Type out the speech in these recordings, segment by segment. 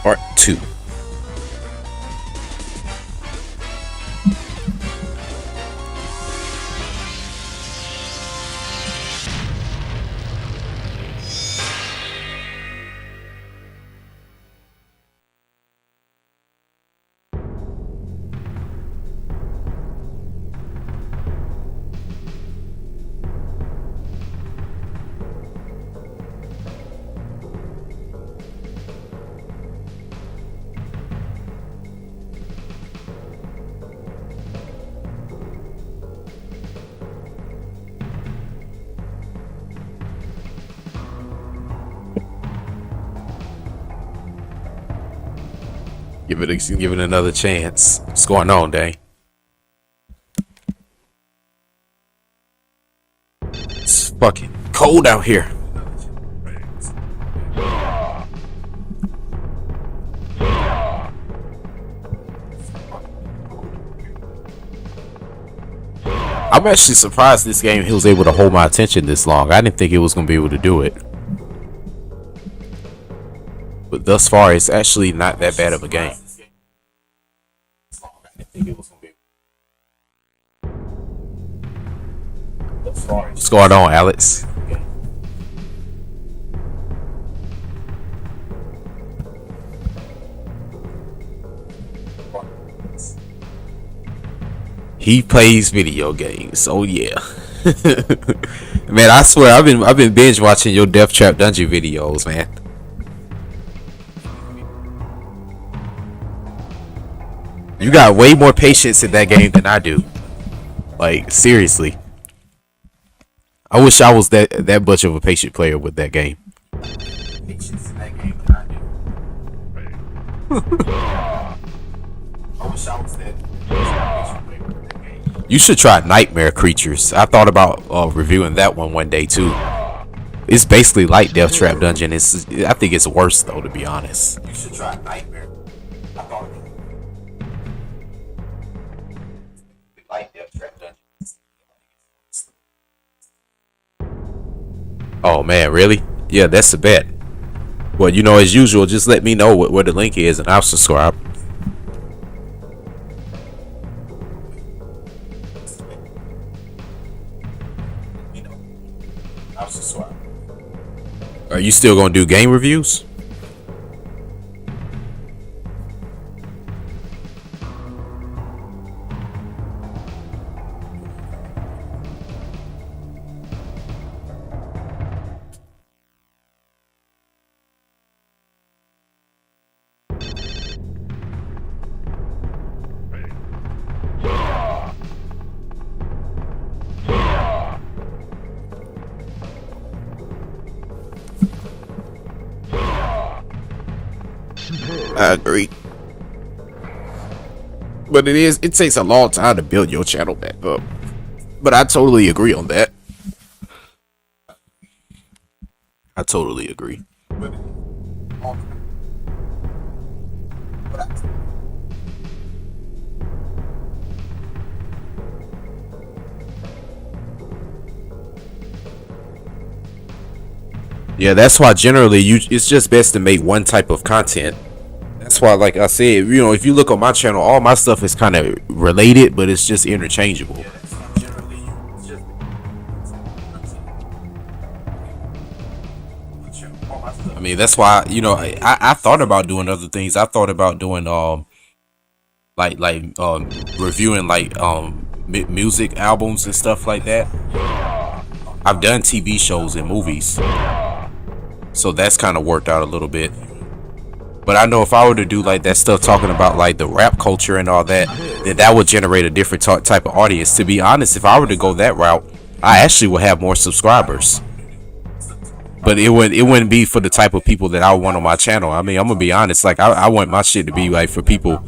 Part 2. Give it another chance. What's going on, Dane? It's fucking cold out here. I'm actually surprised this game he was able to hold my attention this long. I didn't think it was going to be able to do it. But thus far, it's actually not that bad of a game. What's going on, Alex? He plays video games. Oh yeah. Man, I swear I've been binge watching your Death Trap Dungeon videos, man. You got way more patience in that game than I do. Like, seriously. I wish I was that much of a patient player with that game. Patience in that game than I do. I wish I was that patient player with that game. You should try Nightmare Creatures. I thought about reviewing that one day too. It's basically like Death Trap Dungeon. I think it's worse though, to be honest. You should try Nightmare. I thought about like Death Trap Dungeon. Oh man, really? Yeah, that's a bet. Well, you know, as usual, just let me know where the link is and I'll subscribe. Are you still gonna do game reviews? I agree. But it takes a long time to build your channel back up. But I totally agree on that. I totally agree. Yeah, that's why generally it's just best to make one type of content. That's why, like I said, you know, if you look on my channel, all my stuff is kind of related, but it's just interchangeable. I mean, that's why, you know, I thought about doing other things. I thought about doing reviewing music albums and stuff like that. I've done TV shows and movies, so that's kind of worked out a little bit. But I know if I were to do like that stuff talking about like the rap culture and all that, then that would generate a different type of audience. To be honest, if I were to go that route, I actually would have more subscribers. But it wouldn't be for the type of people that I want on my channel. I mean, I'm gonna be honest, like I want my shit to be like for people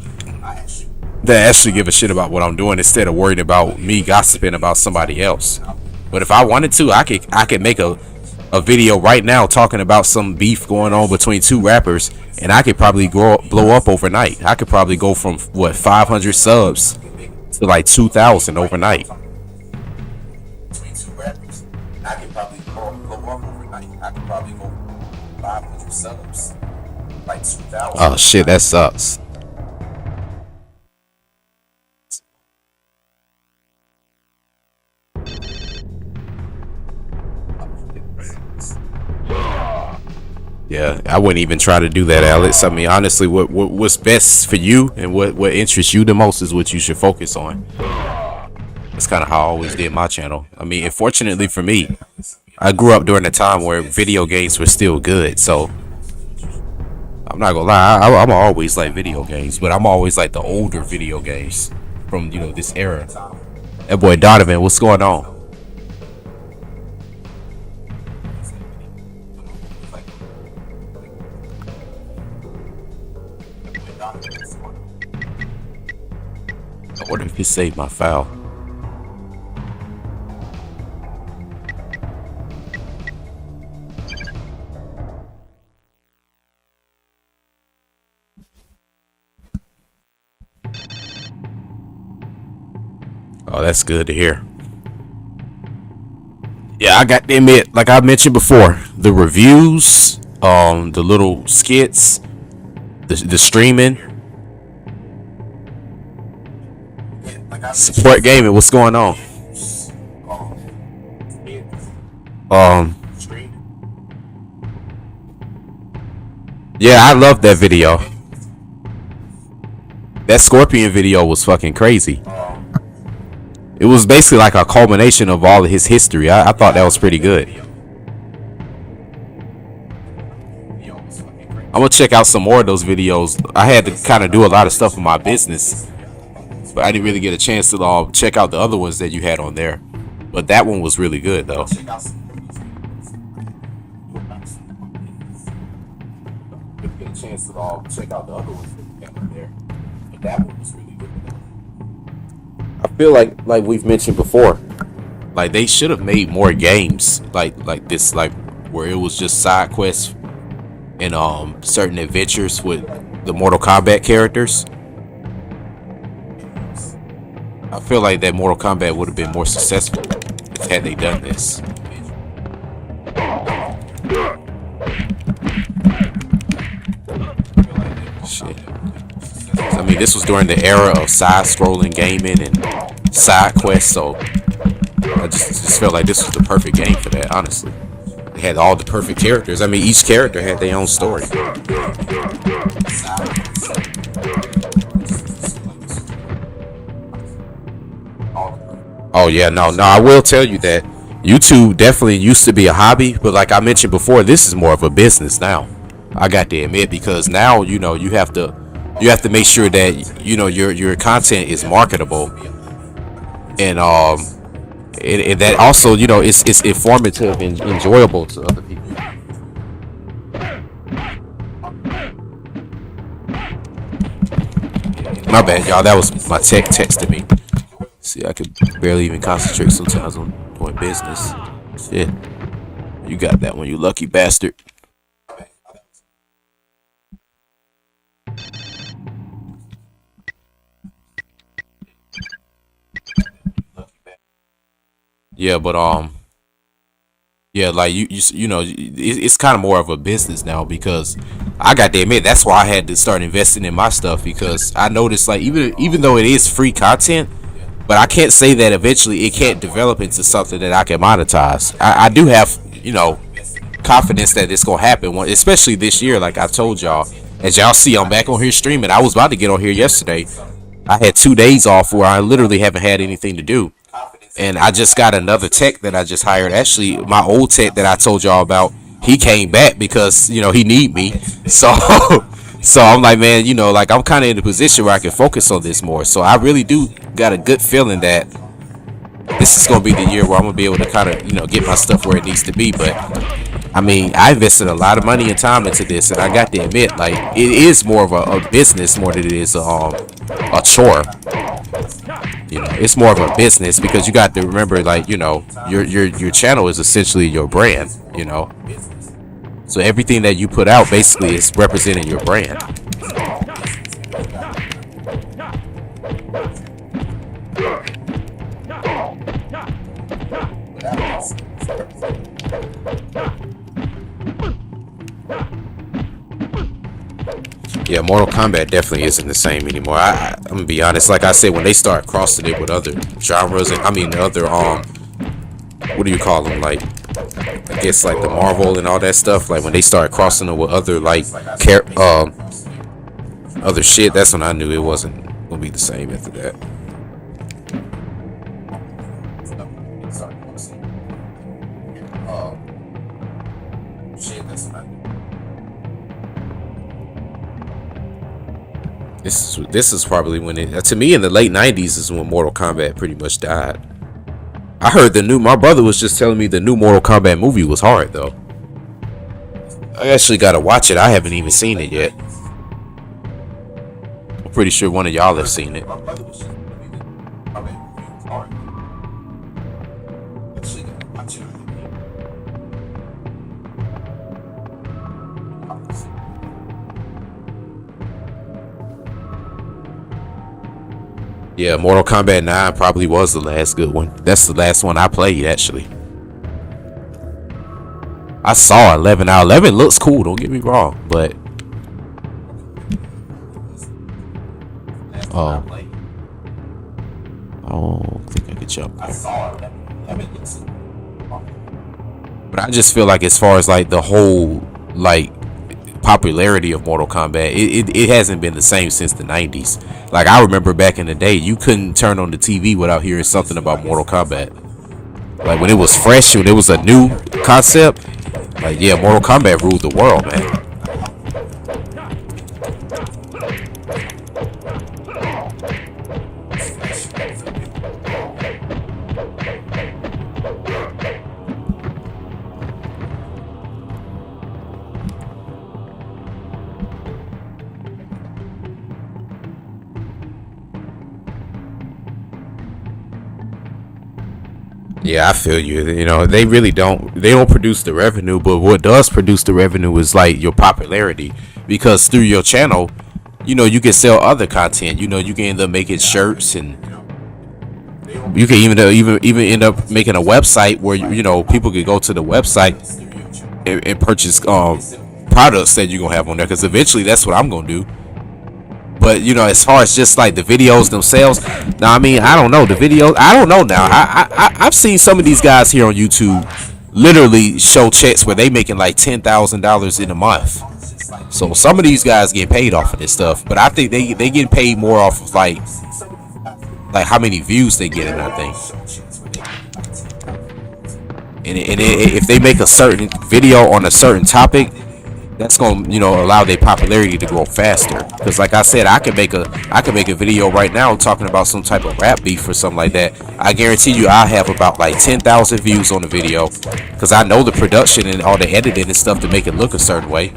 that actually give a shit about what I'm doing instead of worrying about me gossiping about somebody else. But if I wanted to, I could make a video right now talking about some beef going on between two rappers, and I could probably blow up overnight. I could probably go from 500 subs to like 2,000 overnight. Between two rappers, I could probably blow up overnight. I could probably go 500 subs. Oh shit, that sucks. Yeah, I wouldn't even try to do that, Alex. I mean, honestly, what's best for you and what interests you the most is what you should focus on. That's kind of how I always did my channel. I mean, unfortunately for me, I grew up during a time where video games were still good, so I'm not gonna lie, I'm always like video games, but I'm always like the older video games from, you know, this era. That boy Donovan, what's going on? I wonder if he saved my file. Oh, that's good to hear. Yeah, I got to admit, like I mentioned before, the reviews, the little skits, the streaming, support gaming. What's going on? Yeah, I love that video. That Scorpion video was fucking crazy. It was basically like a culmination of all of his history. I thought that was pretty good. I'm gonna check out some more of those videos. I had to kind of do a lot of stuff in my business, but I didn't really get a chance to check out the other ones that you had on there. But that one was really good, though. I feel like we've mentioned before, like they should have made more games like this, like where it was just side quests and certain adventures with the Mortal Kombat characters. I feel like that Mortal Kombat would have been more successful had they done this. Shit. I mean, this was during the era of side-scrolling gaming and side quests, so I just felt like this was the perfect game for that, honestly. They had all the perfect characters. I mean, each character had their own story. Oh yeah, no, I will tell you that YouTube definitely used to be a hobby, but like I mentioned before, this is more of a business now. I got to admit, because now, you know, you have to make sure that, you know, your content is marketable, and that also, you know, it's informative and enjoyable to other people. My bad, y'all. That was my tech texting me. See, I could barely even concentrate sometimes on doing business. Shit, you got that one, you lucky bastard. Yeah, but yeah, like you know, it's kind of more of a business now, because I got to admit that's why I had to start investing in my stuff, because I noticed, like, even though it is free content, but I can't say that eventually it can't develop into something that I can monetize. I do have, you know, confidence that it's gonna happen, especially this year. Like I told y'all, as y'all see, I'm back on here streaming. I was about to get on here yesterday. I had 2 days off where I literally haven't had anything to do. And I just got another tech that I just hired. Actually, my old tech that I told y'all about, he came back because, you know, he need me. So so I'm like, man, you know, like I'm kind of in a position where I can focus on this more. So I really do got a good feeling that this is going to be the year where I'm going to be able to kind of, you know, get my stuff where it needs to be. But I mean, I invested a lot of money and time into this, and I got to admit, like, it is more of a business more than it is a chore. You know, it's more of a business, because you got to remember, like, you know, your channel is essentially your brand, you know. So everything that you put out basically is representing your brand. Yeah, Mortal Kombat definitely isn't the same anymore. I'm gonna be honest. Like I said, when they start crossing it with other genres, and I mean other what do you call them? Like, I guess like the Marvel and all that stuff. Like when they start crossing it with other like other shit, that's when I knew it wasn't gonna be the same after that. This is probably when it, to me, in the late 90s is when Mortal Kombat pretty much died. I heard my brother was just telling me the new Mortal Kombat movie was hard though. I actually gotta watch it. I haven't even seen it yet. I'm pretty sure one of y'all have seen it. Yeah, Mortal Kombat 9 probably was the last good one. That's the last one I played, actually. I saw 11. Now, 11 looks cool, don't get me wrong, but... Oh. I don't think I could jump there. But I just feel like as far as, like, the whole, like, popularity of Mortal Kombat, it hasn't been the same since the 90s. Like, I remember back in the day, you couldn't turn on the TV without hearing something about Mortal Kombat. Like, when it was fresh, when it was a new concept, like, yeah, Mortal Kombat ruled the world, man. Yeah, I feel you. You know, they really don't produce the revenue, but what does produce the revenue is like your popularity, because through your channel, you know, you can sell other content. You know, you can end up making shirts, and you can even end up making a website where you know, people can go to the website and purchase products that you're gonna have on there, because eventually that's what I'm gonna do. But you know, as far as just like the videos themselves, now I mean, I don't know the videos. I don't know now. I've seen some of these guys here on YouTube literally show checks where they making like $10,000 in a month. So some of these guys get paid off of this stuff, but I think they get paid more off of like how many views they get in, I think. And if they make a certain video on a certain topic, that's gonna, you know, allow their popularity to grow faster. Because like I said, I could make a video right now talking about some type of rap beef or something like that. I guarantee you I'll have about like 10,000 views on the video, because I know the production and all the editing and stuff to make it look a certain way.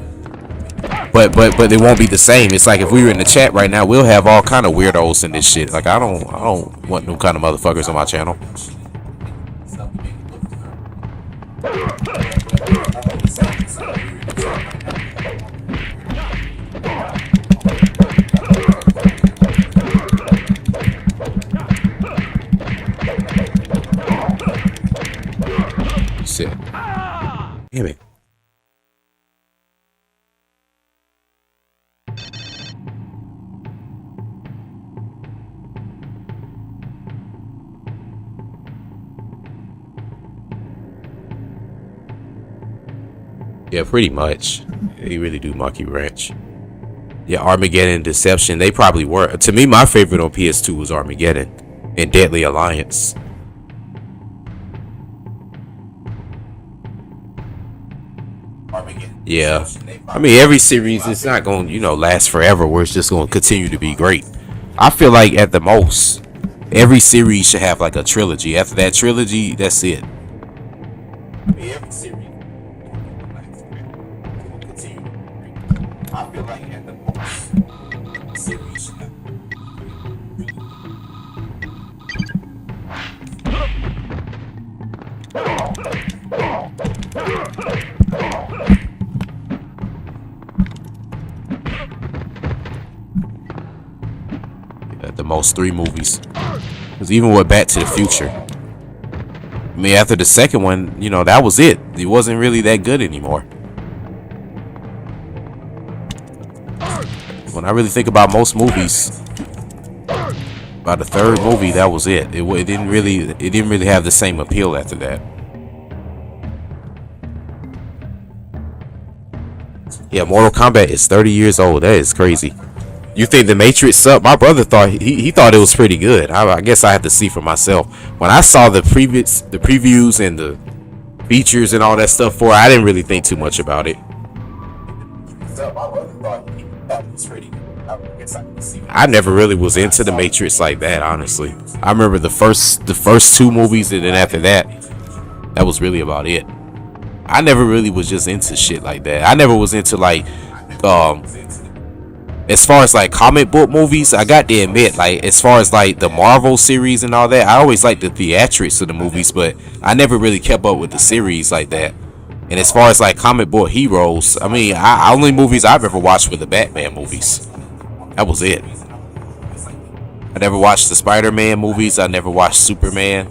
But it won't be the same. It's like if we were in the chat right now, we'll have all kind of weirdos in this shit. Like I don't want no kind of motherfuckers on my channel. Shit. Damn it. Yeah, pretty much. They really do monkey wrench. Yeah, Armageddon and Deception, they probably were. To me, my favorite on PS2 was Armageddon and Deadly Alliance. Yeah, I mean, every series, it's not going to, you know, last forever where it's just going to continue to be great. I feel like at the most, every series should have like a trilogy. After that trilogy, that's it. I mean, every series. I feel like at the most, series should have. At the most 3 movies, because even with Back to the Future, I mean, after the second one, you know, that was it. It wasn't really that good anymore. When I really think about most movies, by the third movie, that was it. It didn't really have the same appeal after that. Yeah, Mortal Kombat is 30 years old. That is crazy. You think The Matrix sucked? My brother thought he thought it was pretty good. I guess I had to see for myself. When I saw the previews and the features and all that stuff for it, I didn't really think too much about it. I never really was into The Matrix like that, honestly. I remember the first two movies, and then after that, that was really about it. I never really was just into shit like that. I never was into like as far as like comic book movies, I got to admit, like as far as like the Marvel series and all that, I always liked the theatrics of the movies, but I never really kept up with the series like that. And as far as like comic book heroes, I mean, only movies I've ever watched were the Batman movies. That was it. I never watched the Spider-Man movies. I never watched Superman,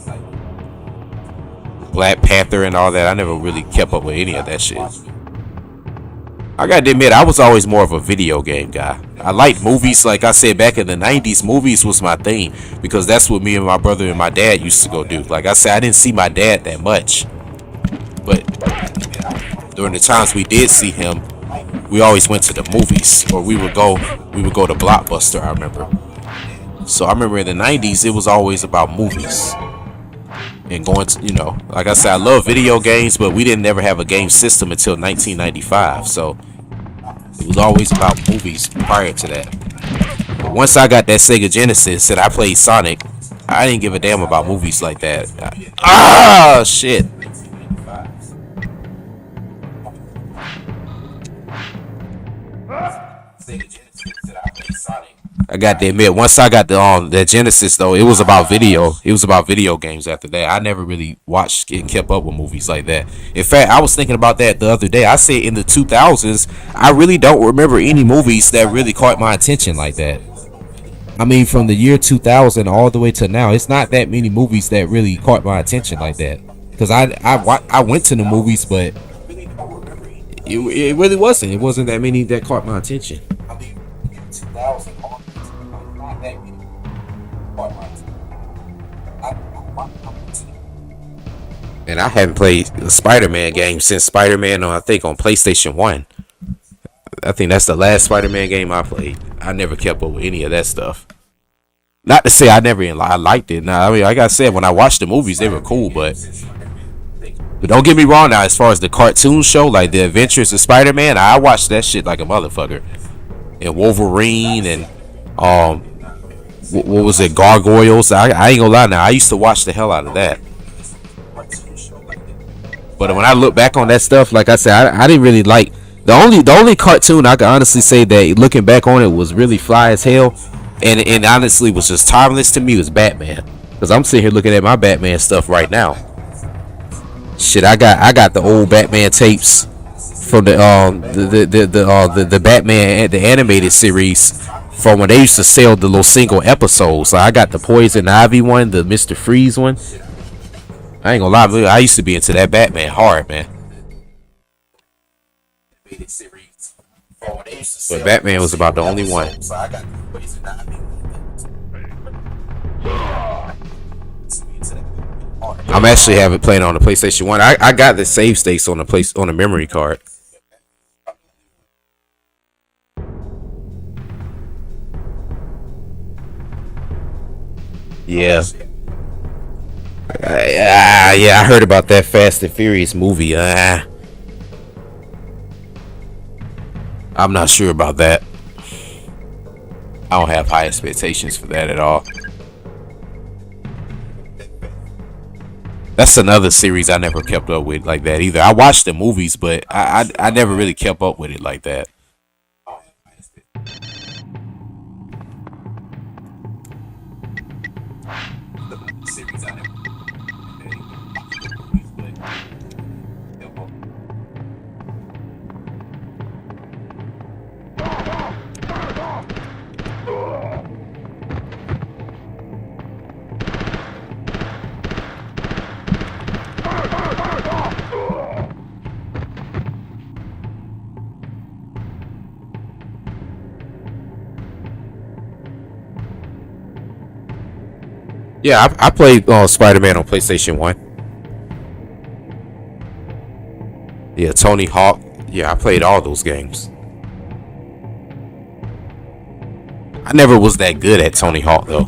Black Panther, and all that. I never really kept up with any of that shit. I gotta admit, I was always more of a video game guy. I liked movies. Like I said, back in the 90s, movies was my thing, because that's what me and my brother and my dad used to go do. Like I said, I didn't see my dad that much, but during the times we did see him, we always went to the movies, or we would go to Blockbuster, I remember. So I remember in the 90s, it was always about movies. And going to, you know, like I said, I love video games, but we didn't ever have a game system until 1995. So it was always about movies prior to that. But once I got that Sega Genesis and I played Sonic, I didn't give a damn about movies like that. Shit. I got to admit, once I got the Genesis though, it was about video. It was about video games after that. I never really watched and kept up with movies like that. In fact, I was thinking about that the other day. I said in the 2000s, I really don't remember any movies that really caught my attention like that. I mean, from the year 2000 all the way to now, it's not that many movies that really caught my attention like that. Because I went to the movies, but it really wasn't. It wasn't that many that caught my attention. And I haven't played the Spider-Man game since Spider-Man, I think, on PlayStation 1. I think that's the last Spider-Man game I played. I never kept up with any of that stuff. Not to say I liked it. Now, I mean, like I said, when I watched the movies, they were cool, but don't get me wrong now, as far as the cartoon show, like The Adventures of Spider-Man, I watched that shit like a motherfucker. And Wolverine and what was it, Gargoyles? I ain't gonna lie now, I used to watch the hell out of that. But when I look back on that stuff, like I said, I didn't really like the only cartoon I can honestly say that looking back on it was really fly as hell, and honestly was just timeless to me, was Batman. Because I'm sitting here looking at my Batman stuff right now. Shit, I got the old Batman tapes from the Batman, the animated series, from when they used to sell the little single episodes. Like I got the Poison Ivy one, the Mr. Freeze one. I ain't gonna lie, I used to be into that Batman hard, man. But Batman was about the only one. I'm actually having it playing on the PlayStation 1. I got the save states on the memory card. Yeah. I heard about that Fast and Furious movie. I'm not sure about that. I don't have high expectations for that at all. That's another series I never kept up with like that either. I watched the movies, but I never really kept up with it like that. Yeah, I played Spider-Man on PlayStation 1. Yeah, Tony Hawk. Yeah, I played all those games. I never was that good at Tony Hawk though.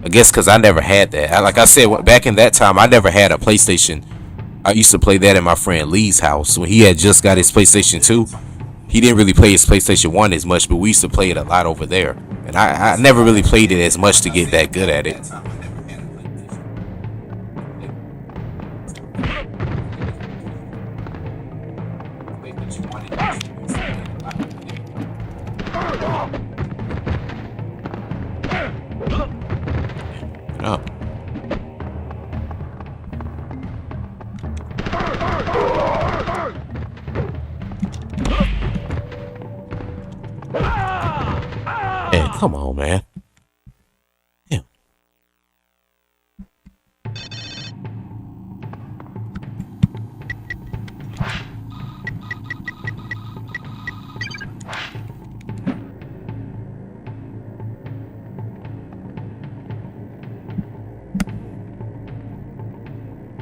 I guess because I never had that. Like I said, back in that time, I never had a PlayStation. I used to play that in my friend Lee's house when he had just got his PlayStation 2. He didn't really play his PlayStation 1 as much, but we used to play it a lot over there. And I never really played it as much to get that good at it. Oh. Hey, come on, man. Yeah.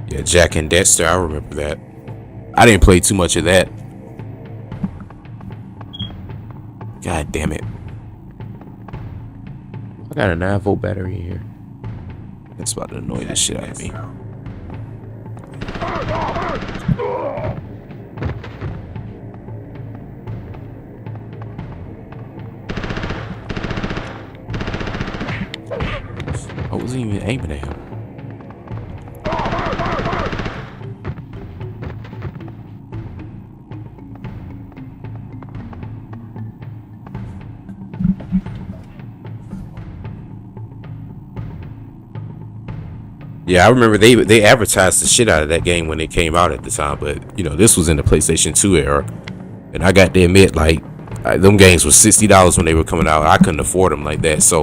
Yeah, Jack and Dexter, I remember that. I didn't play too much of that. God damn it. I got a 9-volt battery in here. That's about to annoy the shit out of me. I wasn't even aiming at him. Yeah, I remember they advertised the shit out of that game when it came out at the time, but you know, this was in the PlayStation 2 era, and I got to admit, like, them games were $60 when they were coming out. I couldn't afford them like that, so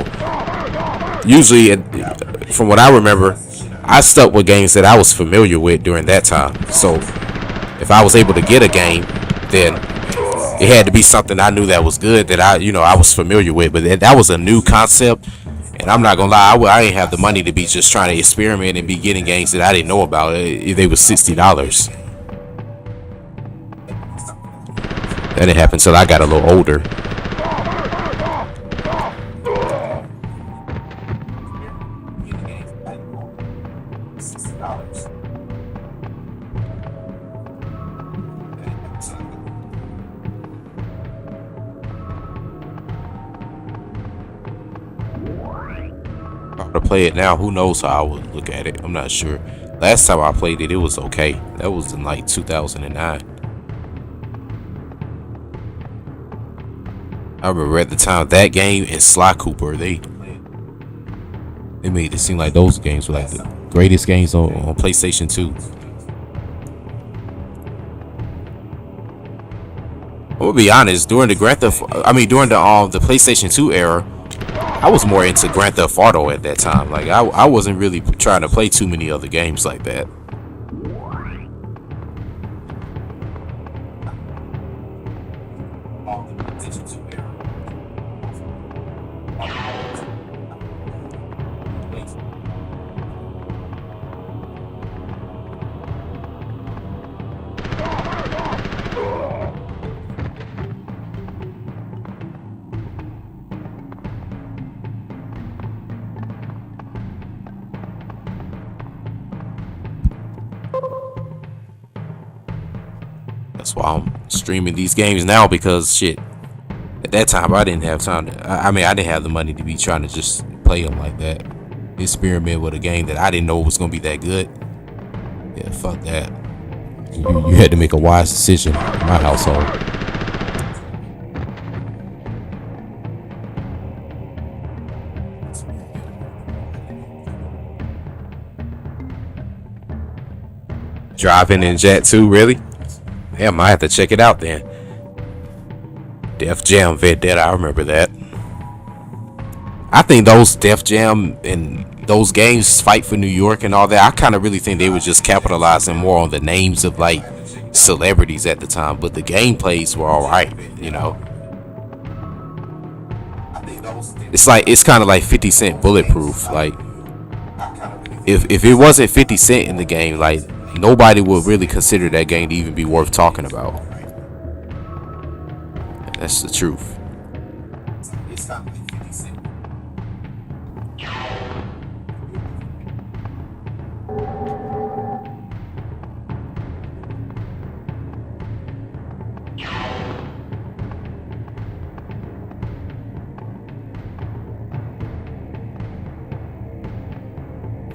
usually, from what I remember, I stuck with games that I was familiar with during that time. So if I was able to get a game, then it had to be something I knew that was good, that I was familiar with. But that was a new concept. And I'm not gonna lie, I ain't have the money to be just trying to experiment and be getting games that I didn't know about. They was $60. That didn't happen until I got a little older. To play it now, who knows how I would look at it. I'm not sure. Last time I played it, it was okay. That was in like 2009. I remember at the time that game and Sly Cooper, they made it seem like those games were like the greatest games on PlayStation 2. I'm gonna be honest, during the the PlayStation 2 era, I was more into Grand Theft Auto at that time. Like I wasn't really trying to play too many other games like that. That's why I'm streaming these games now, because shit, at that time I didn't have time to, I didn't have the money to be trying to just play them like that. Experiment with a game that I didn't know was gonna be that good. Yeah, fuck that. You had to make a wise decision in my household. Driving in Jet 2, really? Damn, I have to check it out then. Def Jam Vendetta, I remember that. I think those Def Jam and those games, Fight for New York and all that, I kind of really think they were just capitalizing more on the names of like celebrities at the time, but the gameplays were alright, you know. it's kind of like 50 Cent Bulletproof. Like if it wasn't 50 Cent in the game, like nobody would really consider that game to even be worth talking about. That's the truth.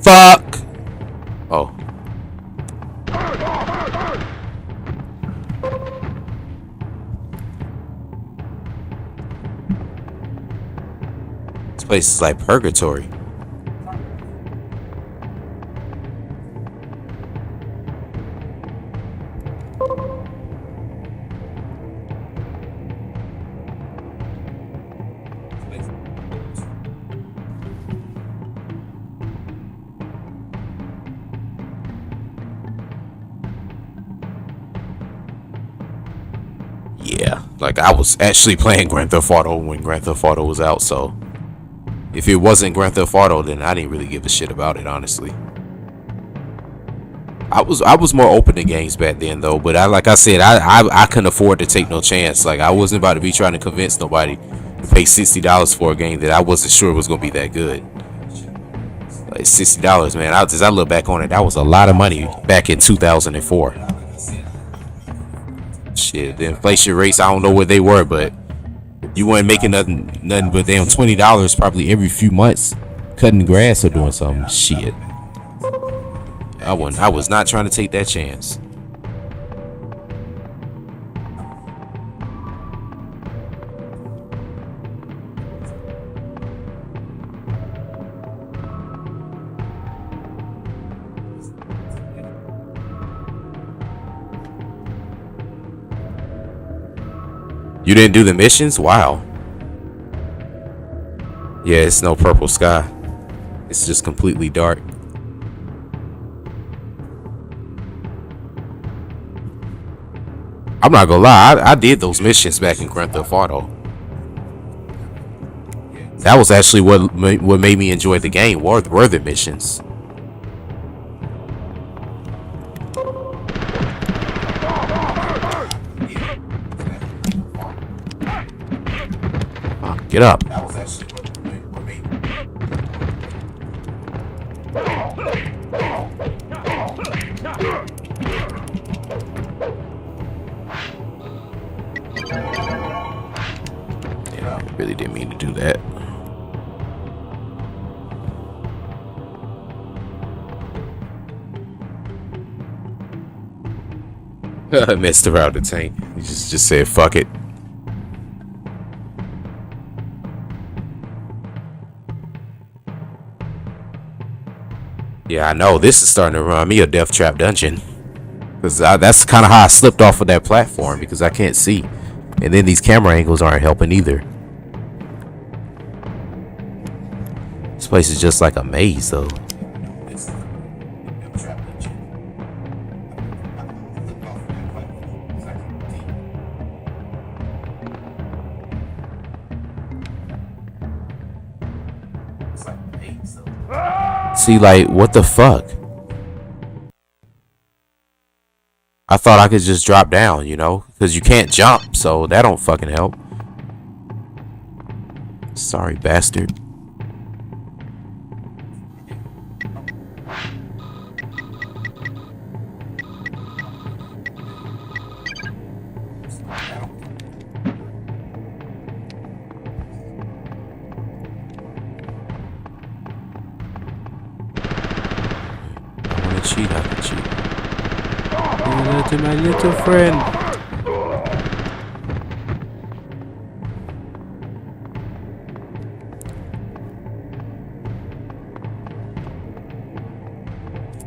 Fuck. Oh. This place is like purgatory. Yeah, like I was actually playing Grand Theft Auto when Grand Theft Auto was out, so if it wasn't Grand Theft Auto, then I didn't really give a shit about it, honestly. I was more open to games back then though, but like I said, I couldn't afford to take no chance. Like I wasn't about to be trying to convince nobody to pay $60 for a game that I wasn't sure was gonna be that good. Like $60, man. As I look back on it, that was a lot of money back in 2004. Shit, the inflation rates, I don't know what they were, but you weren't making nothing but damn $20 probably every few months cutting grass or doing something. Shit. I was not trying to take that chance. You didn't do the missions? Wow. Yeah, it's no purple sky. It's just completely dark. I'm not gonna lie, I did those missions back in Grand Theft Auto. That was actually what made me enjoy the game, were the missions. Get up. Yeah, I really didn't mean to do that. I messed around the tank. He just said fuck it. Yeah, I know. This is starting to run me a death trap dungeon. Because that's kind of how I slipped off of that platform, because I can't see. And then these camera angles aren't helping either. This place is just like a maze, though. See, like, what the fuck? I thought I could just drop down, you know? Because you can't jump, so that don't fucking help. Sorry, bastard. Cheat, I can cheat. To my little friend.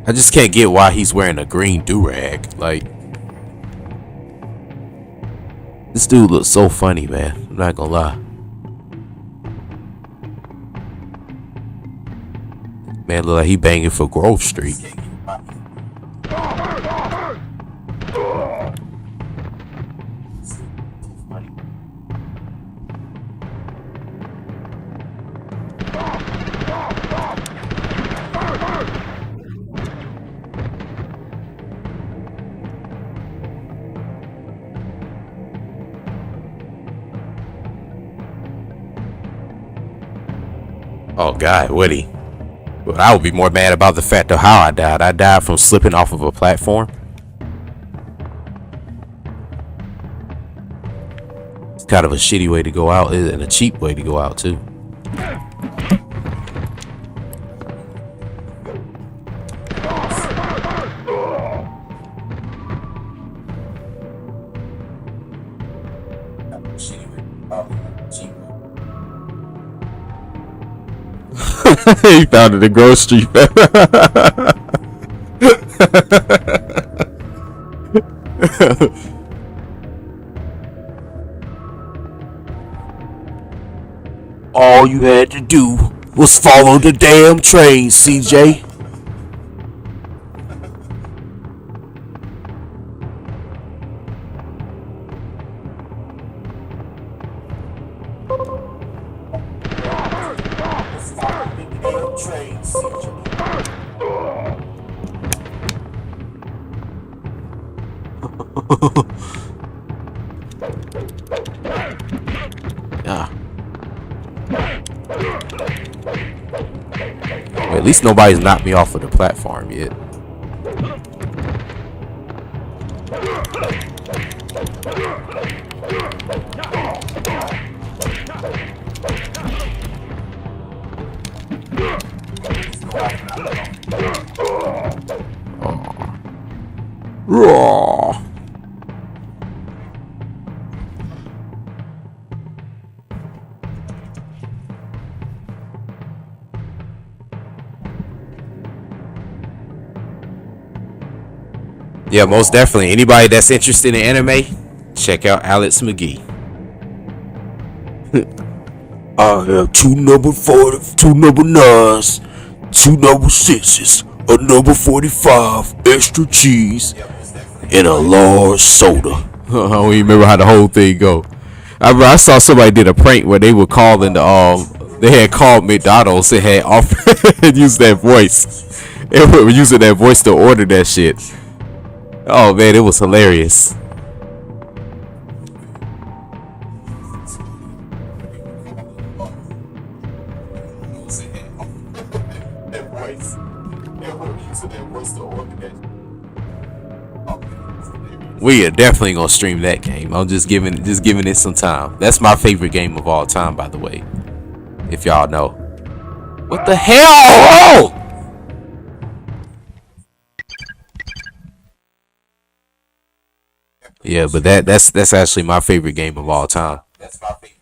I just can't get why he's wearing a green do-rag. Like, this dude looks so funny, man. I'm not gonna lie. Man, look like he banging for Grove Street. Oh God, would he? Well, I would be more mad about the fact of how I died. I died from slipping off of a platform. It's kind of a shitty way to go out, and a cheap way to go out too. He found it at the grocery. All you had to do was follow the damn train, CJ. Yeah. Well, at least nobody's knocked me off of the platform yet. Raw. Yeah, most definitely. Anybody that's interested in anime, check out Alex McGee. I have 2 number 40, 2 number 9s, 2 number 6s, a number 45, extra cheese, and a large soda. I don't even remember how the whole thing go. I saw somebody did a prank where they were calling they had called McDonald's and had offered and used that voice. They were using that voice to order that shit. Oh man, it was hilarious. We are definitely gonna stream that game. I'm just giving it some time. That's my favorite game of all time, by the way. If y'all know. What the hell? Oh! Yeah, but that's actually my favorite game of all time. That's my favorite.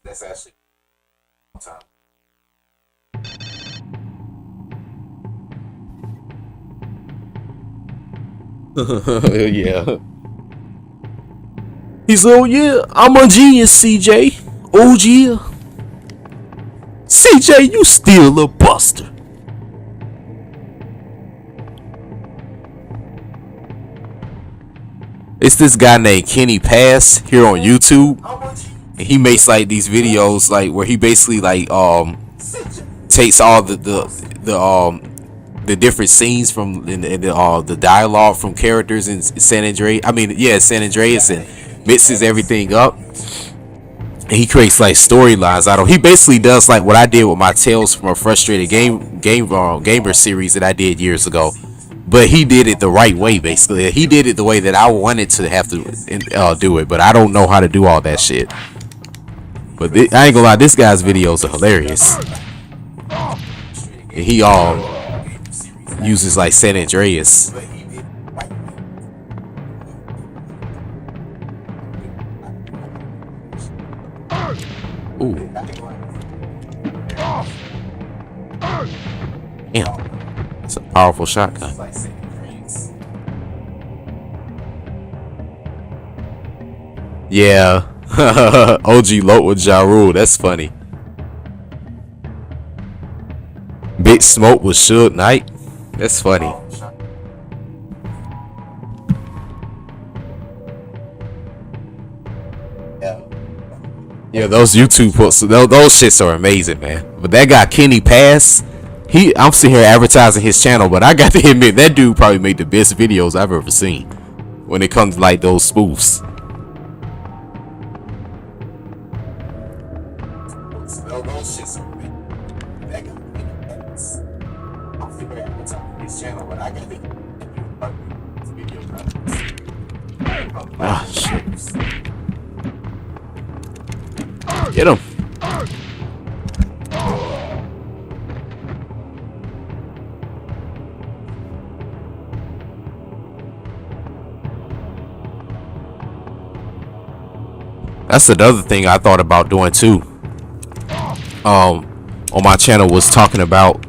That's actually time. Yeah. He's oh yeah, I'm a genius, CJ. Oh yeah. CJ, you still a buster. It's this guy named Kenny Pass here on YouTube. And he makes like these videos like where he basically like takes all the different scenes from the dialogue from characters in San Andreas, and mixes everything up. And he creates like storylines out of. He basically does like what I did with my Tales from a Frustrated Gamer series that I did years ago. But he did it the right way, basically. He did it the way that I wanted to have to do it, but I don't know how to do all that shit. But I ain't gonna lie, this guy's videos are hilarious. And he uses like San Andreas. Ooh. Damn. It's a powerful shotgun. Yeah. OG Lote with Ja Rule. That's funny. Big Smoke with Suge Knight. That's funny. Yeah, those YouTube posts, those shits are amazing, man. But that guy Kenny Pass, I'm sitting here advertising his channel, but I got to admit that dude probably made the best videos I've ever seen when it comes to like those spoofs. Ah, shit. Get him. That's another thing I thought about doing too. On my channel was talking about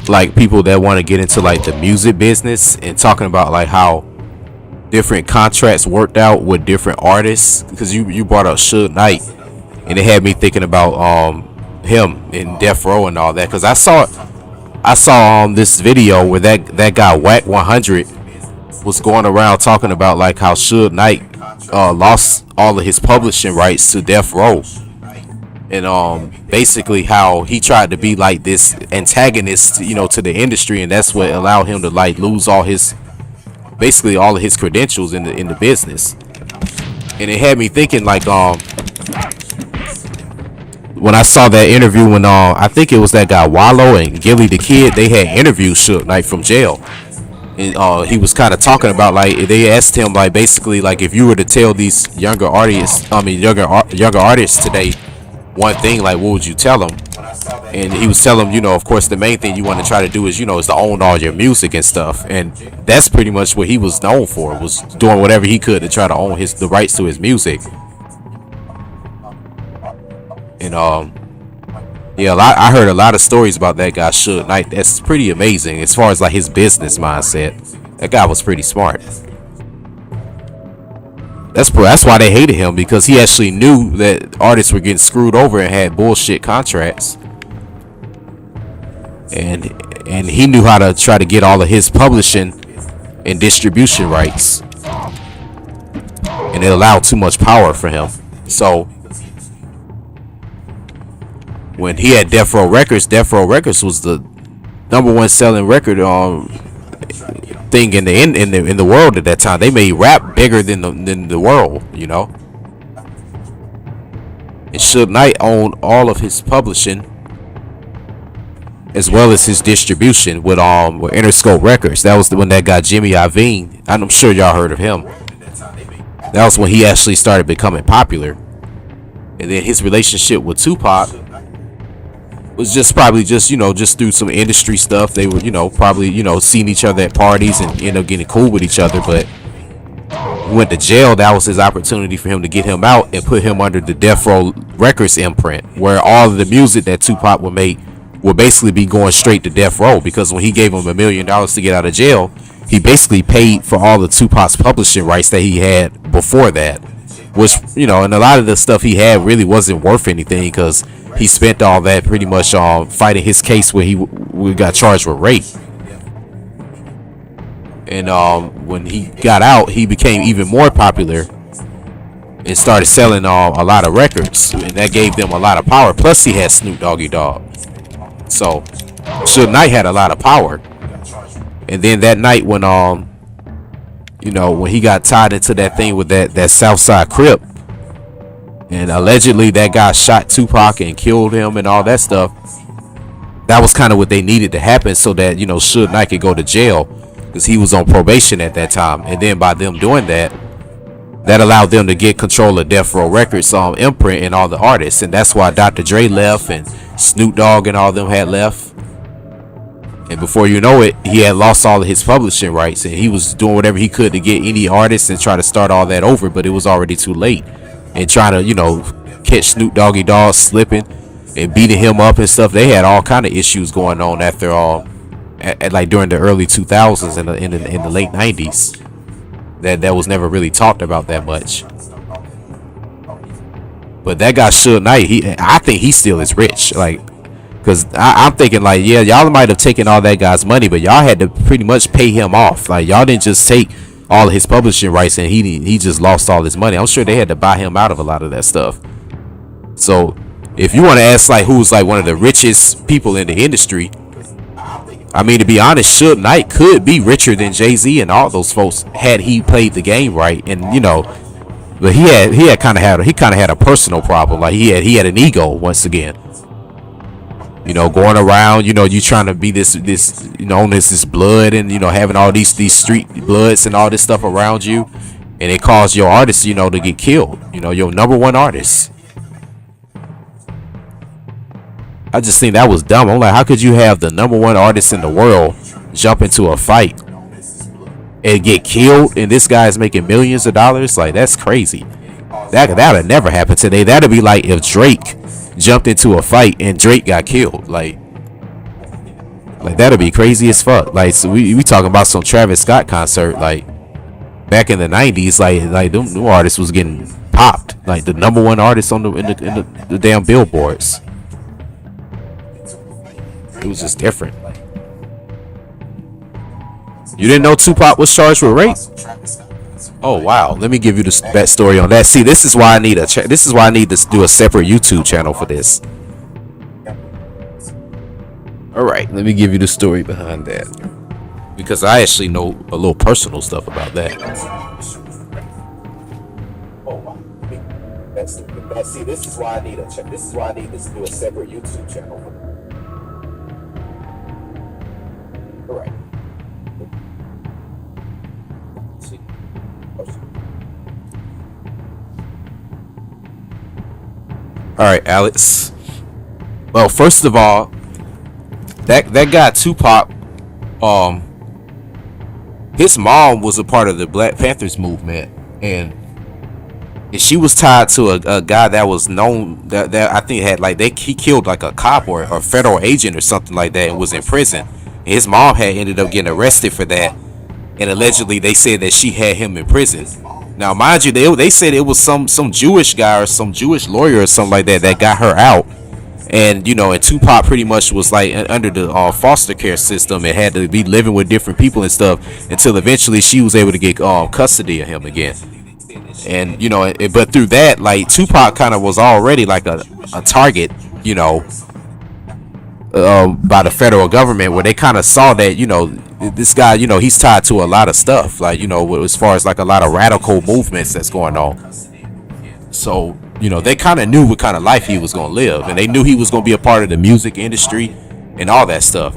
like people that want to get into like the music business and talking about like how different contracts worked out with different artists, because you brought up Suge Knight and it had me thinking about him in Death Row and all that, because I saw this video where that guy Whack 100 was going around talking about like how Suge Knight lost all of his publishing rights to Death Row, and basically how he tried to be like this antagonist, you know, to the industry, and that's what allowed him to like lose all his credentials in the business. And it had me thinking like when I saw that interview when I think it was that guy Wallow and Gilly the Kid, they had interviewed Suge Knight from jail. And he was kind of talking about like they asked him like basically like if you were to tell these younger artists today one thing, like what would you tell them? And he was telling them, you know, of course the main thing you want to try to do is, you know, is to own all your music and stuff, and that's pretty much what he was known for, was doing whatever he could to try to own the rights to his music. And yeah, I heard a lot of stories about that guy Suge Knight. That's pretty amazing as far as like his business mindset. That guy was pretty smart. That's why they hated him, because he actually knew that artists were getting screwed over and had bullshit contracts, and he knew how to try to get all of his publishing and distribution rights, and it allowed too much power for him. So when he had Death Row Records was the #1 selling record thing in the world at that time. They made rap bigger than the world, you know. And Suge Knight owned all of his publishing as well as his distribution with Interscope Records. That was when that guy Jimmy Iovine, I'm sure y'all heard of him. That was when he actually started becoming popular. And then his relationship with Tupac was just probably just, you know, just through some industry stuff. They were, you know, probably, you know, seeing each other at parties and end up getting cool with each other. But he went to jail. That was his opportunity for him to get him out and put him under the Death Row Records imprint, where all of the music that Tupac would make would basically be going straight to Death Row, because when he gave him $1 million to get out of jail, he basically paid for all the Tupac's publishing rights that he had before that, which, you know, and a lot of the stuff he had really wasn't worth anything, because he spent all that pretty much fighting his case where we got charged with rape. And when he got out, he became even more popular and started selling a lot of records, and that gave them a lot of power. Plus he had Snoop Doggy Dogg, so Suge Knight had a lot of power. And then that night when you know, when he got tied into that thing with that Southside Crip, and allegedly that guy shot Tupac and killed him and all that stuff, that was kind of what they needed to happen, so that, you know, Suge Knight could go to jail, because he was on probation at that time. And then by them doing that, that allowed them to get control of Death Row Records imprint and all the artists. And that's why Dr. Dre left and Snoop Dogg and all them had left. And before you know it, he had lost all of his publishing rights, and he was doing whatever he could to get any artist and try to start all that over, but it was already too late. And trying to, you know, catch Snoop Doggy Dogg slipping and beating him up and stuff. They had all kind of issues going on after like during the early 2000s and in the late 90s. That was never really talked about that much. But that guy Suge Knight, I think he still is rich. Like, because I'm thinking like, yeah, y'all might have taken all that guy's money, but y'all had to pretty much pay him off. Like, y'all didn't just take all of his publishing rights and he just lost all his money. I'm sure they had to buy him out of a lot of that stuff. So if you want to ask like who's like one of the richest people in the industry, I mean, to be honest, Suge Knight could be richer than Jay-Z and all those folks had he played the game right. And you know, but he kind of had a personal problem. Like he had an ego once again. You know, going around, you know, you trying to be this you know, this blood, and you know, having all these street bloods and all this stuff around you, and it caused your artist, you know, to get killed. You know, your #1 artist. I just think that was dumb. I'm like, how could you have the #1 artist in the world jump into a fight and get killed, and this guy's making millions of dollars? Like, that's crazy. That'd never happen today. That'd be like if Drake jumped into a fight and Drake got killed. Like that'd be crazy as fuck. Like, so we talking about some Travis Scott concert like back in the 90s. Like them new artists was getting popped. Like the #1 artist on the damn billboards. It was just different. You didn't know Tupac was charged with rape? Oh wow! Let me give you the backstory on that. See, this is why I need to do a separate YouTube channel for this. All right, let me give you the story behind that, because I actually know a little personal stuff about that. See, this is why I need to do a separate YouTube channel. All right. All right, Alex. Well, first of all, that guy Tupac, his mom was a part of the Black Panthers movement, and she was tied to a guy that was known that I think had like he killed like a cop or a federal agent or something like that, and was in prison. And his mom had ended up getting arrested for that, and allegedly they said that she had him in prison. Now, mind you, they said it was some Jewish guy or some Jewish lawyer or something like that got her out. And, you know, and Tupac pretty much was like under the foster care system and had to be living with different people and stuff until eventually she was able to get custody of him again. And, you know, but through that, like, Tupac kind of was already like a target, you know, by the federal government, where they kind of saw that, you know, this guy, you know, he's tied to a lot of stuff, like, you know, as far as like a lot of radical movements that's going on. So, you know, they kind of knew what kind of life he was going to live, and they knew he was going to be a part of the music industry and all that stuff.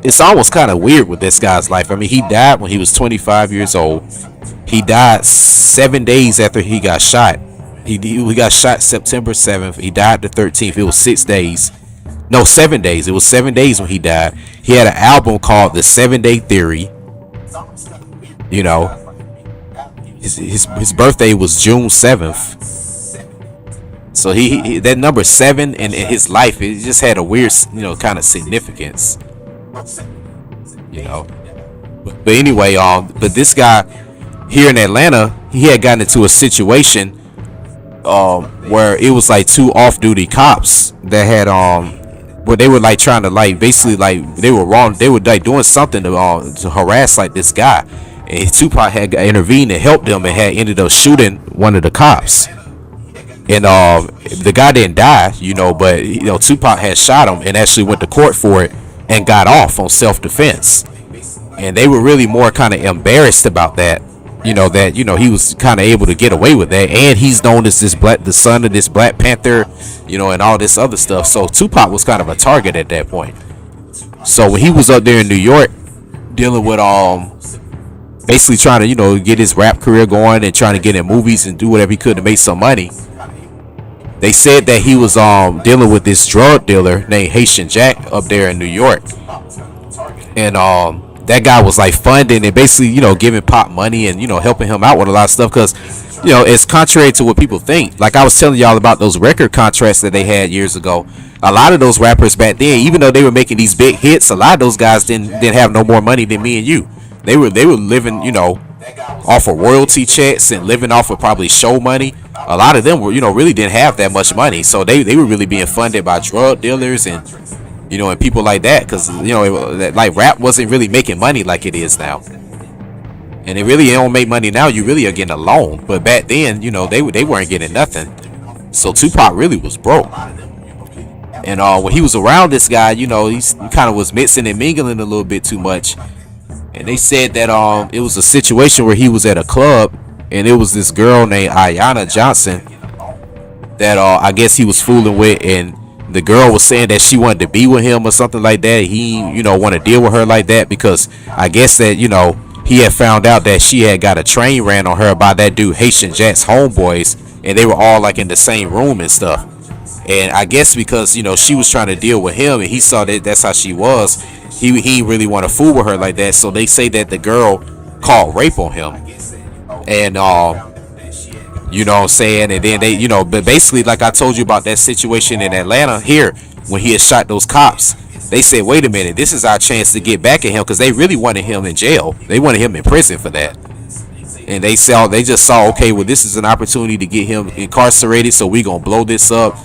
It's almost kind of weird with this guy's life. I mean, he died when he was 25 years old. He died 7 days after he got shot. He got shot September 7th. He died the 13th. It was 6 days. No, 7 days. It was 7 days when he died. He had an album called The 7 Day Theory. You know, his birthday was June 7th. So he that number 7 in his life, it just had a weird, you know, kind of significance. You know, but anyway, but this guy here in Atlanta, he had gotten into a situation where it was like 2 off-duty cops that had where they were like trying to like basically like they were like doing something to harass like this guy, and Tupac had intervened and helped them and had ended up shooting one of the cops. And the guy didn't die, you know, but you know, Tupac had shot him and actually went to court for it and got off on self-defense. And they were really more kind of embarrassed about that, you know, that, you know, he was kind of able to get away with that, and he's known as the son of this Black Panther, you know, and all this other stuff. So Tupac was kind of a target at that point. So when he was up there in New York dealing with basically trying to, you know, get his rap career going and trying to get in movies and do whatever he could to make some money, they said that he was dealing with this drug dealer named Haitian Jack up there in New York, and that guy was like funding and basically, you know, giving Pop money and, you know, helping him out with a lot of stuff, because, you know, it's contrary to what people think. Like I was telling y'all about those record contracts that they had years ago. A lot of those rappers back then, even though they were making these big hits, a lot of those guys didn't have no more money than me and you. They were living, you know, off of royalty checks and living off of probably show money. A lot of them were, you know, really didn't have that much money, so they were really being funded by drug dealers and, you know, and people like that, because, you know, like rap wasn't really making money like it is now, and it really don't make money now. You really are getting a loan, but back then, you know, they weren't getting nothing. So Tupac really was broke. And when he was around this guy, he kind of was mixing and mingling a little bit too much. And they said that it was a situation where he was at a club, and it was this girl named Ayanna Johnson that I guess he was fooling with, and the girl was saying that she wanted to be with him or something like that. He, want to deal with her like that because I guess that, he had found out that she had got a train ran on her by that dude Haitian Jack's homeboys, and they were all like in the same room and stuff. And I guess because, she was trying to deal with him and he saw that that's how she was, he really want to fool with her like that. So they say that the girl called rape on him. And you know what I'm saying? And then they, but basically, like I told you about that situation in Atlanta here when he had shot those cops, they said, wait a minute, this is our chance to get back at him, because they really wanted him in jail. They wanted him in prison for that. And they just saw, okay, well, this is an opportunity to get him incarcerated, so we gonna blow this up.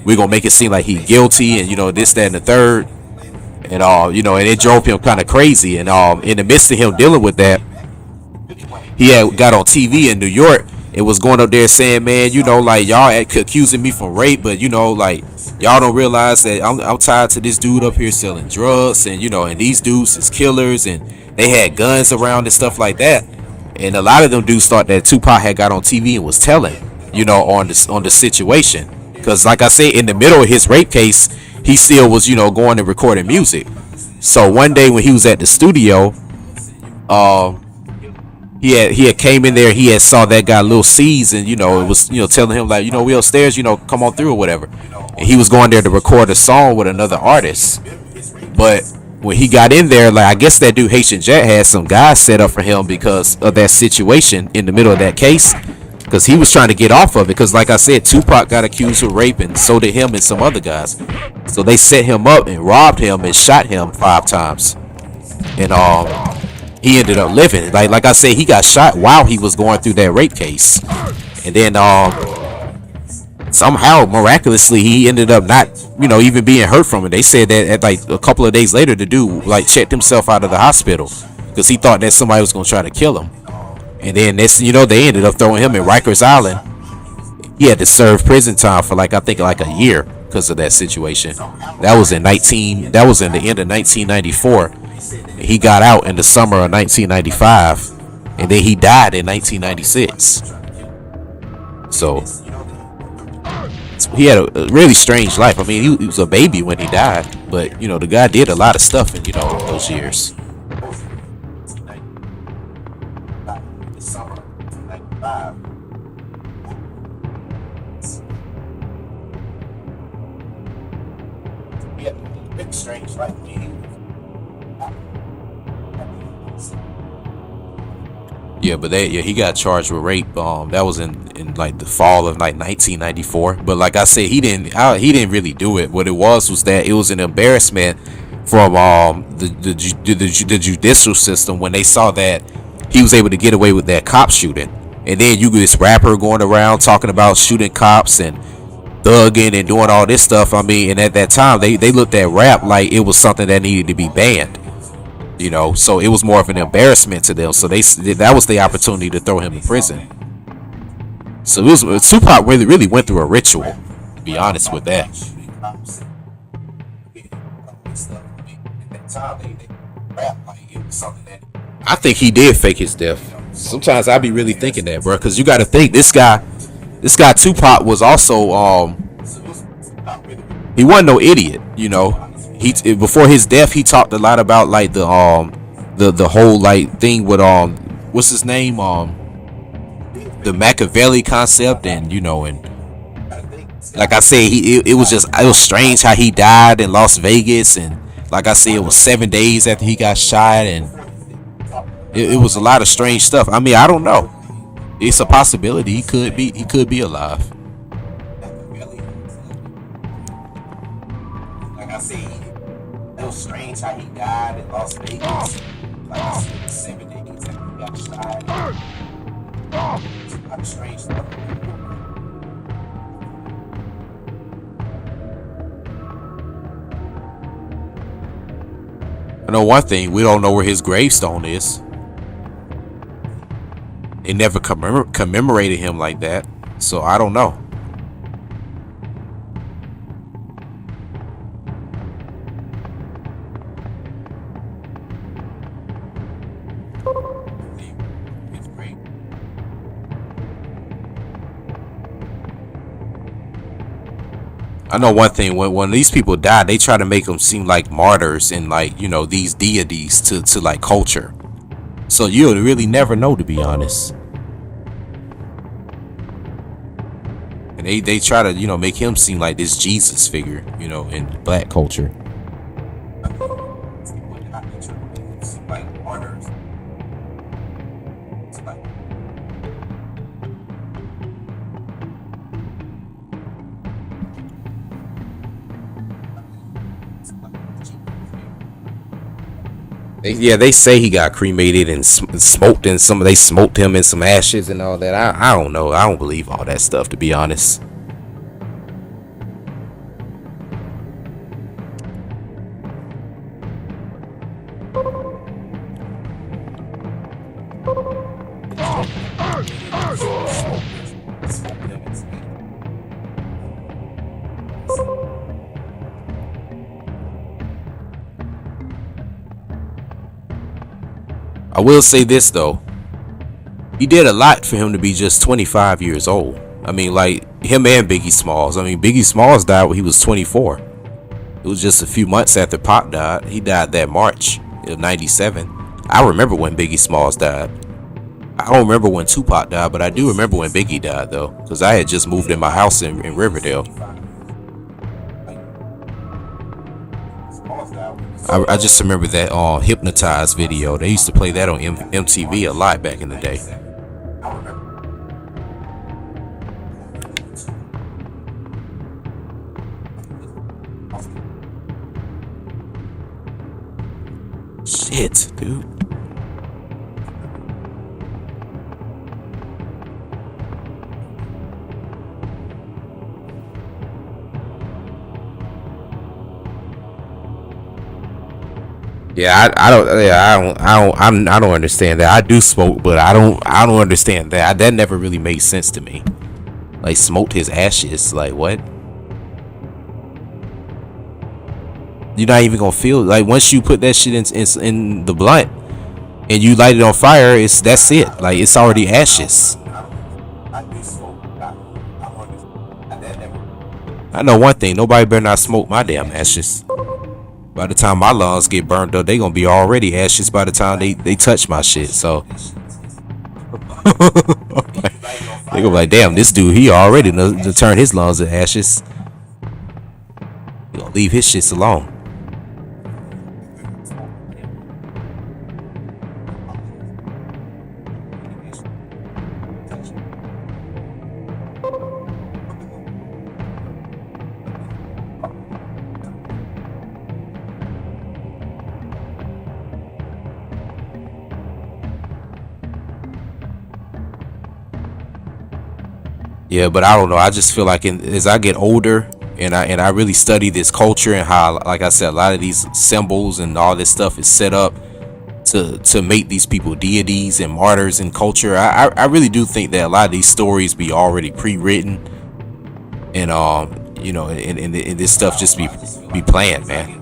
We gonna make it seem like he's guilty, and this, that, and the third. And and it drove him kind of crazy. And in the midst of him dealing with that, he had got on TV in New York and was going up there saying, man, like, y'all accusing me for rape, but like, y'all don't realize that I'm tied to this dude up here selling drugs, and and these dudes is killers, and they had guns around and stuff like that. And a lot of them dudes thought that Tupac had got on TV and was telling, on the situation, because like I said, in the middle of his rape case, he still was going and recording music. So one day when he was at the studio, he had came in there. He had saw that guy Lil C's, and it was telling him like, we upstairs, come on through or whatever. And he was going there to record a song with another artist. But when he got in there, like, I guess that dude Haitian Jack had some guys set up for him because of that situation in the middle of that case, because he was trying to get off of it. Because like I said, Tupac got accused of rape, and so did him and some other guys. So they set him up and robbed him and shot him 5 times. And he ended up living. Like I said, he got shot while he was going through that rape case. And then somehow, miraculously, he ended up not, even being hurt from it. They said that at like a couple of days later, the dude like checked himself out of the hospital because he thought that somebody was going to try to kill him. And then they ended up throwing him in Rikers Island. He had to serve prison time for I think a year because of that situation. That was in the end of 1994. He got out in the summer of 1995, and then he died in 1996. So he had a really strange life. I mean, he was a baby when he died, but the guy did a lot of stuff in those years. Strange life. Yeah, but he got charged with rape. That was in like the fall of like 1994. But like I said, he didn't really do it. What it was that it was an embarrassment from the judicial system when they saw that he was able to get away with that cop shooting. And then you get this rapper going around talking about shooting cops and thugging and doing all this stuff. I mean, and at that time they looked at rap like it was something that needed to be banned. So it was more of an embarrassment to them. So that was the opportunity to throw him in prison. So Tupac really went through a ritual, to be honest with that. I think he did fake his death. Sometimes I be really thinking that, bro, because you got to think this guy Tupac was also he wasn't no idiot. He before his death, he talked a lot about like the whole like thing with what's his name, the Machiavelli concept, and and like I said, it was strange how he died in Las Vegas, and like I said, it was 7 days after he got shot, and it was a lot of strange stuff. I mean, I don't know. It's a possibility he could be alive. Like I said, it was strange how he died in Las Vegas. Like I said, 7 days after he got shot. It's a lot of strange stuff. I know one thing, we don't know where his gravestone is. They never commemorated him like that, so I don't know. I know one thing, when these people die, they try to make them seem like martyrs and like, you know, these deities to like culture. So you'll really never know, to be honest. And they try to, you know, make him seem like this Jesus figure, you know, in black culture. They say he got cremated and smoked, and they smoked him in some ashes and all that. I don't know. I don't believe all that stuff, to be honest. I will say this though, he did a lot for him to be just 25 years old. I mean, like him and Biggie Smalls. I mean, Biggie Smalls died when he was 24. It was just a few months after Pop died. He died that March of '97. I remember when Biggie Smalls died. I don't remember when Tupac died, but I do remember when Biggie died though, because I had just moved in my house in Riverdale. I just remember that Hypnotized video. They used to play that on MTV a lot back in the day. Shit, dude. Yeah, I don't understand that. I do smoke, but I don't understand that. That never really made sense to me. Like smoked his ashes, like what? You're not even gonna feel like once you put that shit in the blunt and you light it on fire, that's it. Like it's already ashes. I know one thing, nobody better not smoke my damn ashes. By the time my lungs get burned up, they gonna be already ashes by the time they touch my shit. So they gonna be like, damn, this dude, he already to turn his lungs to ashes. He gonna leave his shits alone. Yeah, but I don't know. I just feel like as I get older and I really study this culture and how, like I said, a lot of these symbols and all this stuff is set up to make these people deities and martyrs in culture. I really do think that a lot of these stories be already pre-written, and you know, and this stuff just be planned, man.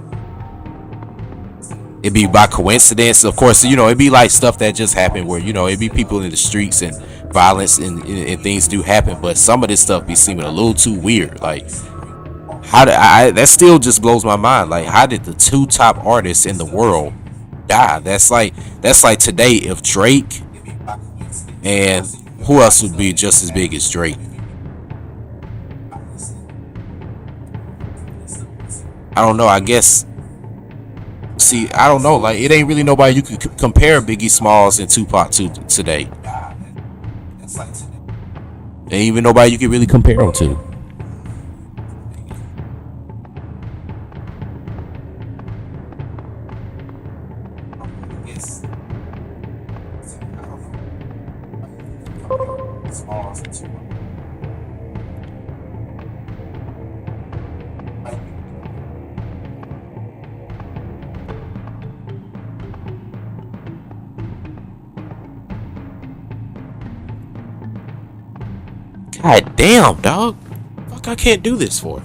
It'd be by coincidence, of course. You know, it'd be like stuff that just happened where, you know, it'd be people in the streets and violence and things do happen, but some of this stuff be seeming a little too weird. Like, that still just blows my mind. Like, how did the two top artists in the world die? That's like today if Drake and who else would be just as big as Drake? I don't know. I guess. See, I don't know. Like, it ain't really nobody you could compare Biggie Smalls and Tupac to today. Ain't even nobody you can really compare them to. God damn, dog. Fuck, I can't do this for.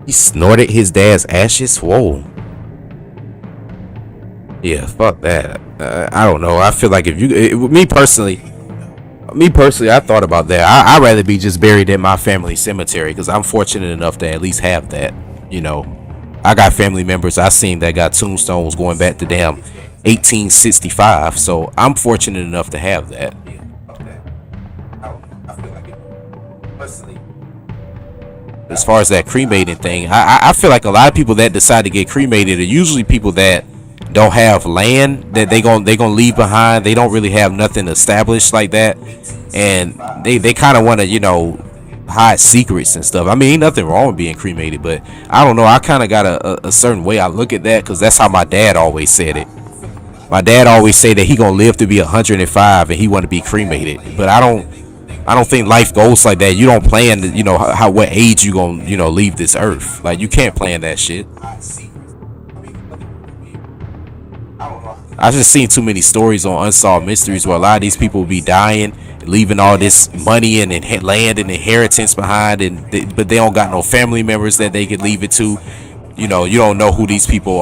He snorted his dad's ashes? Whoa. Yeah, fuck that. I don't know. I feel like if you, me personally, I thought about that. I'd rather be just buried in my family cemetery because I'm fortunate enough to at least have that. You know, I got family members I seen that got tombstones going back to damn 1865. So I'm fortunate enough to have that. As far as that cremating thing, I feel like a lot of people that decide to get cremated are usually people that don't have land that they gonna leave behind. They don't really have nothing established like that, and they kind of want to hide secrets and stuff. I mean, ain't nothing wrong with being cremated, but I don't know. I kind of got a certain way I look at that because that's how my dad always said it. My dad always say that he gonna live to be 105 and he want to be cremated, but I don't think life goes like that. You don't plan to, how what age you gonna, leave this earth. Like you can't plan that shit. I just seen too many stories on Unsolved Mysteries where a lot of these people be dying, leaving all this money and land and inheritance behind, but they don't got no family members that they could leave it to. You don't know who these people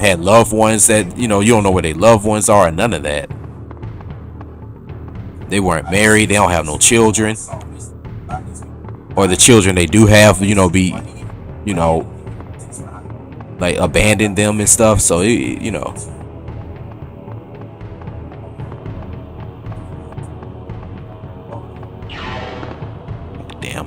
had loved ones that you don't know where their loved ones are, and none of that. They weren't married. They don't have no children, or the children they do have, be, like abandon them and stuff. So damn.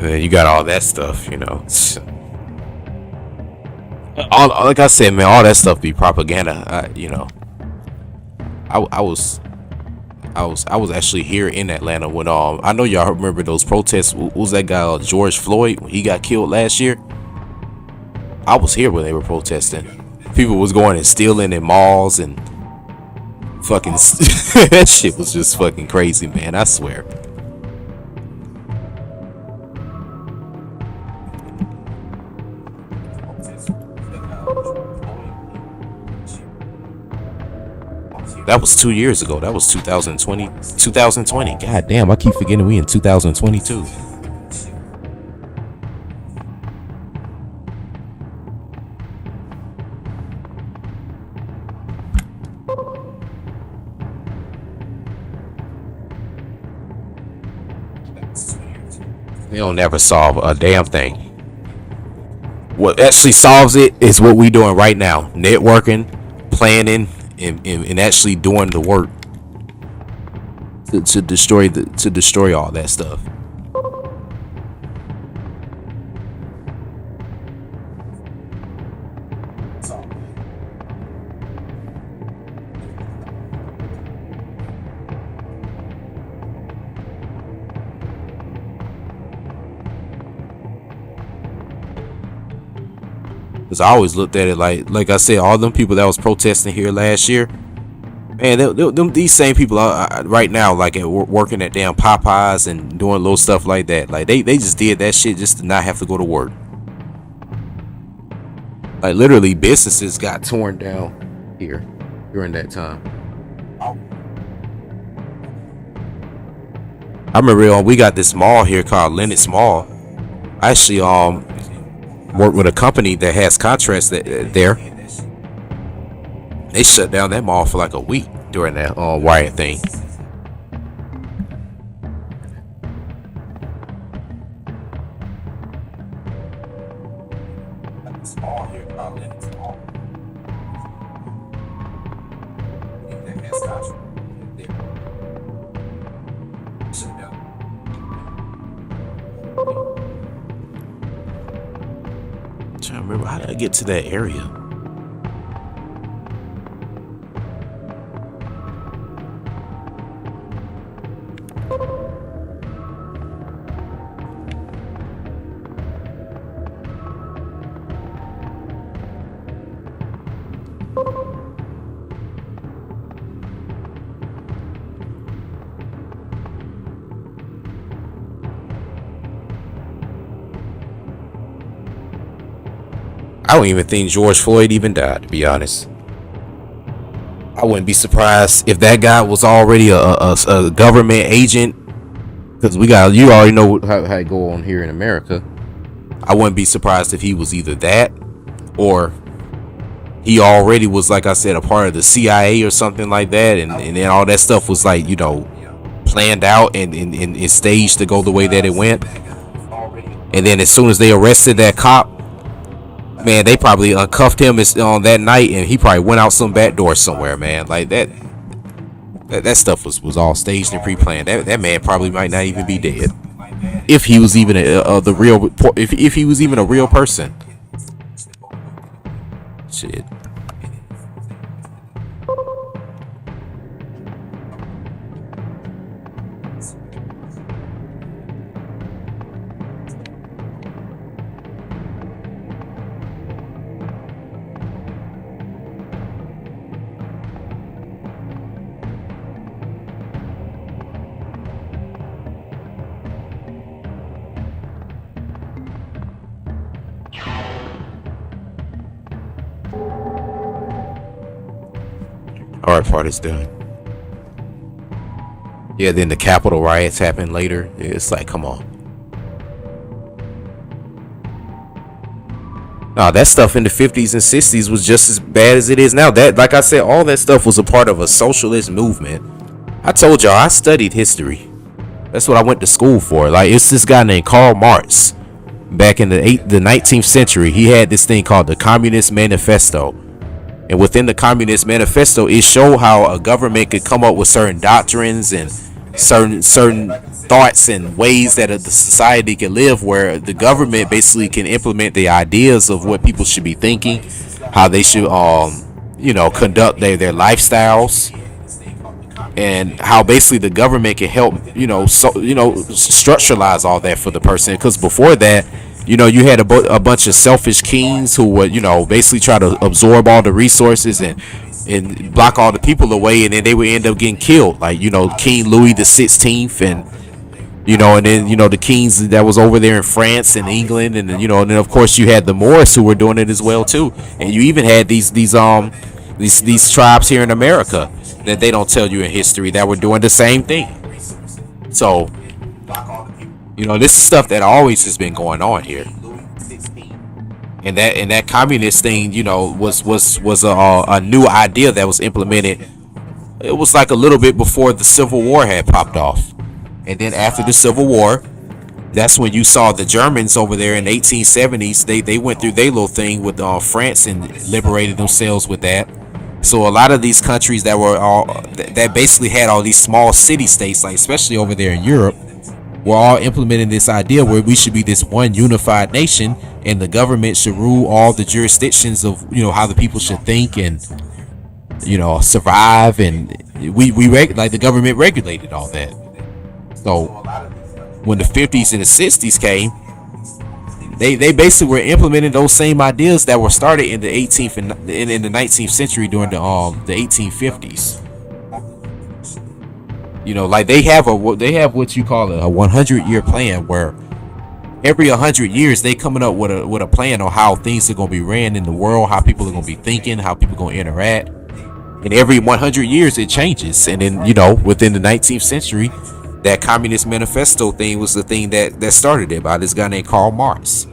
Yeah, you got all that stuff. All like I said, man, all that stuff be propaganda. I was actually here in Atlanta when I know y'all remember those protests. What was that guy George Floyd when he got killed last year? I was here when they were protesting. People was going and stealing in malls and fucking that shit was just fucking crazy, man. I swear. That was 2 years ago. That was 2020. 2020. God damn, I keep forgetting we in 2022. They don't never solve a damn thing. What actually solves it is what we doing right now. Networking, planning, and actually doing the work to destroy all that stuff. Because I always looked at it like I said, all them people that was protesting here last year, man, these same people are right now, like working at damn Popeyes and doing little stuff like that. Like they just did that shit just to not have to go to work. Like literally, businesses got torn down here during that time. I remember we got this mall here called Lennox Mall. I actually work with a company that has contracts there. They shut down that mall for like a week during that riot thing. I remember how did I get to that area? I don't even think George Floyd even died, to be honest. I wouldn't be surprised if that guy was already a government agent, because you already know how it go on here in America. I wouldn't be surprised if he was either that, or he already was, like I said, a part of the CIA or something like that, and then all that stuff was like, planned out and staged to go the way that it went. And then as soon as they arrested that cop, man, they probably uncuffed him on that night, and he probably went out some back door somewhere, man. Like that stuff was all staged and pre-planned. That man probably might not even be dead, if he was even if he was even a real person. Shit. Hard part is done. Yeah, then the Capitol riots happened later. It's like, come on. No, that stuff in the 50s and 60s was just as bad as it is now. That, like I said, all that stuff was a part of a socialist movement. I told y'all I studied history. That's what I went to school for. Like, it's this guy named Karl Marx. Back in the 19th century, he had this thing called the Communist Manifesto. And within the Communist Manifesto, it showed how a government could come up with certain doctrines and certain thoughts and ways that the society can live, where the government basically can implement the ideas of what people should be thinking, how they should conduct their lifestyles, and how basically the government can help structuralize all that for the person. Because before that, you had a bunch of selfish kings who would, basically try to absorb all the resources and block all the people away, and then they would end up getting killed. Like, King Louis the 16th, and and then the kings that was over there in France and England, and and then of course you had the Moors who were doing it as well too. And you even had these tribes here in America that they don't tell you in history that were doing the same thing. So this is stuff that always has been going on here, and that communist thing, was a new idea that was implemented. It was like a little bit before the Civil War had popped off, and then after the Civil War, that's when you saw the Germans over there in the 1870s. They went through their little thing with France and liberated themselves with that. So a lot of these countries that basically had all these small city states, like especially over there in Europe, we're all implementing this idea where we should be this one unified nation, and the government should rule all the jurisdictions of how the people should think and survive, and the government regulated all that. So when the 50s and the 60s came, they basically were implementing those same ideas that were started in the 18th and in the 19th century during the 1850s. Like they have what you call a 100-year plan, where every 100 years they coming up with a plan on how things are going to be ran in the world, how people are going to be thinking, how people are going to interact. And every 100 years it changes. And then within the 19th century, that Communist Manifesto thing was the thing that started it, by this guy named Karl Marx.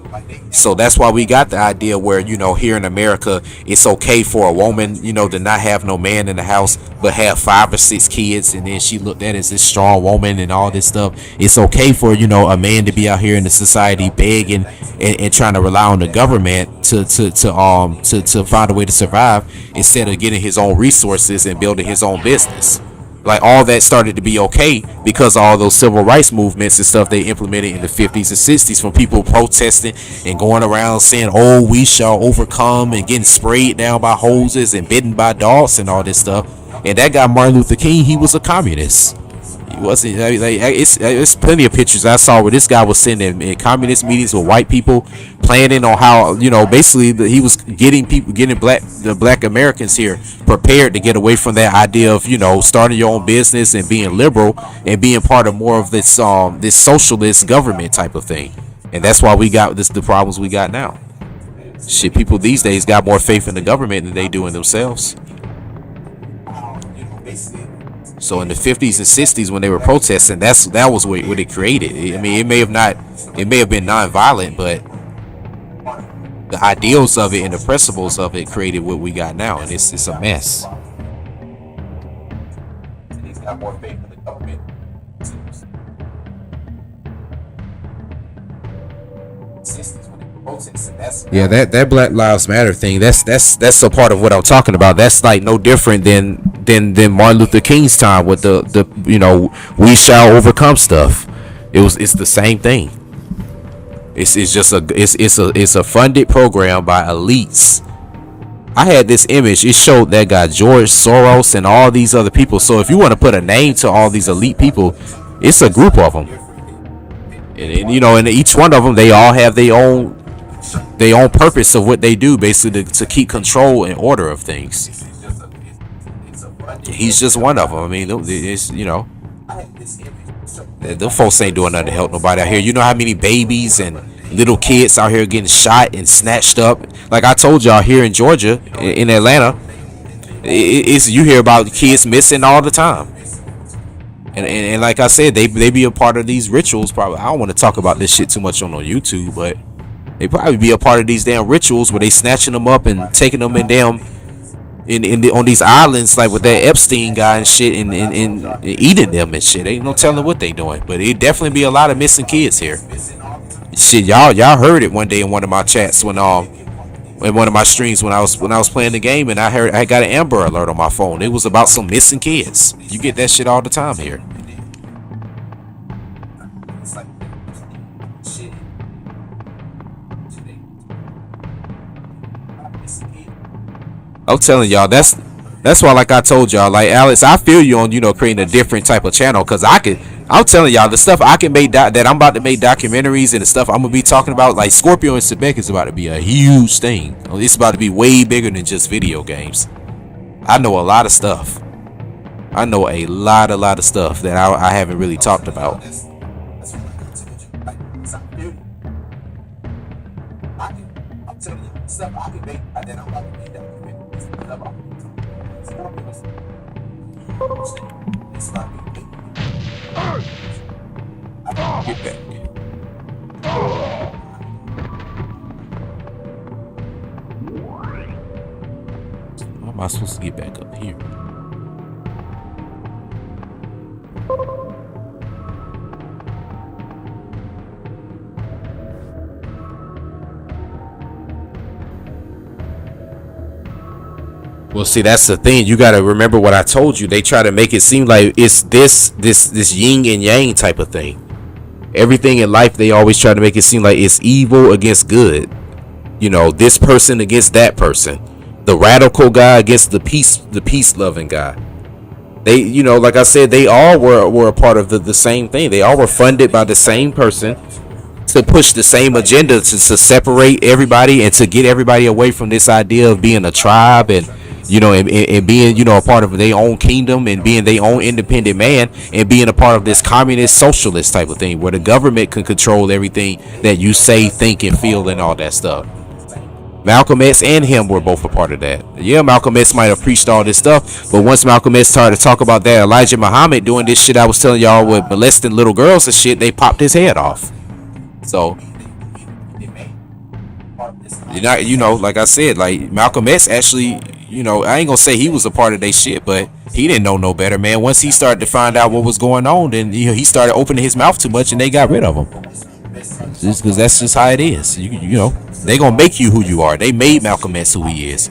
So that's why we got the idea where here in America it's okay for a woman to not have no man in the house but have 5 or 6 kids, and then she looked at as this strong woman and all this stuff. It's okay for a man to be out here in the society begging and trying to rely on the government to find a way to survive, instead of getting his own resources and building his own business. Like, all that started to be okay because of all those civil rights movements and stuff they implemented in the 50s and 60s, from people protesting and going around saying, "Oh, we shall overcome," and getting sprayed down by hoses and bitten by dogs and all this stuff. And that guy Martin Luther King, he was a communist. He wasn't. It's plenty of pictures I saw where this guy was sitting in communist meetings with white people, planning on how basically he was getting the black Americans here prepared to get away from that idea of starting your own business and being liberal and being part of more of this socialist government type of thing. And that's why we got the problems we got now. Shit, people these days got more faith in the government than they do in themselves. So in the 50s and 60s when they were protesting, that was what it created. I mean, it may have been non-violent, but the ideals of it and the principles of it created what we got now, and it's a mess. He's got more faith in the government. Yeah, that Black Lives Matter thing, that's a part of what I'm talking about. That's like no different than Martin Luther King's time with the we shall overcome stuff. It's the same thing. It's a funded program by elites. I had this image. It showed that guy George Soros and all these other people. So if you want to put a name to all these elite people, it's a group of them. And each one of them, they all have their own purpose of what they do, basically to keep control and order of things. He's just one of them. I mean, it's the folks ain't doing nothing to help nobody out here. You know how many babies and little kids out here getting shot and snatched up? Like I told y'all, here in Georgia, in Atlanta, you hear about kids missing all the time. And like I said, they be a part of these rituals. Probably, I don't want to talk about this shit too much on YouTube, but they probably be a part of these damn rituals where they snatching them up and taking them on these islands, like with that Epstein guy and shit, and eating them and shit. Ain't no telling what they doing, but it definitely be a lot of missing kids here. Shit, y'all heard it one day in one of my chats in one of my streams when I was playing the game, and I got an Amber Alert on my phone. It was about some missing kids. You get that shit all the time here. I'm telling y'all, that's why, like I told y'all, like Alex, I feel you on creating a different type of channel, because I'm telling y'all, the stuff I can make that I'm about to make documentaries, and the stuff I'm gonna be talking about, like Scorpio&Sebek, is about to be a huge thing. It's about to be way bigger than just video games. I know a lot of stuff. I know a lot of stuff that I haven't really talked about. I'm telling you, stuff I can make, and then I'm about to make documentaries. It's not me. Get back. How am I supposed to get back up here? Well, see, that's the thing. You got to remember what I told you. They try to make it seem like it's this yin and yang type of thing. Everything in life, they always try to make it seem like it's evil against good. This person against that person. The radical guy against the peace loving guy. They, like I said, they all were a part of the same thing. They all were funded by the same person to push the same agenda to separate everybody and to get everybody away from this idea of being a tribe and being a part of their own kingdom and being their own independent man and being a part of this communist socialist type of thing where the government can control everything that you say, think, and feel and all that stuff. Malcolm X and him were both a part of that. Yeah, Malcolm X might have preached all this stuff, but once Malcolm X started to talk about that Elijah Muhammad doing this shit I was telling y'all with molesting little girls and shit, they popped his head off. So like I said, like Malcolm X actually, I ain't gonna say he was a part of their shit, but he didn't know no better, man. Once he started to find out what was going on, then he started opening his mouth too much, and they got rid of him. Just because that's just how it is. They gonna make you who you are. They made Malcolm X who he is.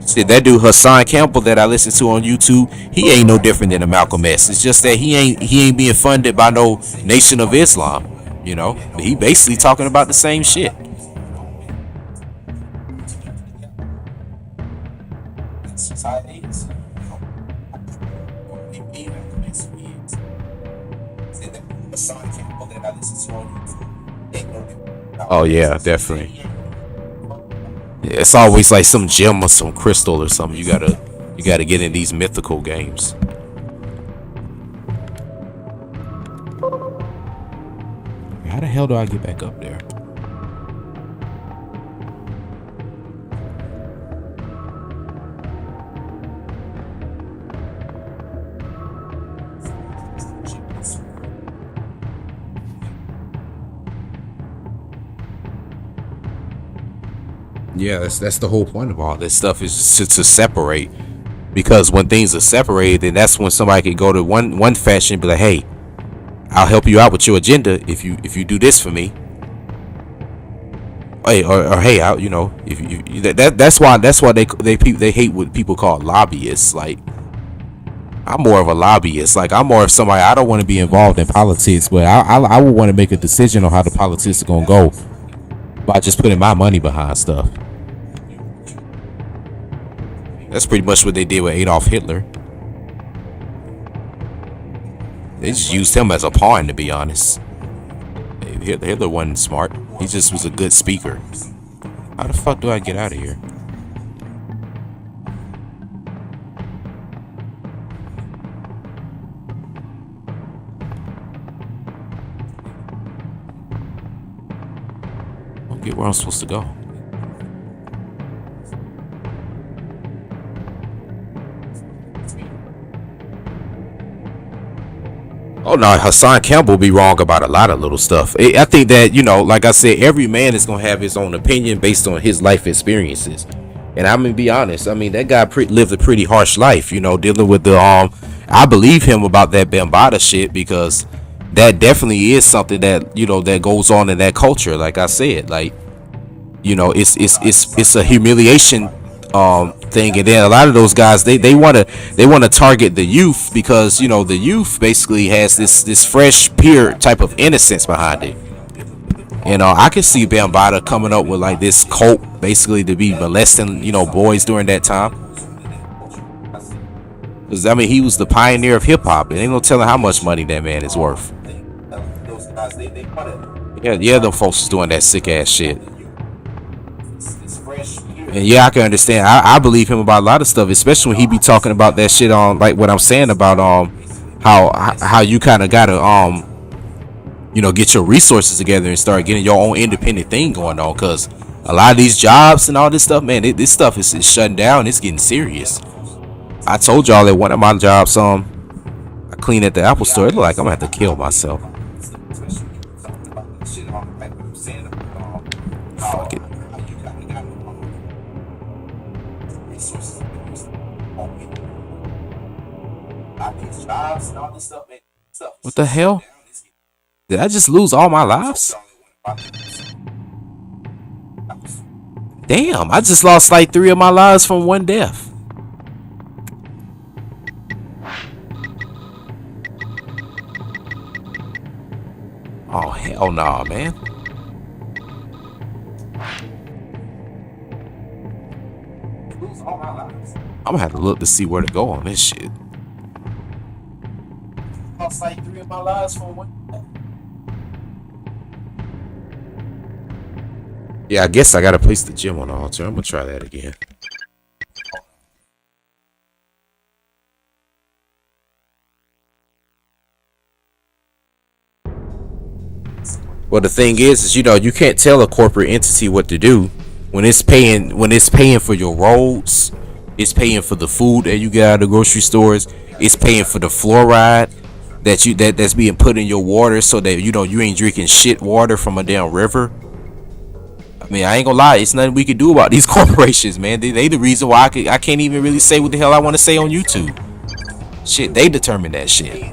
Shit, that dude Hassan Campbell that I listen to on YouTube, he ain't no different than a Malcolm X. It's just that he ain't being funded by no Nation of Islam. He basically talking about the same shit. Oh yeah, definitely. Yeah, it's always like some gem or some crystal or something. You gotta get in these mythical games. How the hell do I get back up there? Yeah, that's the whole point of all this stuff is to separate. Because when things are separated, then that's when somebody can go to one faction and be like, hey, I'll help you out with your agenda if you do this for me. Hey, or hey, if you that's why they hate what people call lobbyists. Like, I'm more of a lobbyist. Like, I'm more of somebody, I don't want to be involved in politics, but I would want to make a decision on how the politics are gonna go by just putting my money behind stuff. That's pretty much what they did with Adolf Hitler. They just used him as a pawn, to be honest. Hitler wasn't smart. He just was a good speaker. How the fuck do I get out of here? I don't get where I'm supposed to go. Oh no, Hassan Campbell be wrong about a lot of little stuff. I think that, like I said, every man is gonna have his own opinion based on his life experiences. And I'm gonna be honest. I mean, that guy lived a pretty harsh life, dealing with the I believe him about that Bambaataa shit, because that definitely is something that that goes on in that culture. Like I said, like it's a humiliation thing. And then a lot of those guys, they want to target the youth, because the youth basically has this fresh, pure type of innocence behind it. I can see Bambaataa coming up with like this cult basically to be molesting boys during that time, because I mean, he was the pioneer of hip-hop, and ain't no telling how much money that man is worth. Yeah, them folks is doing that sick ass shit. And yeah, I can understand. I believe him about a lot of stuff, especially when he be talking about that shit on, like what I'm saying about how you kind of gotta get your resources together and start getting your own independent thing going on. Because a lot of these jobs and all this stuff, man, this stuff is shutting down. It's getting serious. I told y'all that one of my jobs, I clean at the Apple store. It look like I'm gonna have to kill myself. Fuck it. What the hell? Did I just lose all my lives? Damn, I just lost like 3 of my lives from one death. Oh hell nah, man. I'm gonna have to look to see where to go on this shit. Lost like 3 of my lives from one. Yeah, I guess I gotta place the gym on the altar. I'm gonna try that again. Well, the thing is you can't tell a corporate entity what to do when it's paying for your roads, it's paying for the food that you get out of the grocery stores, it's paying for the fluoride that's being put in your water, so that you ain't drinking shit water from a damn river. I mean, I ain't gonna lie, it's nothing we can do about these corporations, man. They the reason why I can't even really say what the hell I want to say on YouTube. Shit, they determine that shit.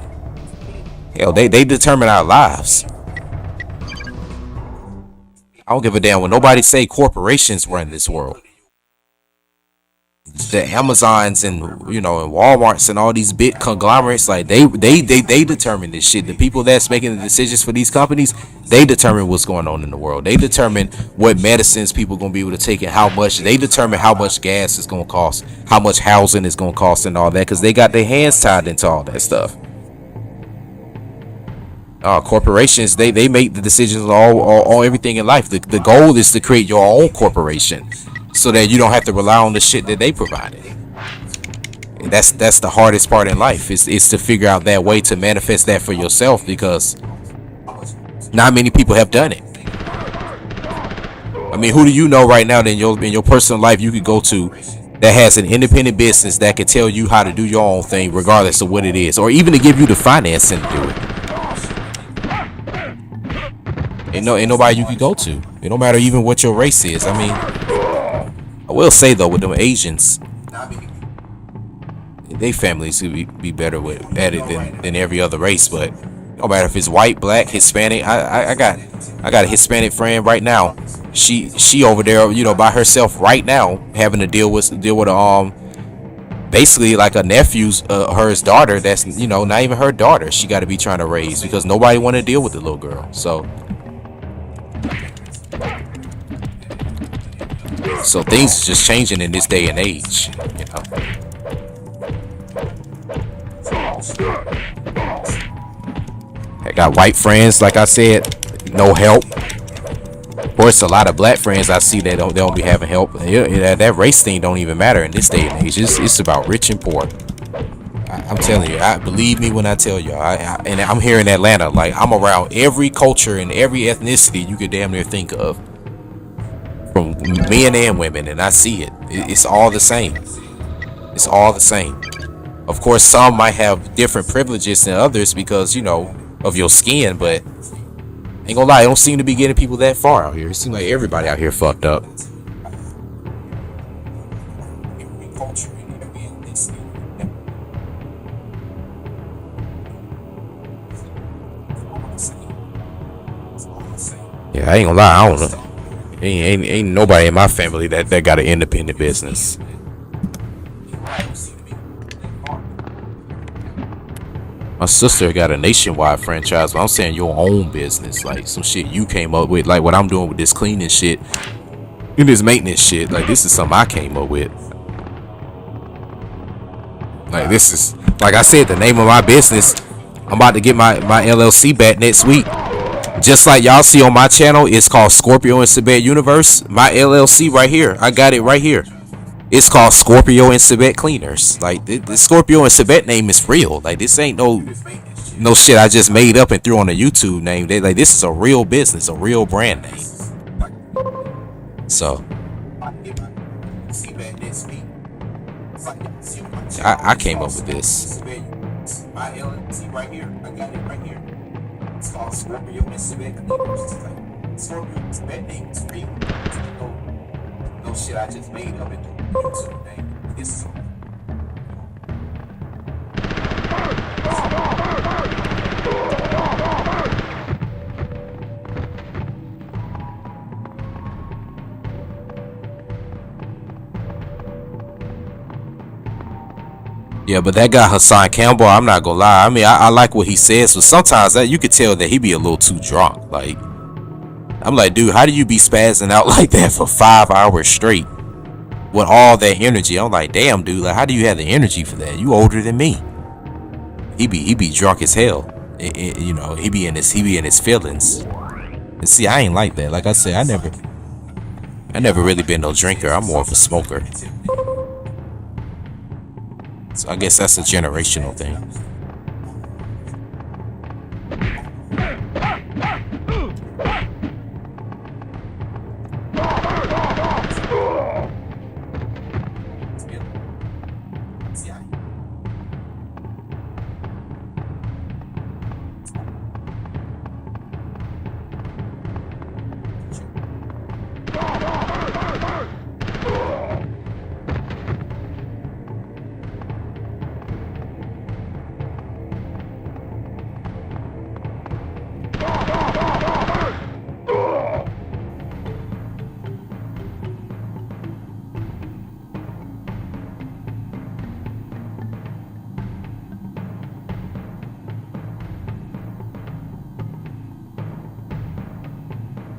Hell, they determine our lives. I don't give a damn when nobody say corporations run this world. The Amazons and and Walmarts and all these big conglomerates, like they determine this shit. The people that's making the decisions for these companies, they determine what's going on in the world. They determine what medicines people gonna be able to take and how much. They determine how much gas is gonna cost, how much housing is gonna cost, and all that, because they got their hands tied into all that stuff. Corporations, they make the decisions on all everything in life. The goal is to create your own corporation, so that you don't have to rely on the shit that they provided. And that's the hardest part in life, is to figure out that way to manifest that for yourself, because not many people have done it. I mean, who do you know right now that in your personal life you could go to that has an independent business that can tell you how to do your own thing regardless of what it is, or even to give you the financing to do it? Ain't nobody you could go to. It don't matter even what your race is. I mean, will say though, with them Asians, they families would be better at it than every other race. But no matter if it's white, black, Hispanic, I got a Hispanic friend right now. She over there, you know, by herself right now, having to deal with basically like a nephew's hers daughter that's, you know, not even her daughter. She got to be trying to raise because nobody want to deal with the little girl. So things is just changing in this day and age, you know. I got white friends, like I said, no help. Of course, a lot of black friends I see that don't be having help. That race thing don't even matter in this day and age. It's about rich and poor. I'm telling you, believe me when I tell y'all. And I'm here in Atlanta. Like, I'm around every culture and every ethnicity you could damn near think of, from men and women, and I see it. It's all the same. It's all the same. Of course, some might have different privileges than others because, you know, of your skin, but ain't gonna lie, it don't seem to be getting people that far out here. It seems like everybody out here fucked up. Yeah, I ain't gonna lie, I don't know. Ain't nobody in my family that got an independent business. My sister got a nationwide franchise, but I'm saying your own business, like some shit you came up with, like what I'm doing with this cleaning shit and this maintenance shit. Like, this is something I came up with. Like, this is, like I said, the name of my business. I'm about to get my LLC back next week. Just like y'all see on my channel, it's called Scorpio&Sebek Universe. My LLC right here, I got it right here. It's called Scorpio&Sebek Cleaners. Like, the Scorpio&Sebek name is real. Like, this ain't no shit I just made up and threw on a YouTube name. They like, this is a real business, a real brand name. So I came up with this. My LLC right here, I got it right here. It's called Scorpio&Sebek Cleaners. Scorpio&Sebek name is real. No shit I just made up and YouTube name. This. Yeah, but that guy Hassan Campbell, I'm not gonna lie. I mean, I like what he says, but sometimes that you could tell that he be a little too drunk. Like, I'm like, dude, how do you be spazzing out like that for 5 hours straight with all that energy? I'm like, damn, dude, like, how do you have the energy for that? You older than me. He be drunk as hell. You know, he be in his feelings. And see, I ain't like that. Like I said, I never really been no drinker. I'm more of a smoker. So I guess that's a generational thing.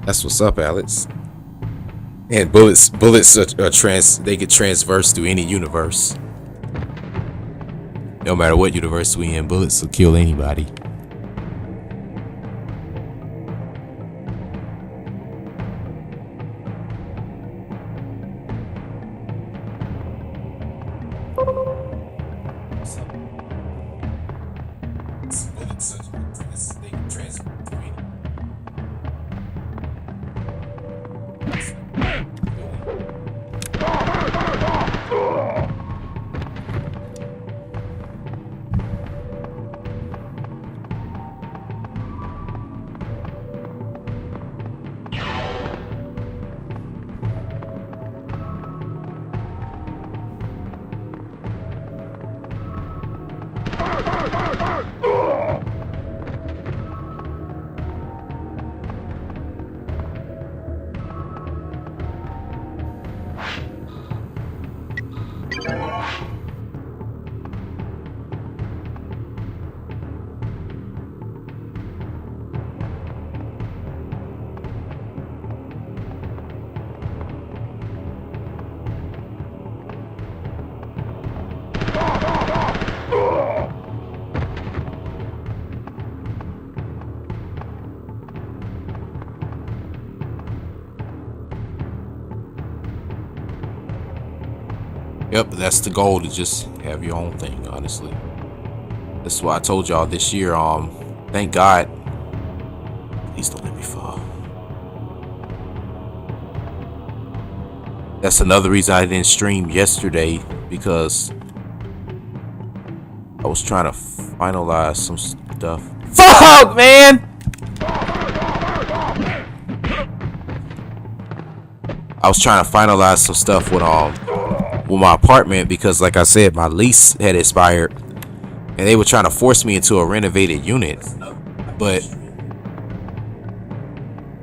That's what's up, Alex. And bullets they get transversed through any universe. No matter what universe we in, bullets will kill anybody. Yep, that's the goal, to just have your own thing, honestly. That's why I told y'all this year, thank God. Please don't let me fall. That's another reason I didn't stream yesterday, because I was trying to finalize some stuff. Fuck, man! I was trying to finalize some stuff with my apartment, because like I said, my lease had expired and they were trying to force me into a renovated unit, but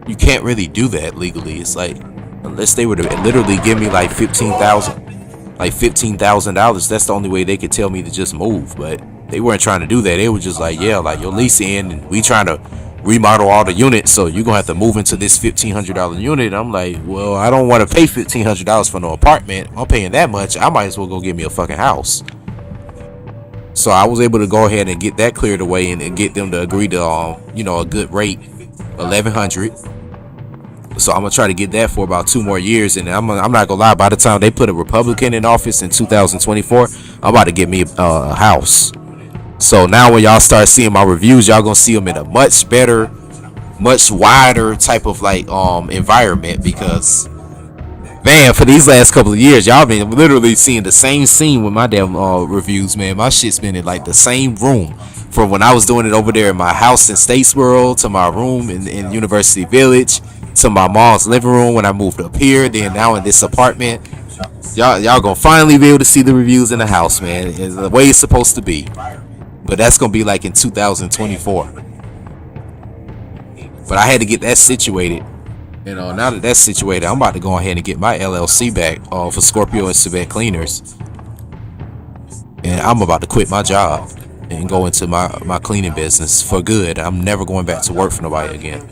you can't really do that legally. It's like, unless they were to literally give me like $15,000, that's the only way they could tell me to just move. But they weren't trying to do that. They were just like, yeah, like your lease in and we trying to remodel all the units, so you're gonna have to move into this $1,500 unit. I'm like, well, I don't want to pay $1,500 for no apartment. I'm paying that much, I might as well go get me a fucking house. So I was able to go ahead and get that cleared away and get them to agree to a good rate, $1,100. So I'm gonna try to get that for about 2 more years, and I'm not gonna lie, by the time they put a Republican in office in 2024, I'm about to get me a house. So now when y'all start seeing my reviews, y'all gonna see them in a much better, much wider type of like environment, because man, for these last couple of years, y'all been literally seeing the same scene with my damn reviews, man. My shit's been in like the same room, from when I was doing it over there in my house in Statesboro, to my room in University Village, to my mom's living room when I moved up here, then now in this apartment. Y'all gonna finally be able to see the reviews in the house, man. It's the way it's supposed to be. But that's gonna be like in 2024. But I had to get that situated. Now that that's situated, I'm about to go ahead and get my LLC back for Scorpio&Sebek Cleaners. And I'm about to quit my job and go into my cleaning business for good. I'm never going back to work for nobody again.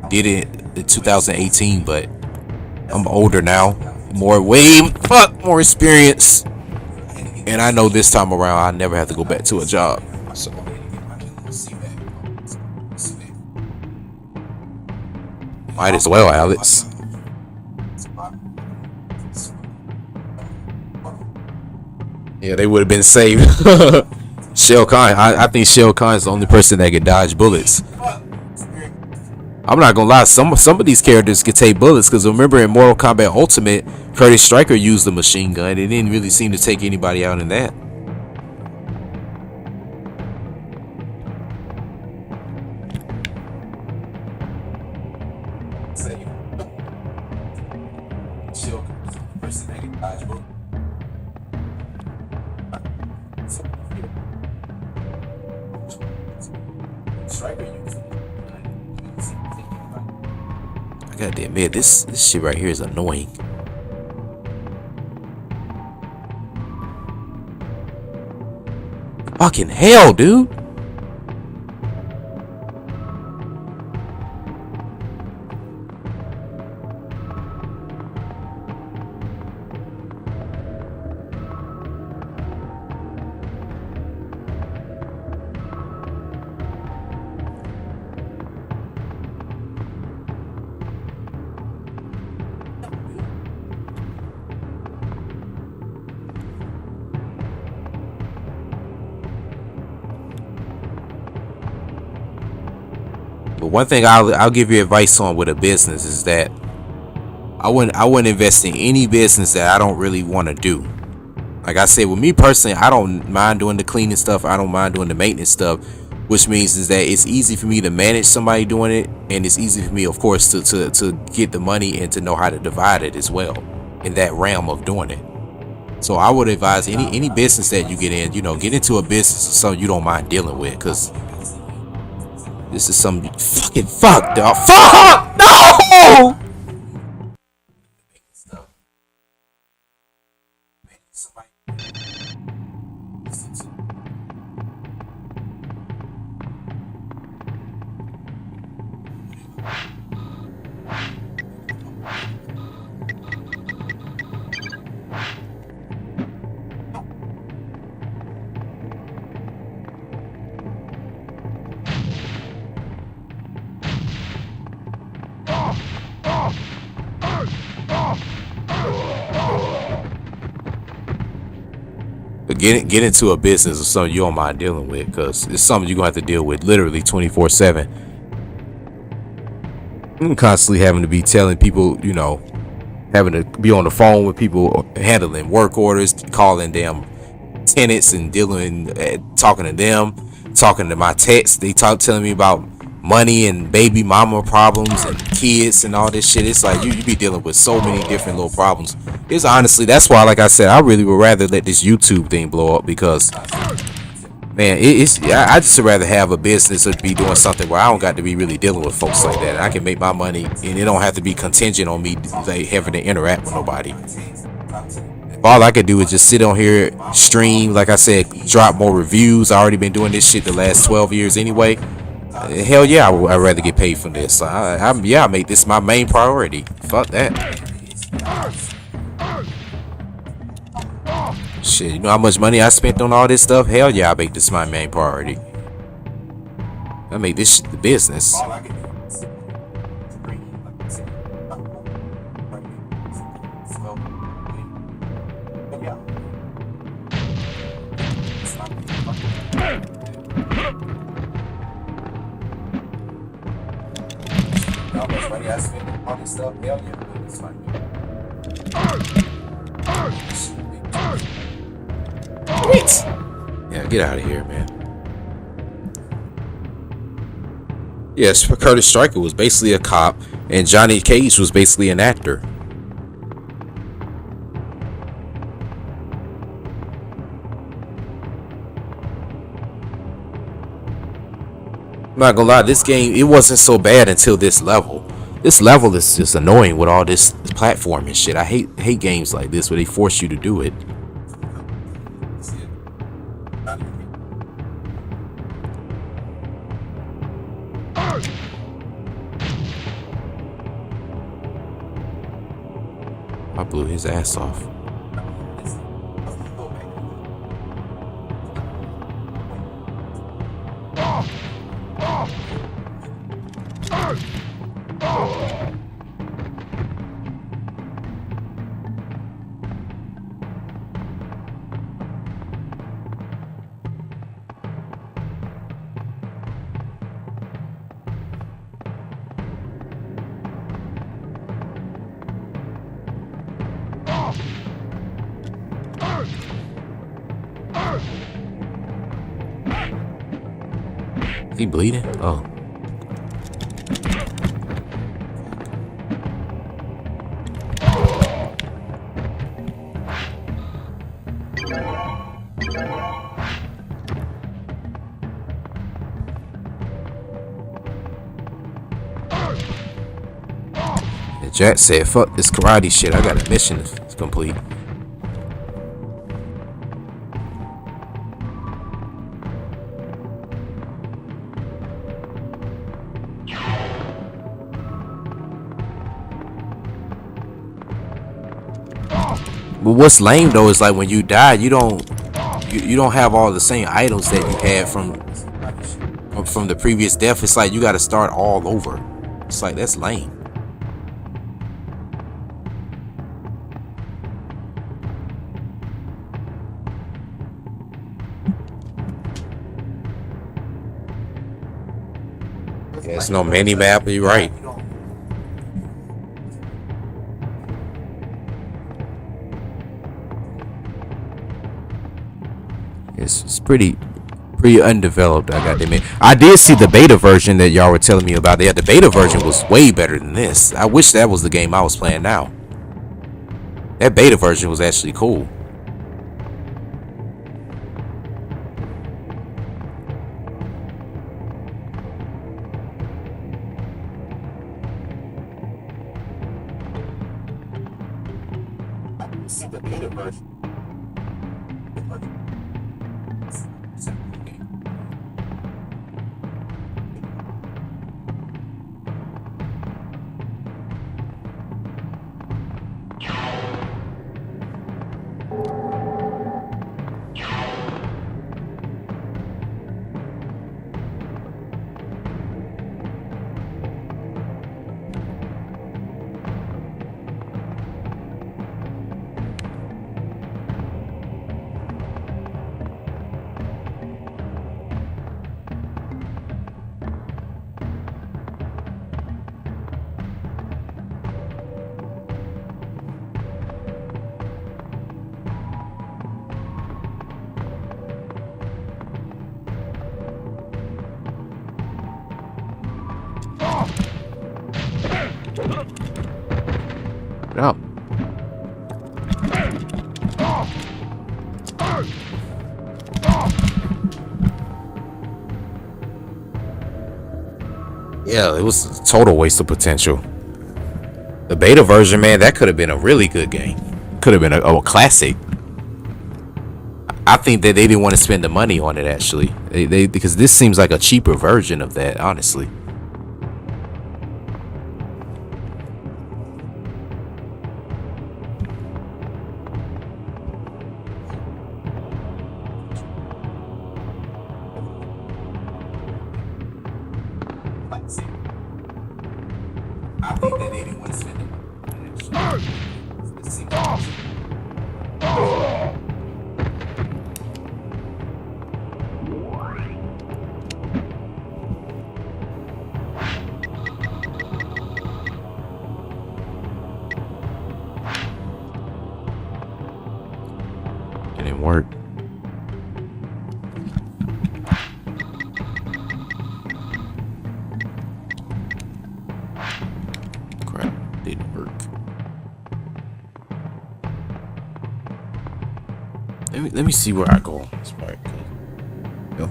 Did it in 2018, but I'm older now. More experience. And I know this time around I never have to go back to a job. So might as well, Alex. Yeah, they would have been saved. Shell Khan. I think Shell Khan is the only person that can dodge bullets. I'm not gonna lie, some of these characters can take bullets, because remember in Mortal Kombat Ultimate, Curtis Stryker used the machine gun. It didn't really seem to take anybody out in that. I gotta admit, this shit right here is annoying. Fucking hell, dude. But one thing I'll give you advice on with a business is that I wouldn't invest in any business that I don't really want to do. Like I said, with me personally, I don't mind doing the cleaning stuff. I don't mind doing the maintenance stuff, which means is that it's easy for me to manage somebody doing it, and it's easy for me, of course, to get the money and to know how to divide it as well in that realm of doing it. So I would advise any business that you get in, get into a business of something you don't mind dealing with, because this is some fucking fuck, dog. Fuck! No! get into a business or something you don't mind dealing with, because it's something you're gonna have to deal with literally 24/7. I'm constantly having to be telling people, you know, having to be on the phone with people, handling work orders, calling them tenants and dealing, talking to them, talking to my texts. They telling me about money and baby mama problems and kids and all this shit. It's like you be dealing with so many different little problems. It's honestly, that's why, like I said, I really would rather let this YouTube thing blow up, because man, I just would rather have a business or be doing something where I don't got to be really dealing with folks like that. I can make my money and it don't have to be contingent on me like having to interact with nobody. All I could do is just sit on here, stream, like I said, drop more reviews. I already been doing this shit the last 12 years anyway. Hell yeah, I'd rather get paid from this. I make this my main priority. Fuck that. Shit, you know how much money I spent on all this stuff? Hell yeah, I make this my main priority. I make this shit the business. How much money I spent on all this stuff? Hell yeah, it's fine. Wait. Yeah, get out of here, man. Yes, Curtis Stryker was basically a cop, and Johnny Cage was basically an actor. I'm not gonna lie, this game, it wasn't so bad until this level. This level is just annoying with all this platform and shit. I hate games like this where they force you to do it. I blew his ass off. Is he bleeding? Oh. And Jack said, fuck this karate shit. I got a mission to complete. But what's lame though is like when you die, you don't have all the same items that you had from the previous death. It's like you got to start all over. It's like, that's lame. Yeah, it's no mini map. You're right. It's pretty undeveloped, I got to admit. I did see the beta version that y'all were telling me about. Yeah, the beta version was way better than this. I wish that was the game I was playing now. That beta version was actually cool. See the beta version. Up. Yeah, it was a total waste of potential. The beta version, man, that could have been a really good game. Could have been a classic. I think that they didn't want to spend the money on it, actually. They because this seems like a cheaper version of that, honestly. I think that they didn't want to spend the money. It didn't work. Crap, didn't work. Let me see where I go on this part. Go.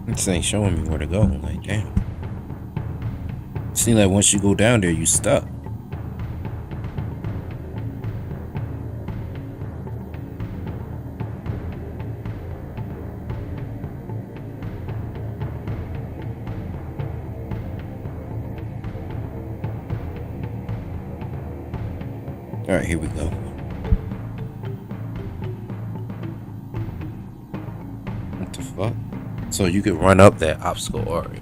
This ain't showing me where to go. Like, damn. Seems like once you go down there, you stuck. All right, here we go. What the fuck? So you could run up that obstacle area.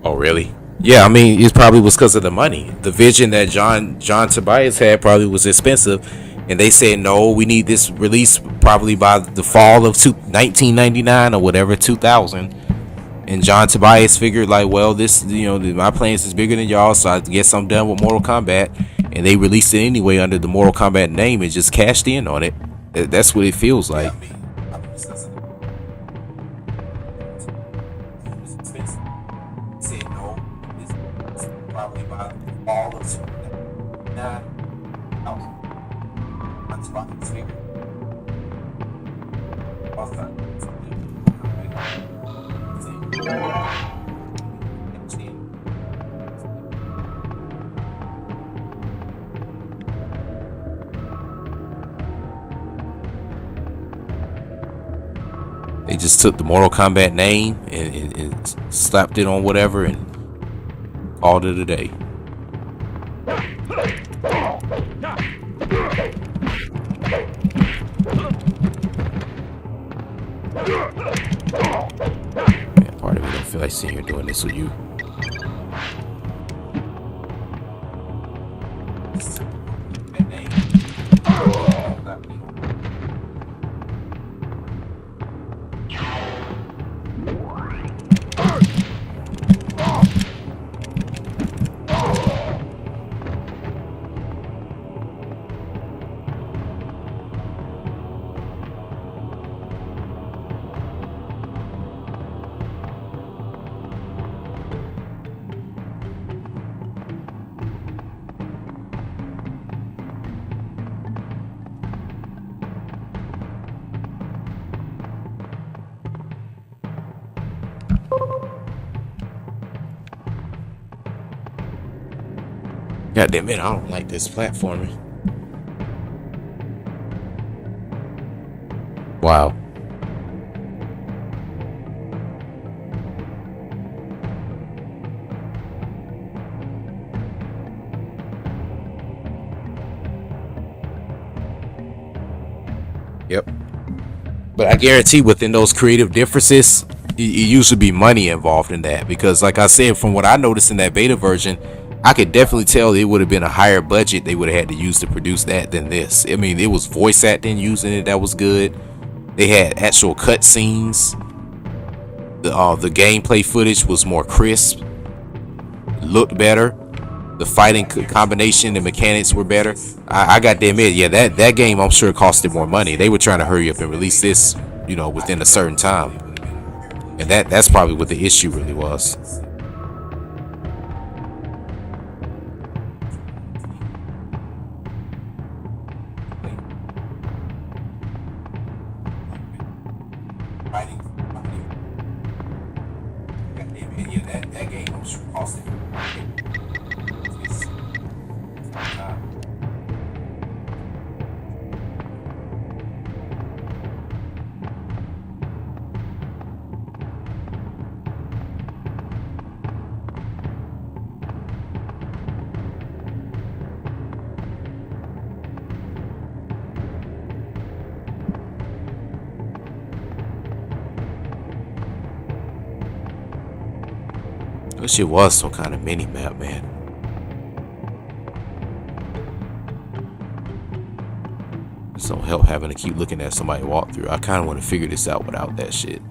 Oh, really? Yeah, I mean, it probably was because of the money. The vision that John Tobias had probably was expensive, and they said, no, we need this released probably by the fall of 1999 or whatever, 2000. And John Tobias figured, like, well, this, my plans is bigger than y'all, so I guess I'm done with Mortal Kombat. And they released it anyway under the Mortal Kombat name and just cashed in on it. That's what it feels like. They just took the Mortal Kombat name and slapped it on whatever and called it a day. Man, part of me don't feel like sitting here doing this with you. God damn it, I don't like this platforming. Wow. Yep. But I guarantee within those creative differences, it usually be money involved in that. Because like I said, from what I noticed in that beta version, I could definitely tell it would have been a higher budget they would have had to use to produce that than this. I mean, it was voice acting using it that was good. They had actual cut scenes. The gameplay footage was more crisp, looked better. The fighting combination and mechanics were better. I got to admit, yeah, that game I'm sure costed more money. They were trying to hurry up and release this, within a certain time, and that's probably what the issue really was. That game I'm sure costed. Wish it was some kind of mini map, man. This don't help having to keep looking at somebody walk through. I kind of want to figure this out without that shit.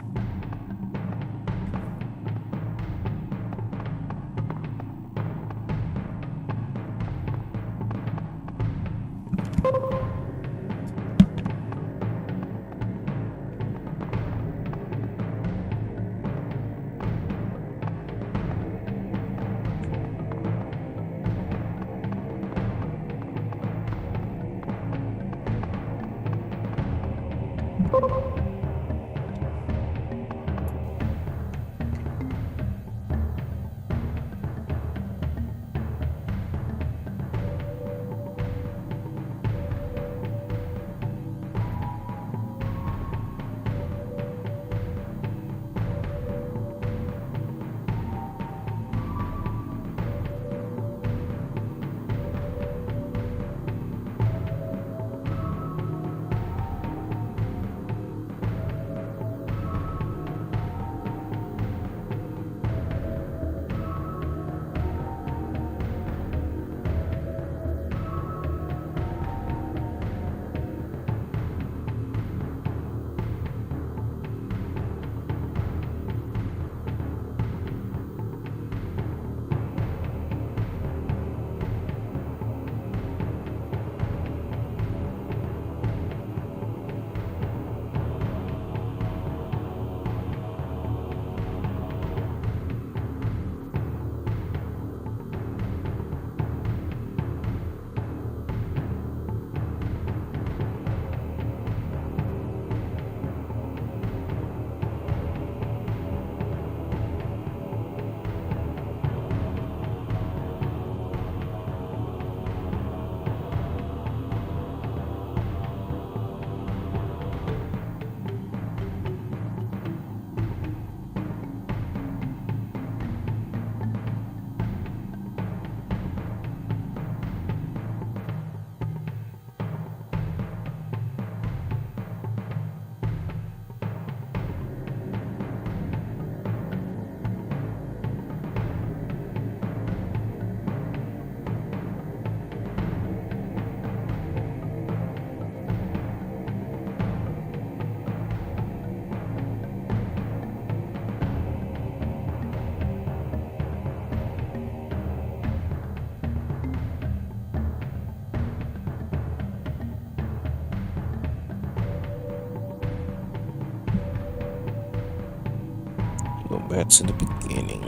Go back to the beginning.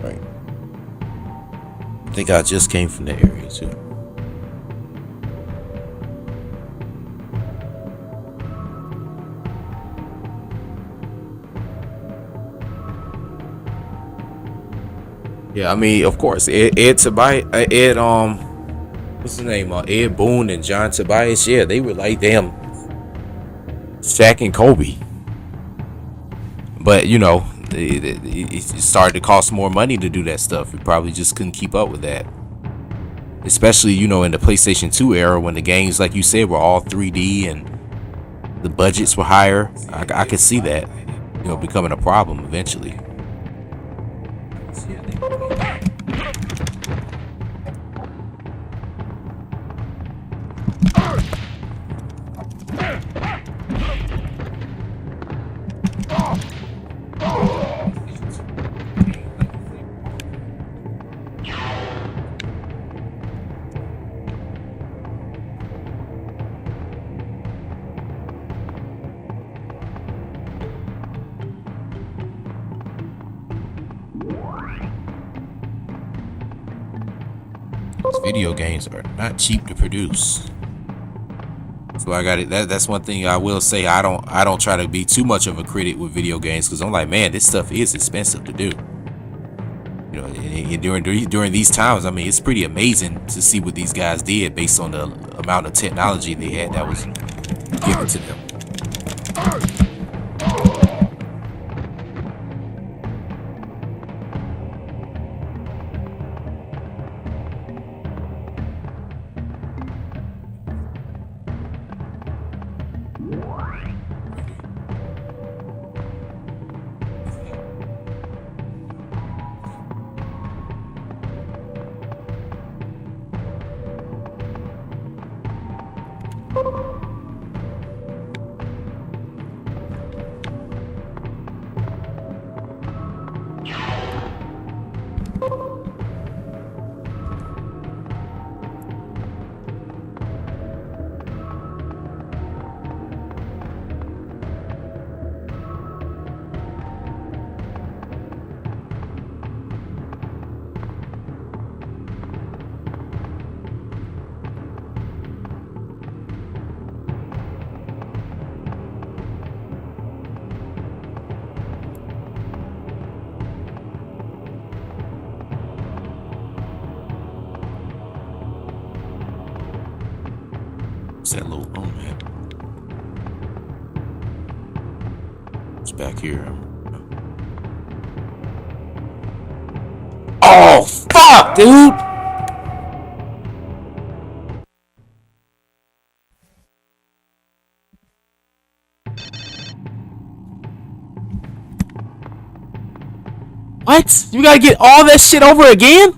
Right. I think I just came from the area too. Yeah, I mean, of course, Ed Tobias, what's his name? Ed Boon and John Tobias. Yeah, they were like damn Shaq and Kobe. But you know, it started to cost more money to do that stuff. We probably just couldn't keep up with that. Especially, you know, in the PlayStation 2 era when the games, like you said, were all 3D and the budgets were higher. I could see that, you know, becoming a problem eventually. These video games are not cheap to produce. So I got it. That's one thing I will say. I don't try to be too much of a critic with video games because I'm like, man, this stuff is expensive to do. You know, and during these times, I mean, it's pretty amazing to see what these guys did based on the amount of technology they had that was given to them. What's that little? Oh man, it's back here. Oh fuck, dude! What? You gotta get all that shit over again?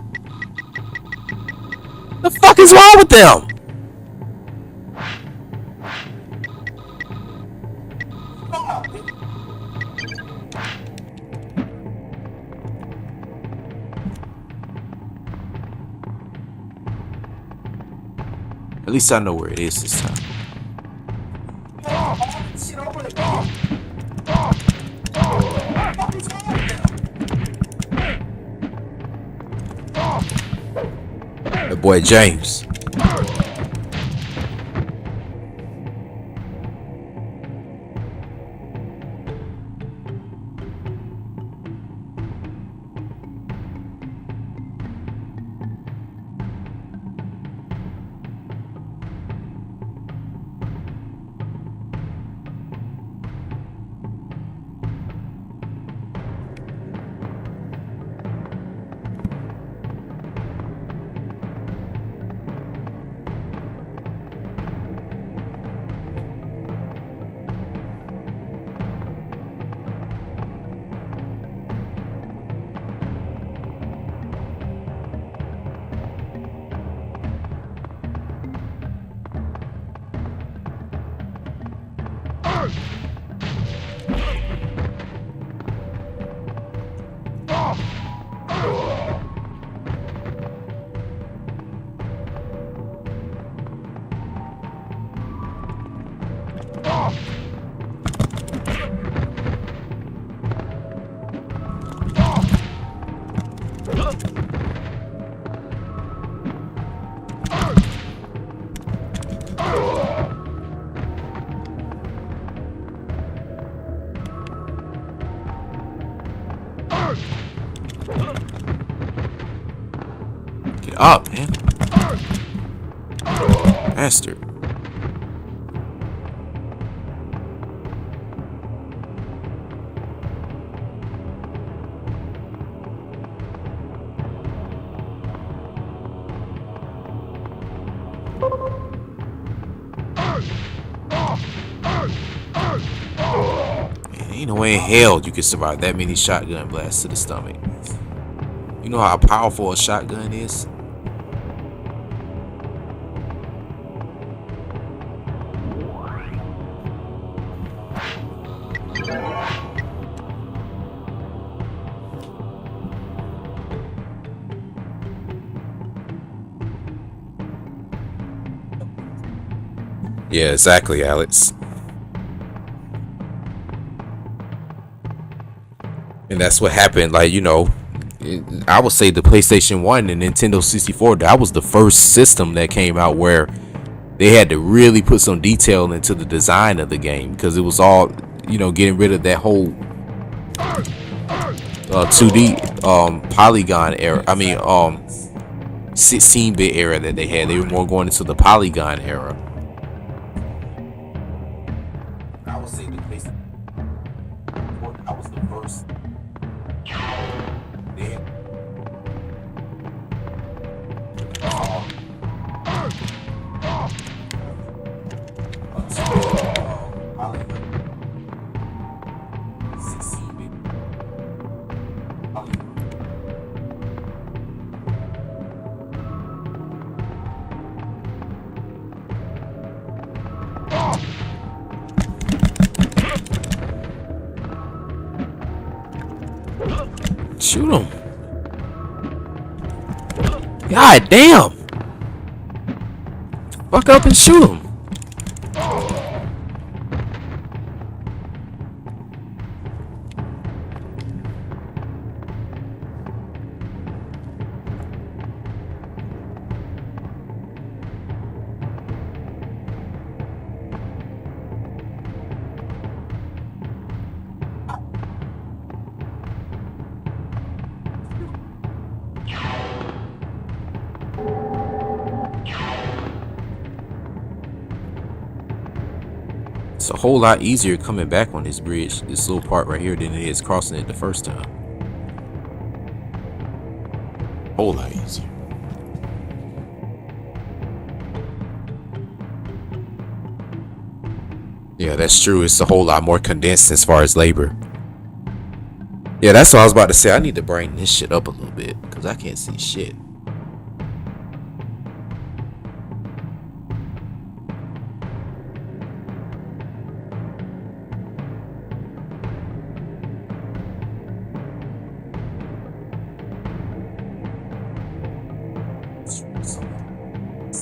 The fuck is wrong with them? At least I know where it is this time. That boy James. up, man. Bastard. Ain't no way in hell you can survive that many shotgun blasts to the stomach. You know how powerful a shotgun is? Yeah, exactly, Alex. And that's what happened. Like, you know, I would say the PlayStation 1 and Nintendo 64, that was the first system that came out where they had to really put some detail into the design of the game, because it was all, you know, getting rid of that whole 2D polygon era. I mean, 16-bit era that they had. They were more going into the polygon era. I would say the PlayStation 4, that was the first. Shoot him. God damn. Fuck up and shoot him. It's a whole lot easier coming back on this bridge, this little part right here, than it is crossing it the first time. Whole lot easier. Yeah, that's true. It's a whole lot more condensed as far as labor. Yeah, that's what I was about to say. I need to brighten this shit up a little bit, because I can't see shit.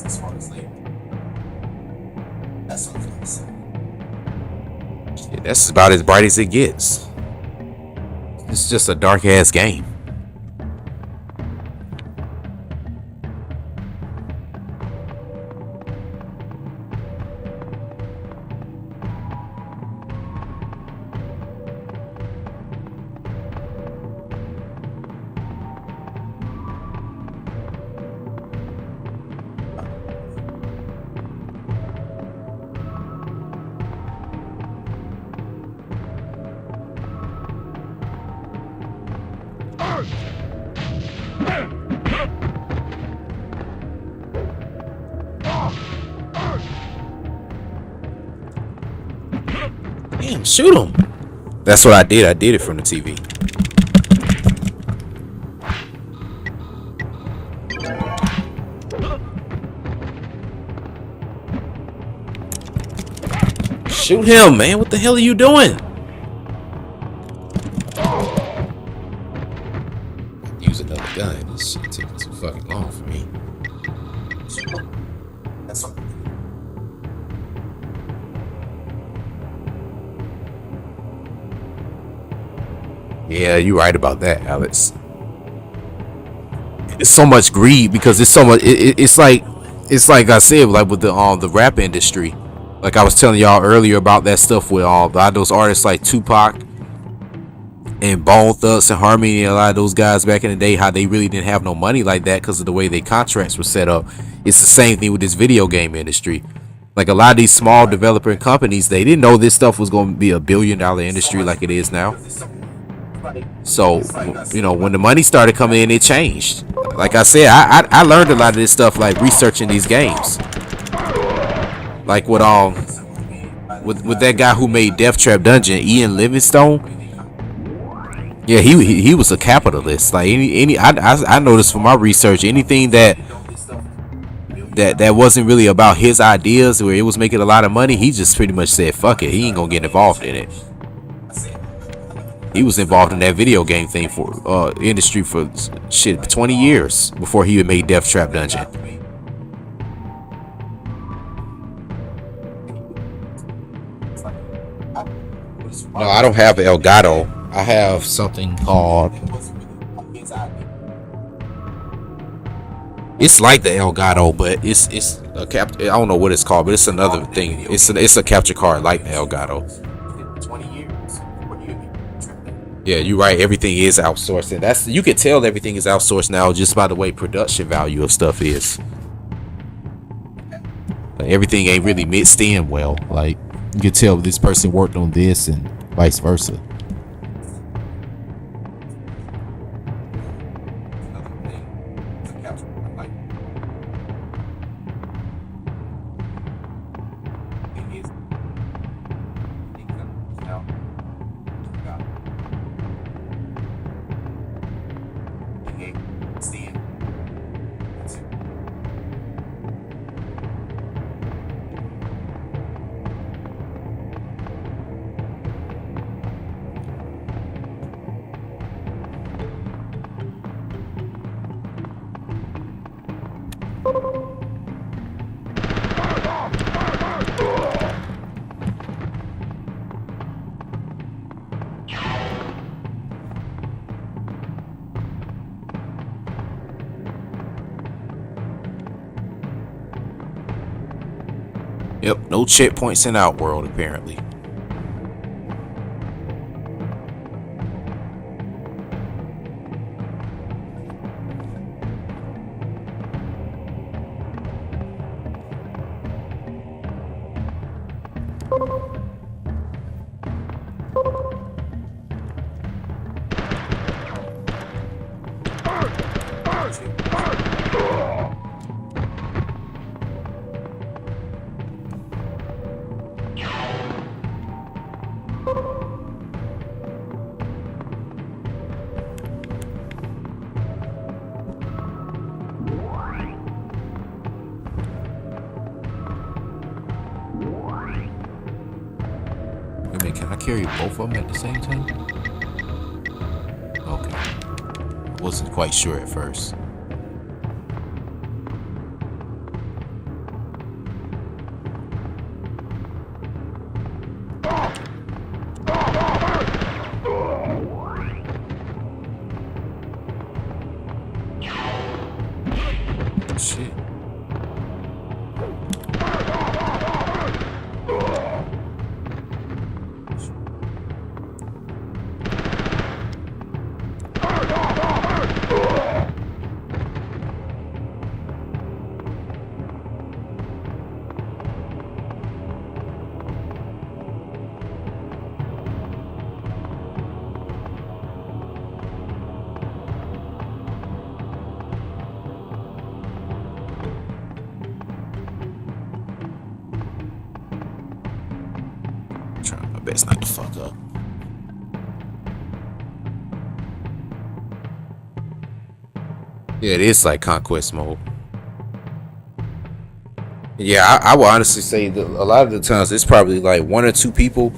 As far as labor. That's what I'm saying. Yeah, that's about as bright as it gets. It's just a dark ass game. Damn, shoot him. That's what I did. I did it from the TV. Shoot him, man. What the hell are you doing? Use another gun. This shit taking too fucking long for me. That's what. Yeah, you're right about that, Alex. It's so much greed because it's so much. It's like I said, like with the rap industry. Like I was telling y'all earlier about that stuff with all those artists like Tupac, and Bone Thugs and Harmony and a lot of those guys back in the day, how they really didn't have no money like that because of the way their contracts were set up. It's the same thing with this video game industry. Like a lot of these small developer companies, they didn't know this stuff was going to be a billion-dollar industry like it is now. So, you know, when the money started coming in, it changed. Like I said, I learned a lot of this stuff like researching these games. Like with that guy who made Death Trap Dungeon, Ian Livingstone. Yeah, he was a capitalist. Like I noticed from my research, anything that wasn't really about his ideas, where it was making a lot of money, he just pretty much said fuck it. He ain't gonna get involved in it. He was involved in that video game thing for industry for shit 20 years before he made Death Trap Dungeon. No, I don't have Elgato. I have something called. It's like the Elgato, but it's a cap. I don't know what it's called, but it's another thing. It's a capture card like the Elgato. Yeah, you're right. Everything is outsourced, and you can tell everything is outsourced now just by the way production value of stuff is. Like, everything ain't really mixed in well. Like you can tell this person worked on this and vice versa. Yep, no checkpoints in Outworld apparently. Can I carry both of them at the same time? Okay. I wasn't quite sure at first. Shit. Trying my best not to fuck up. Yeah, it is like conquest mode. Yeah, I will honestly say that a lot of the times it's probably like one or two people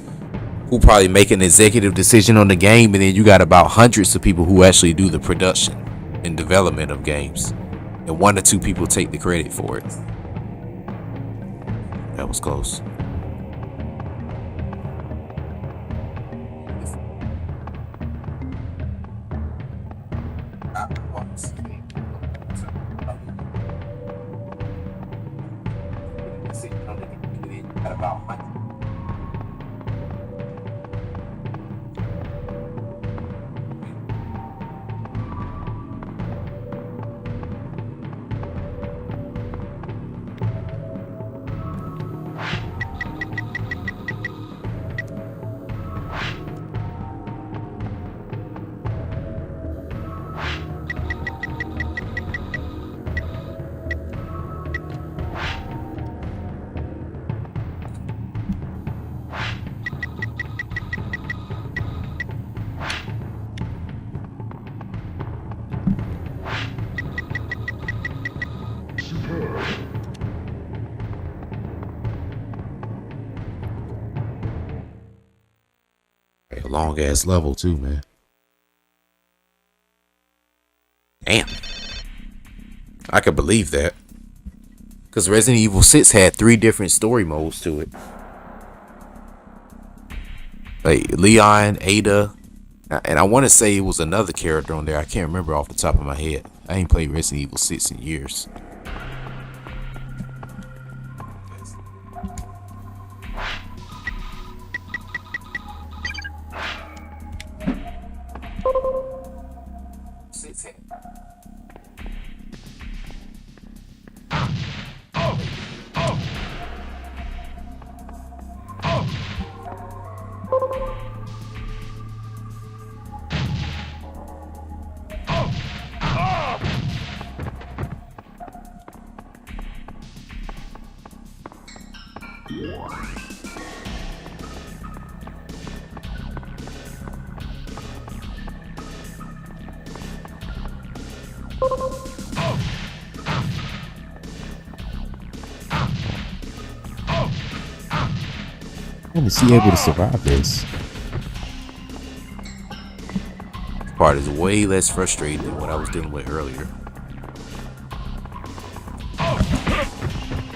who probably make an executive decision on the game, and then you got about hundreds of people who actually do the production and development of games, and one or two people take the credit for it. That was close. long ass level too, man. Damn. I could believe that. Because Resident Evil 6 had 3 different story modes to it. Like Leon, Ada, and I want to say it was another character on there. I can't remember off the top of my head. I ain't played Resident Evil 6 in years. Is he able to survive this? This part is way less frustrating than what I was dealing with earlier.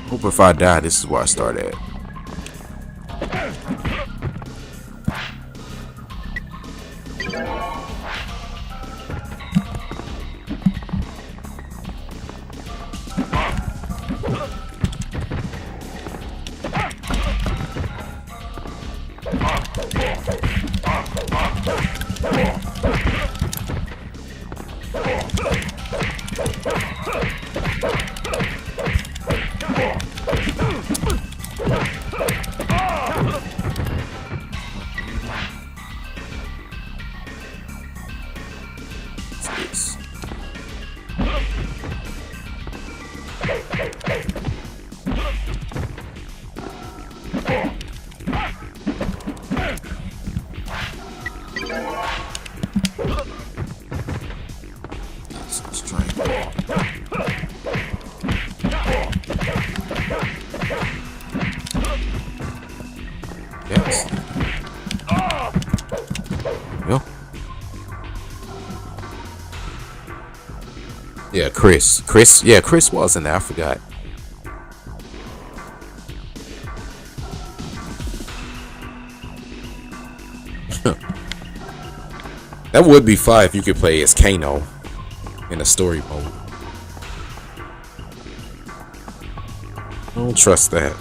Hope if I die, this is where I start at. Yeah, Chris. Yeah, Chris was in there. I forgot. That would be fun if you could play as Kano in a story mode. I don't trust that.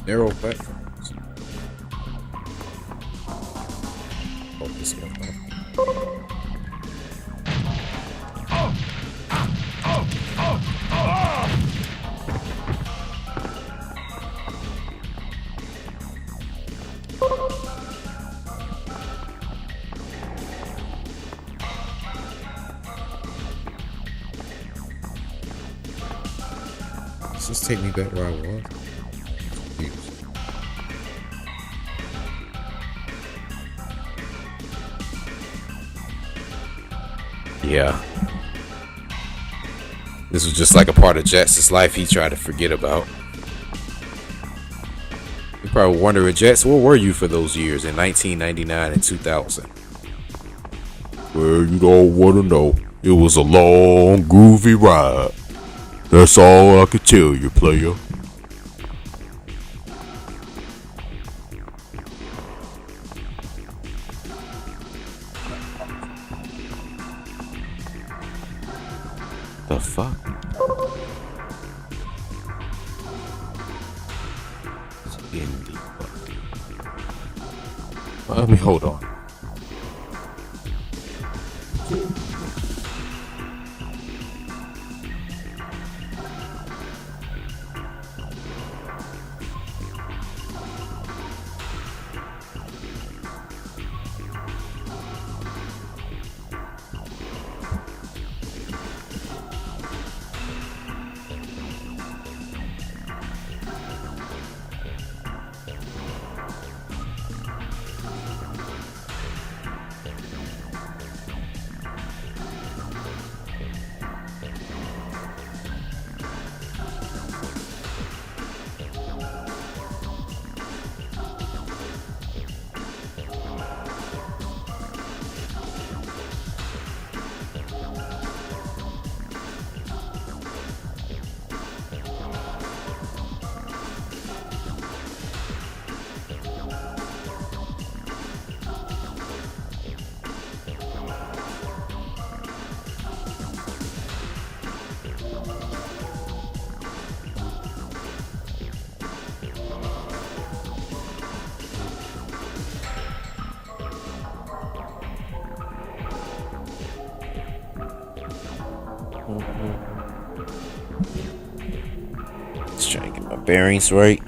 Narrow platforms. Oh, this one. Does this take me back where I was? Yeah. This was just like a part of Jax's life he tried to forget about. You probably wondering, Jax, where were you for those years in 1999 and 2000? Well, you don't want to know. It was a long, groovy ride. That's all I could tell you, player. The fuck? Let me hold on. Just trying to get my bearings right.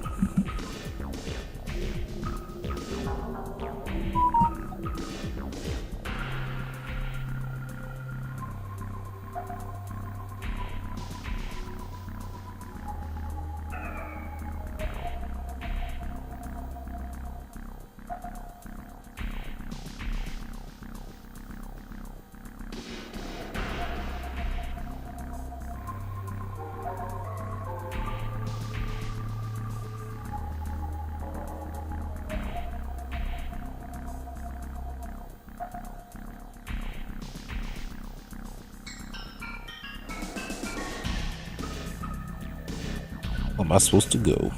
Where am I supposed to go?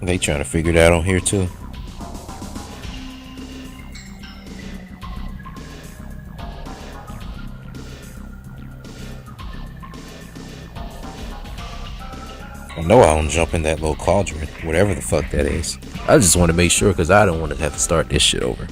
They trying to figure it out on here too. I know I don't jump in that little cauldron, whatever the fuck that is. I just want to make sure because I don't want to have to start this shit over.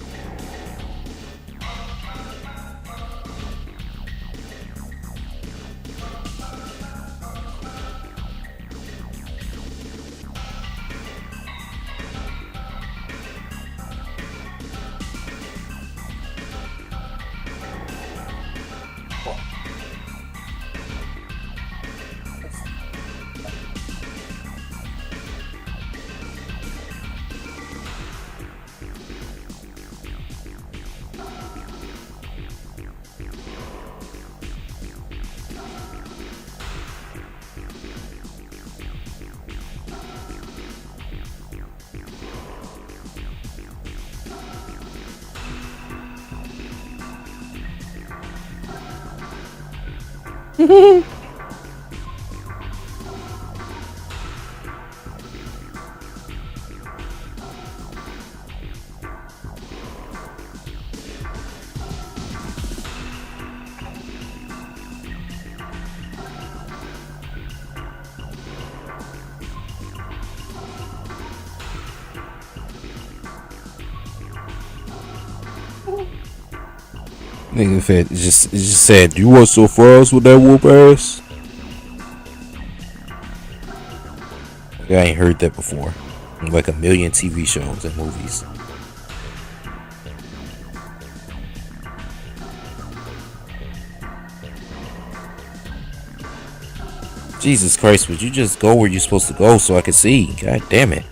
Nigga, if it just said, "You want so fast with that whoop ass?" I ain't heard that before. Like a million TV shows and movies. Jesus Christ, would you just go where you're supposed to go so I can see? God damn it.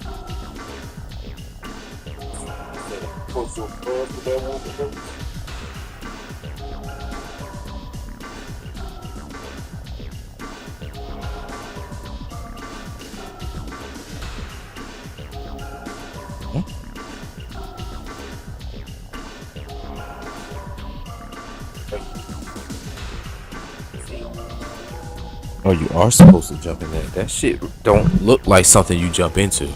Oh, you are supposed to jump in there. That shit don't look like something you jump into.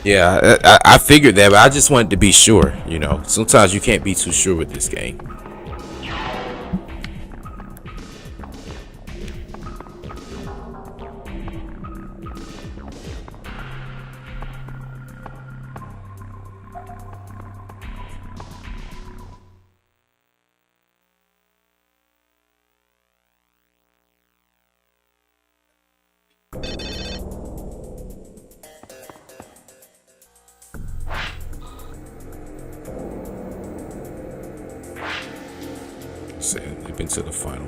Yeah, I figured that, but I just wanted to be sure, you know. Sometimes you can't be too sure with this game. They've been to the final.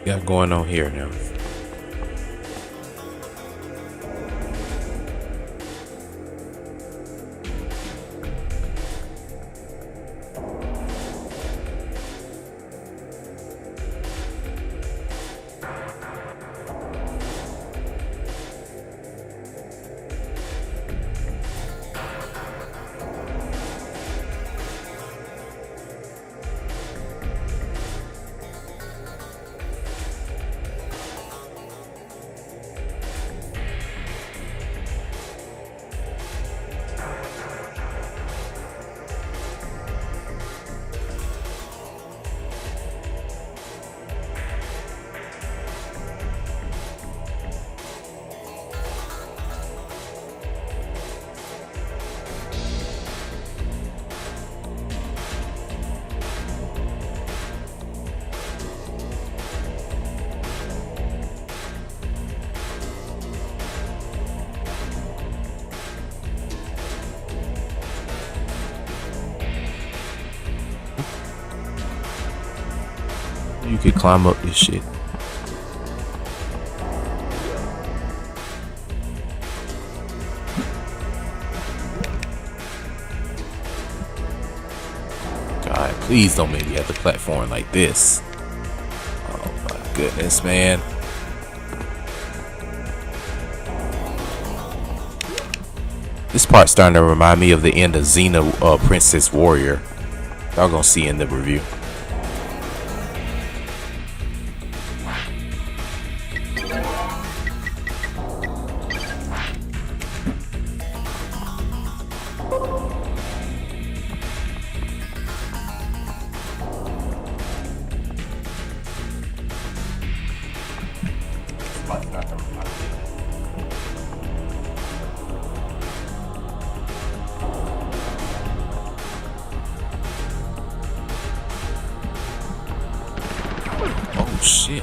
Got going on here now. You could climb up this shit. God, please don't make me at the platform like this. Oh my goodness, man. This part's starting to remind me of the end of Xena Princess Warrior. Y'all gonna see in the review. Oh shit.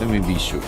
Let me be sure.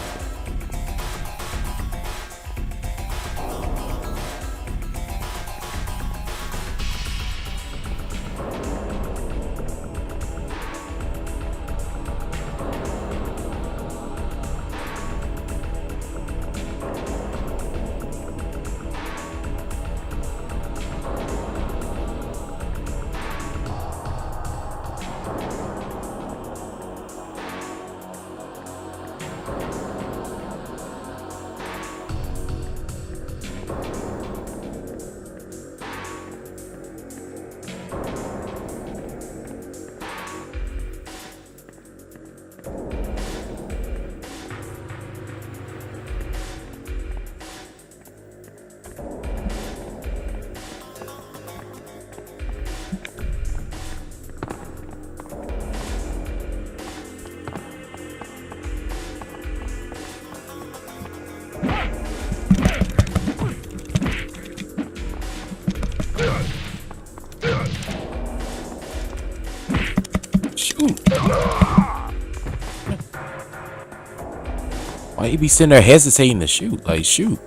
Why you be sitting there hesitating to shoot? Like, shoot.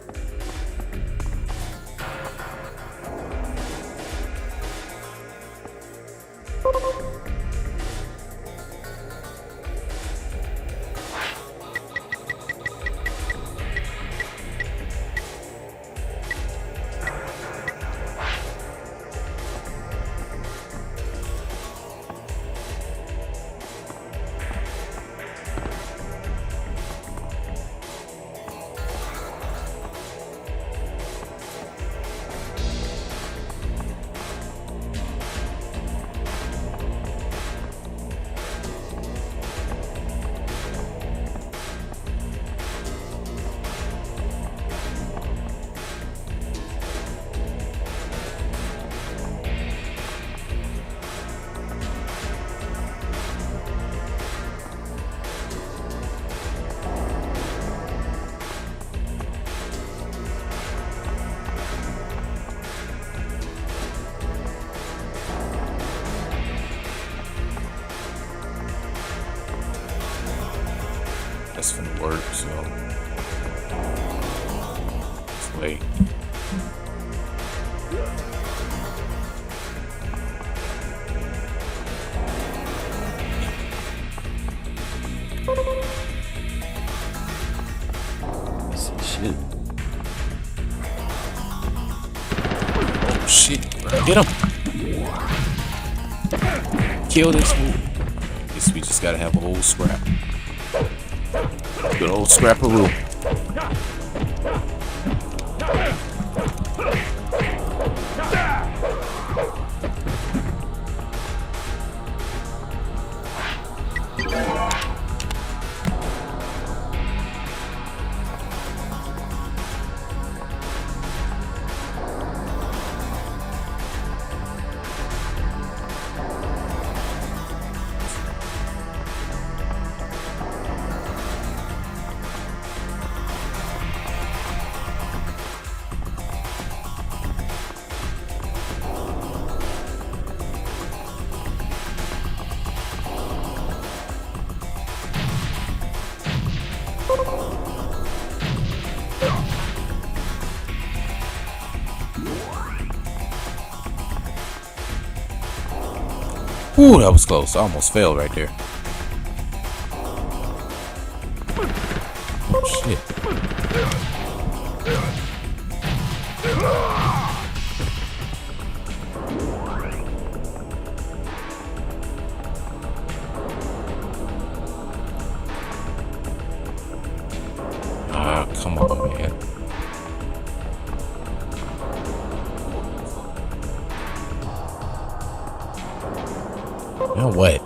That's finna work, so let's wait. Shit. Oh shit, bro. Get him! Kill this fool. Guess we just gotta have a whole scrap. Good old scrapperoo. Ooh, that was close. I almost failed right there. Oh, shit. Ah, come on, man. Now what?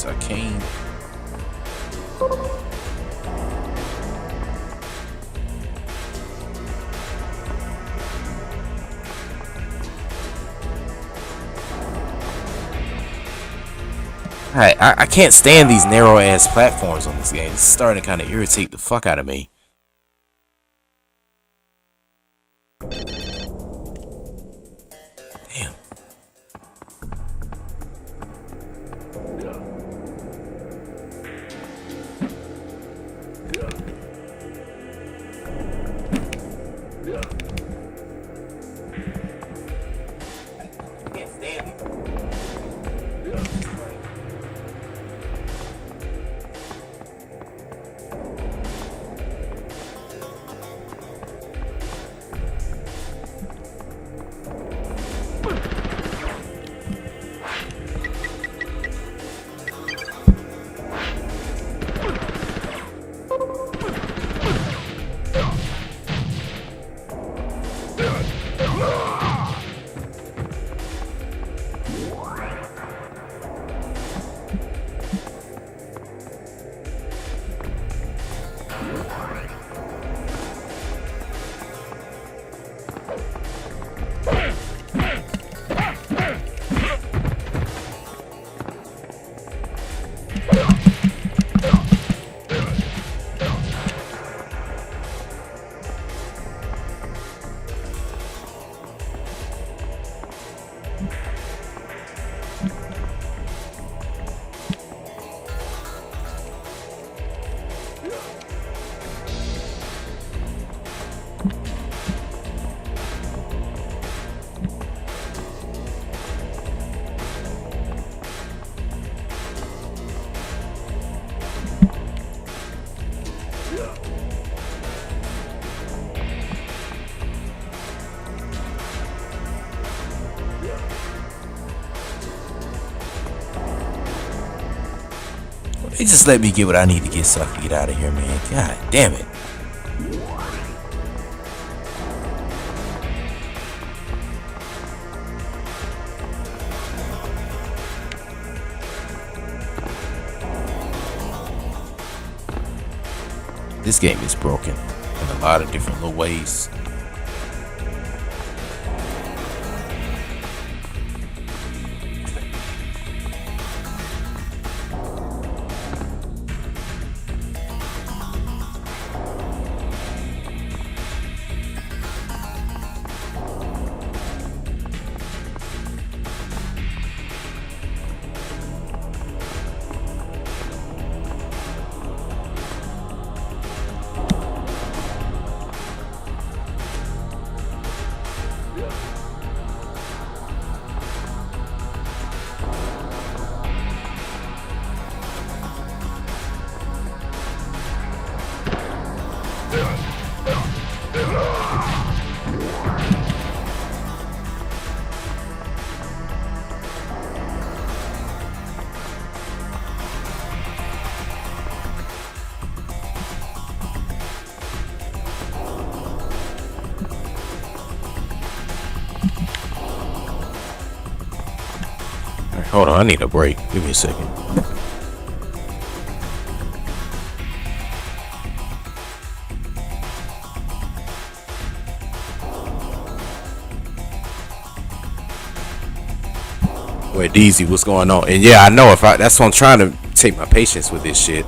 this arcane. I can't stand these narrow ass platforms on this game. It's starting to kind of irritate the fuck out of me. Damn. They just let me get what I need to get so I can get out of here, man. God damn it. This game is broken in a lot of different little ways. Hold on, I need a break. Give me a second. Wait, DZ, what's going on? And yeah, I know that's why I'm trying to take my patience with this shit.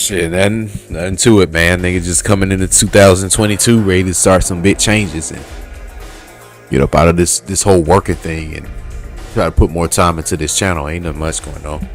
Shit, nothing to it, man. Nigga just coming into 2022, ready to start some big changes and get up out of this whole working thing and try to put more time into this channel. Ain't nothing much going on.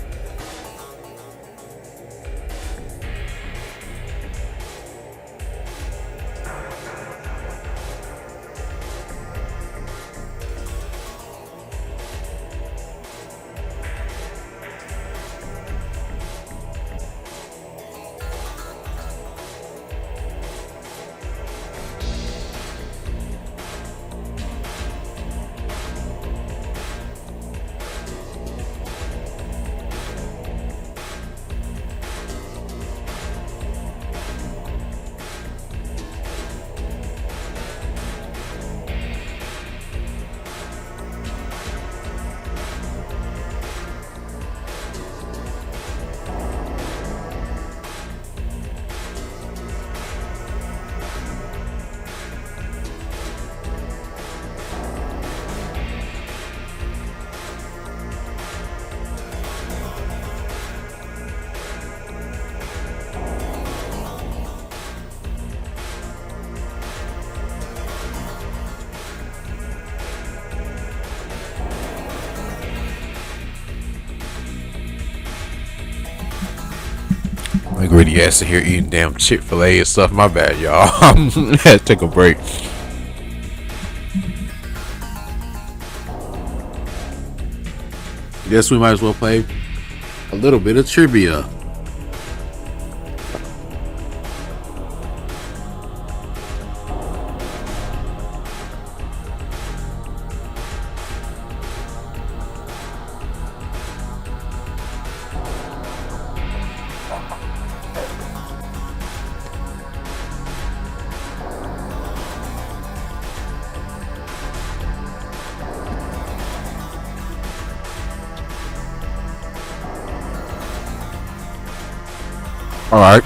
My greedy ass in here eating damn Chick-fil-A and stuff. My bad, y'all. I had to take a break. Guess we might as well play a little bit of trivia. All right.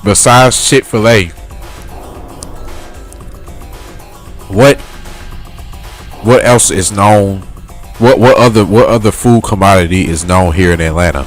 Besides Chick-fil-A, what else is known? What other food commodity is known here in Atlanta?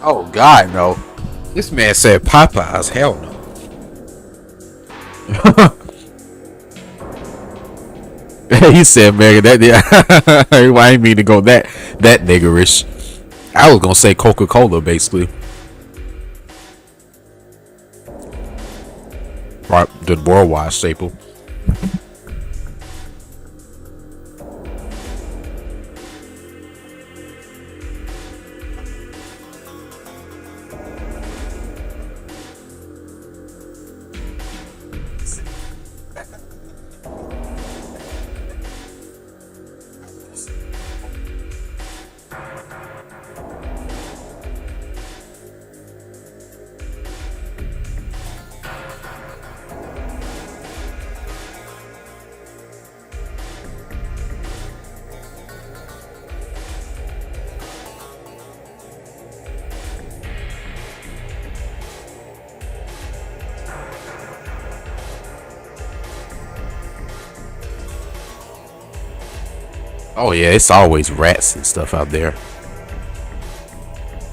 Oh God, no! This man said Popeyes. Hell no. He said, "Man, that I didn't mean to go that niggerish." I was gonna say Coca-Cola, basically. Right, the worldwide staple. Oh yeah, it's always rats and stuff out there.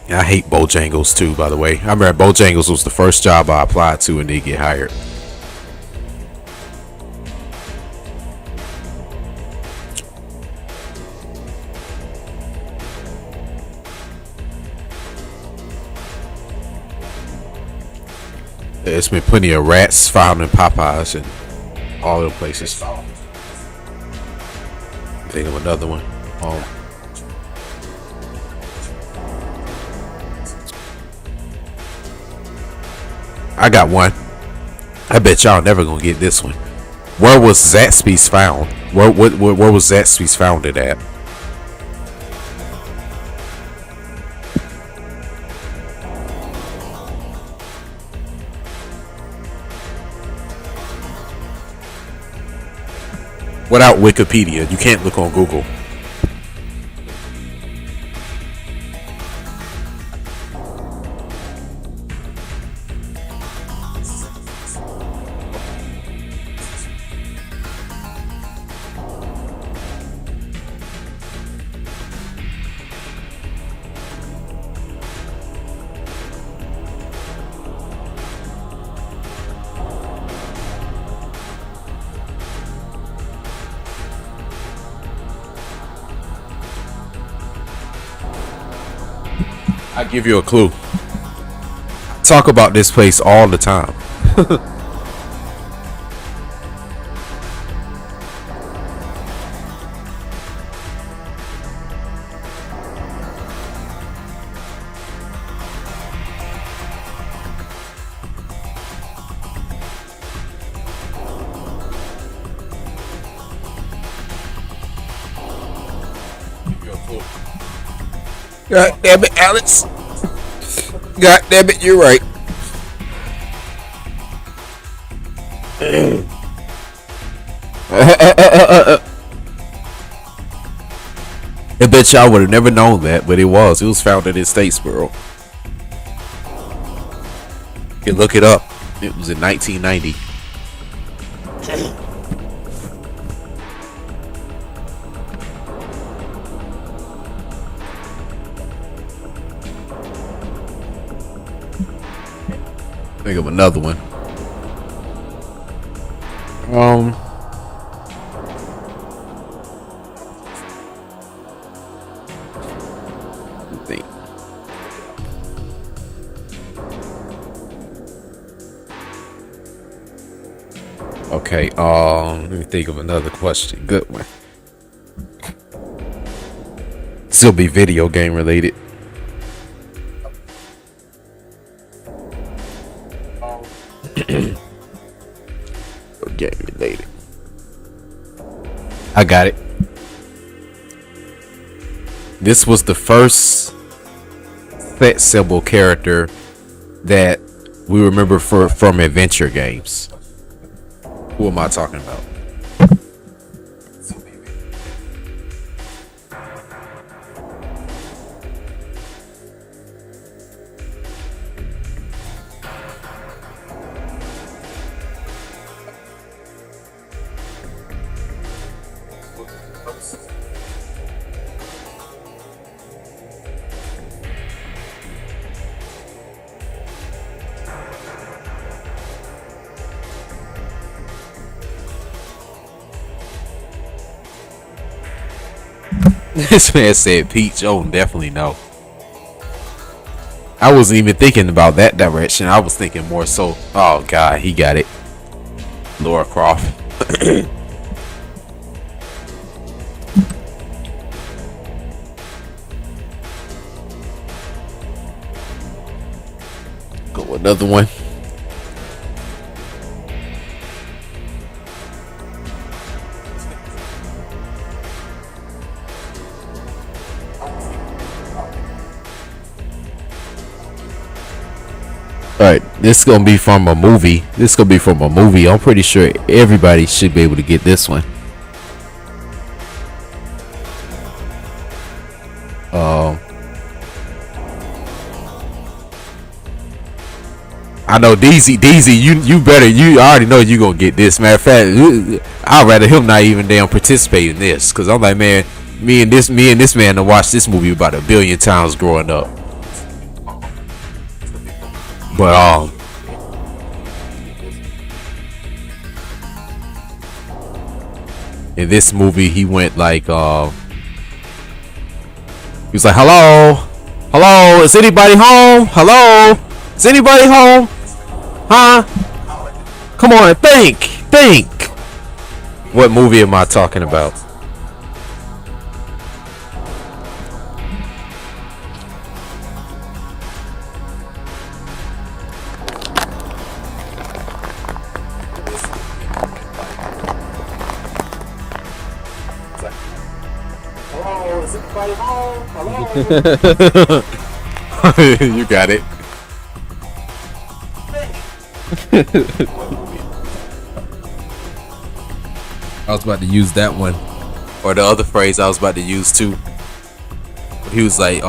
And I hate Bojangles too, by the way. I remember Bojangles was the first job I applied to and didn't get hired. There's been plenty of rats found in Popeyes and all the places. Think of another one. I got one. I bet y'all never gonna get this one. Where was Zaxby's found? Where was Zaxby's founded at? Without Wikipedia, you can't look on Google. I give you a clue. Talk about this place all the time. God damn it, Alex. God damn it, you're right. I bet y'all would have never known that, but it was. It was founded in Statesboro. You can look it up. It was in 1990. Think of another one. Think. Okay. Let me think of another question. Good one. Still be video game related. Game related. I got it. This was the first set symbol character that we remember from adventure games. Who am I talking about? This man said Peach. Oh, definitely no. I wasn't even thinking about that direction. I was thinking more so. Oh God, he got it. Laura Croft. Go another one. Alright, this is gonna be from a movie. I'm pretty sure everybody should be able to get this one. I know DZ, you already know you gonna get this. Matter of fact, I'd rather him not even damn participate in this, cause I'm like, man, me and this man to watch this movie about 1 billion times growing up. But in this movie he went like he was like, hello, is anybody home? Hello, is anybody home? Huh? Come on, think. What movie am I talking about? You got it. I was about to use that one, or the other phrase I was about to use too. He was like,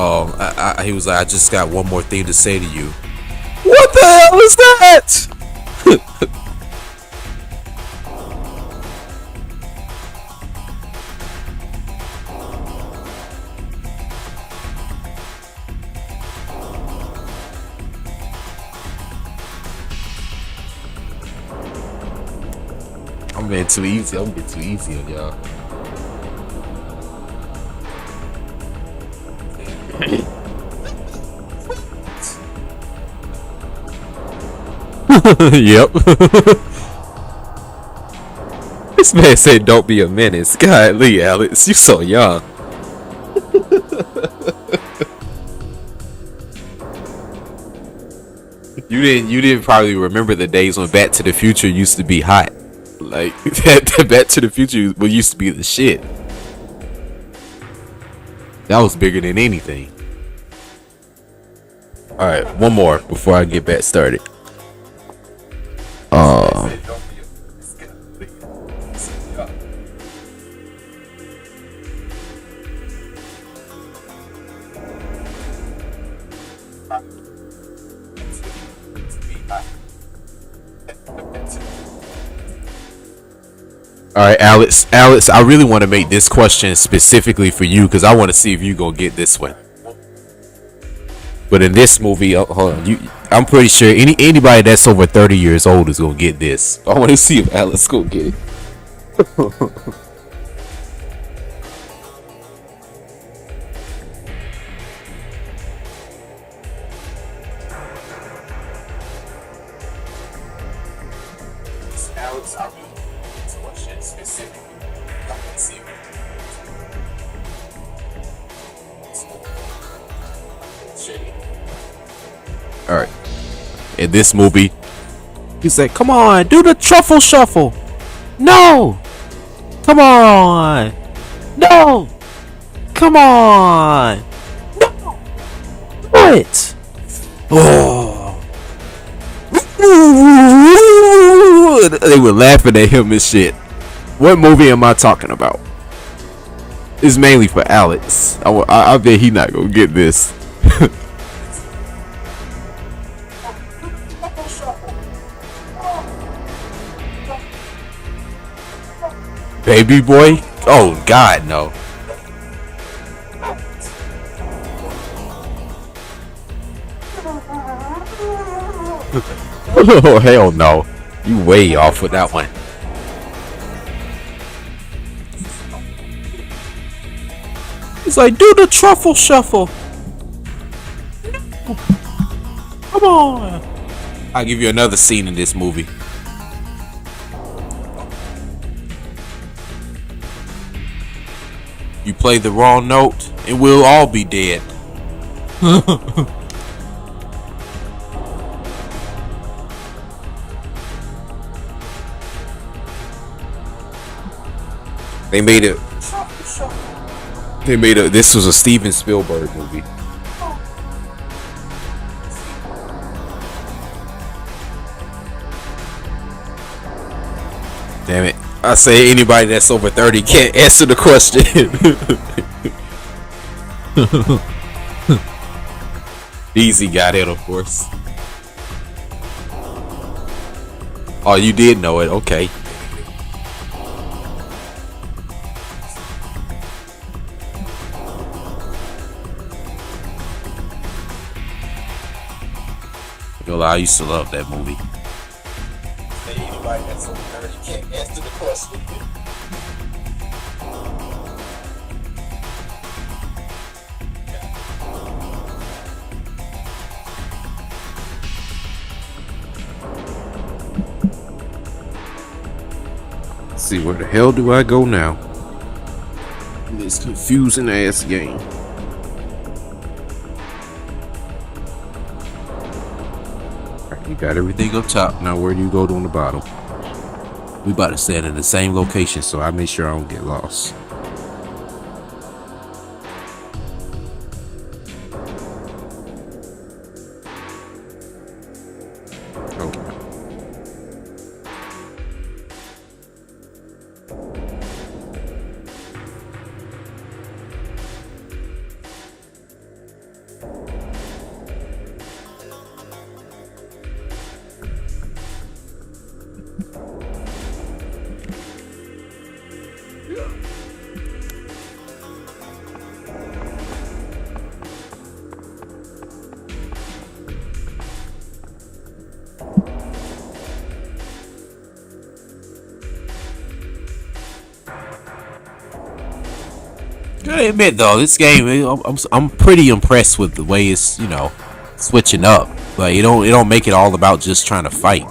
he was like, I just got one more thing to say to you. What the hell is that? I'm being too easy. I'm getting too easy on y'all. Yep. This man said, "Don't be a menace." Golly, Alex, you so young. You didn't probably remember the days when Back to the Future used to be hot. Like that Back to the Future used to be the shit. That was bigger than anything. All right, one more before I get back started. All right, Alex, I really want to make this question specifically for you because I want to see if you gonna get this one. But in this movie, hold on, I'm pretty sure anybody that's over 30 years old is gonna get this. I want to see if Alex gonna get it. Alex, I'll be this question specifically. I want to see if all right. In this movie, he's like, "Come on, do the truffle shuffle." No. Come on. No. Come on. No. Do it. Oh. They were laughing at him and shit. What movie am I talking about? It's mainly for Alex. I bet he not gonna get this. Baby boy? Oh God, no. Oh hell no. You way off with that one. He's like, do the truffle shuffle. Come on. I'll give you another scene in this movie. You play the wrong note and we'll all be dead. They made it. This was a Steven Spielberg movie. Damn it. I say anybody that's over 30 can't answer the question. Easy got it, of course. Oh, you did know it. Okay. I used to love that movie. Anybody that's over 30 can't answer the question. Let's see, where the hell do I go now? This confusing ass game. You got everything up top. Now where do you go on the bottom? We about to stand in the same location, so I make sure I don't get lost. gotta admit though, this game, I'm pretty impressed with the way it's, switching up. Like it don't make it all about just trying to fight,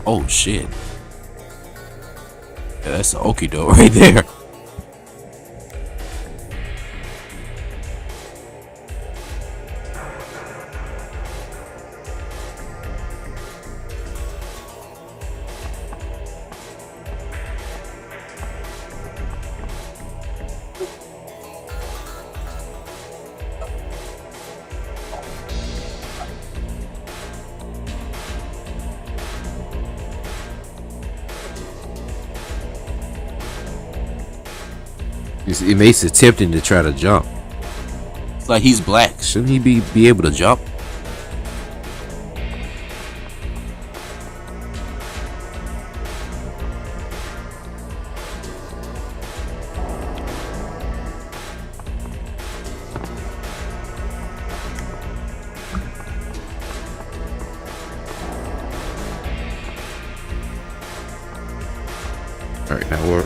Oh shit. Yeah, that's an okie doke right there. It makes it tempting to try to jump. It's like he's black. Shouldn't he be able to jump? All right, now we're.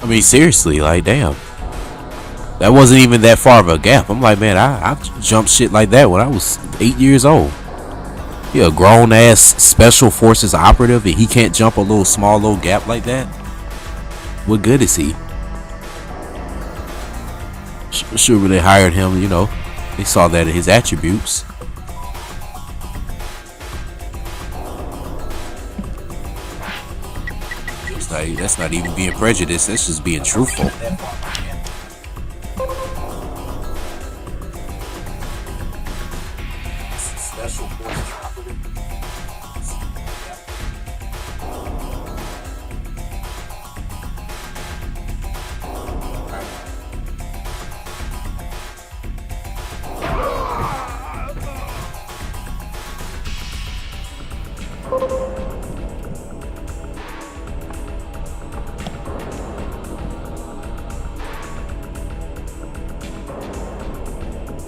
I mean, seriously, like, damn. That wasn't even that far of a gap. I'm like, man, I jumped shit like that when I was 8 years old. He a grown ass Special Forces operative and he can't jump a small little gap like that? What good is he? Sure, when they hired him, they saw that in his attributes. That's not even being prejudiced. That's just being truthful.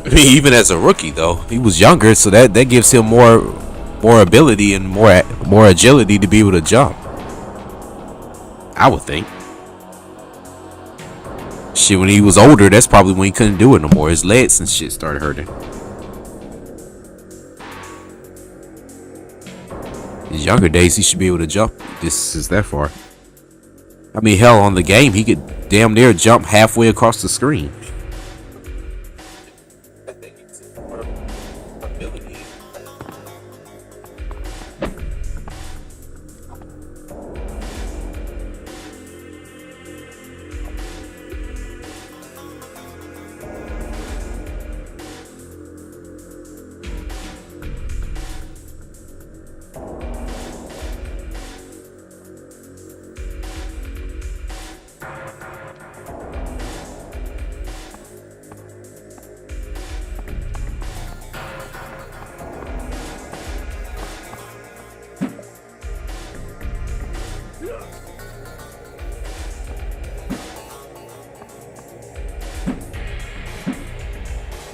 I mean, even as a rookie though, he was younger, so that gives him more ability and more agility to be able to jump. I would think. Shit, when he was older, that's probably when he couldn't do it no more. His legs and shit started hurting. His younger days, he should be able to jump distances that far. I mean, hell, on the game, he could damn near jump halfway across the screen.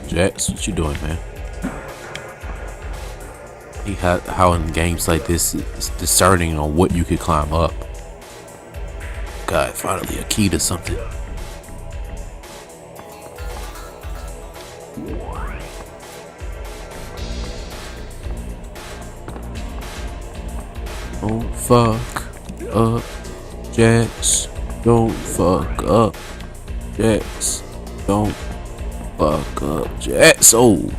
Jax, what you doing, man? How in games like this it's discerning on what you could climb up. God, finally a key to something. Don't fuck up, Jax. Don't fuck up, Jax. Don't fuck up, Jax. Oh.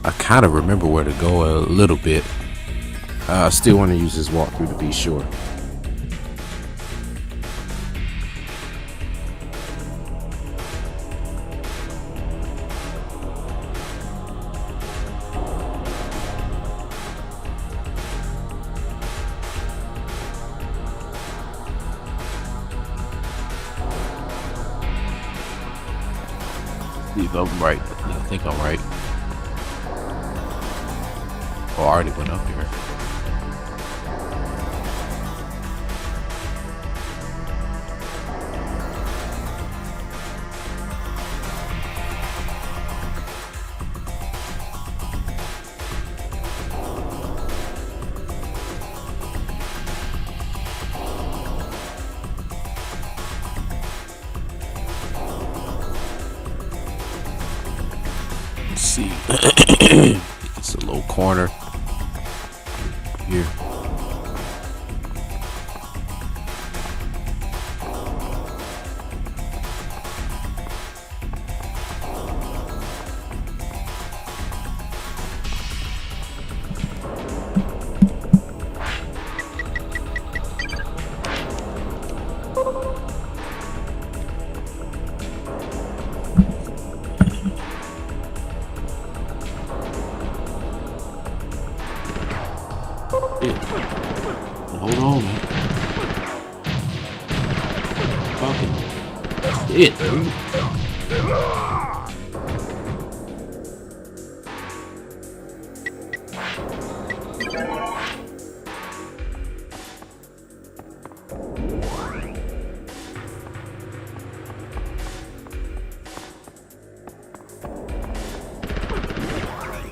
I kind of remember where to go a little bit. I still want to use this walkthrough to be sure. See if I'm right. I think I'm right. Oh, I already went up here. Let's see. It's a little corner here. Hold on, man. Fucking shit, dude.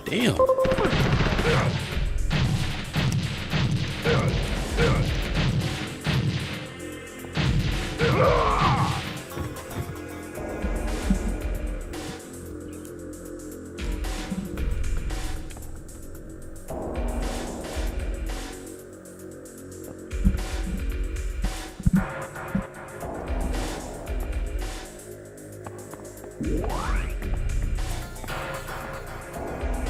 Damn.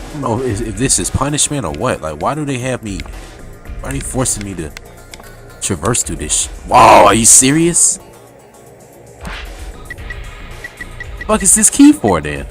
I don't know if this is punishment or what. Like, why do they have me? Why are they forcing me to traverse through this? Wow, are you serious? What the fuck is this key for then?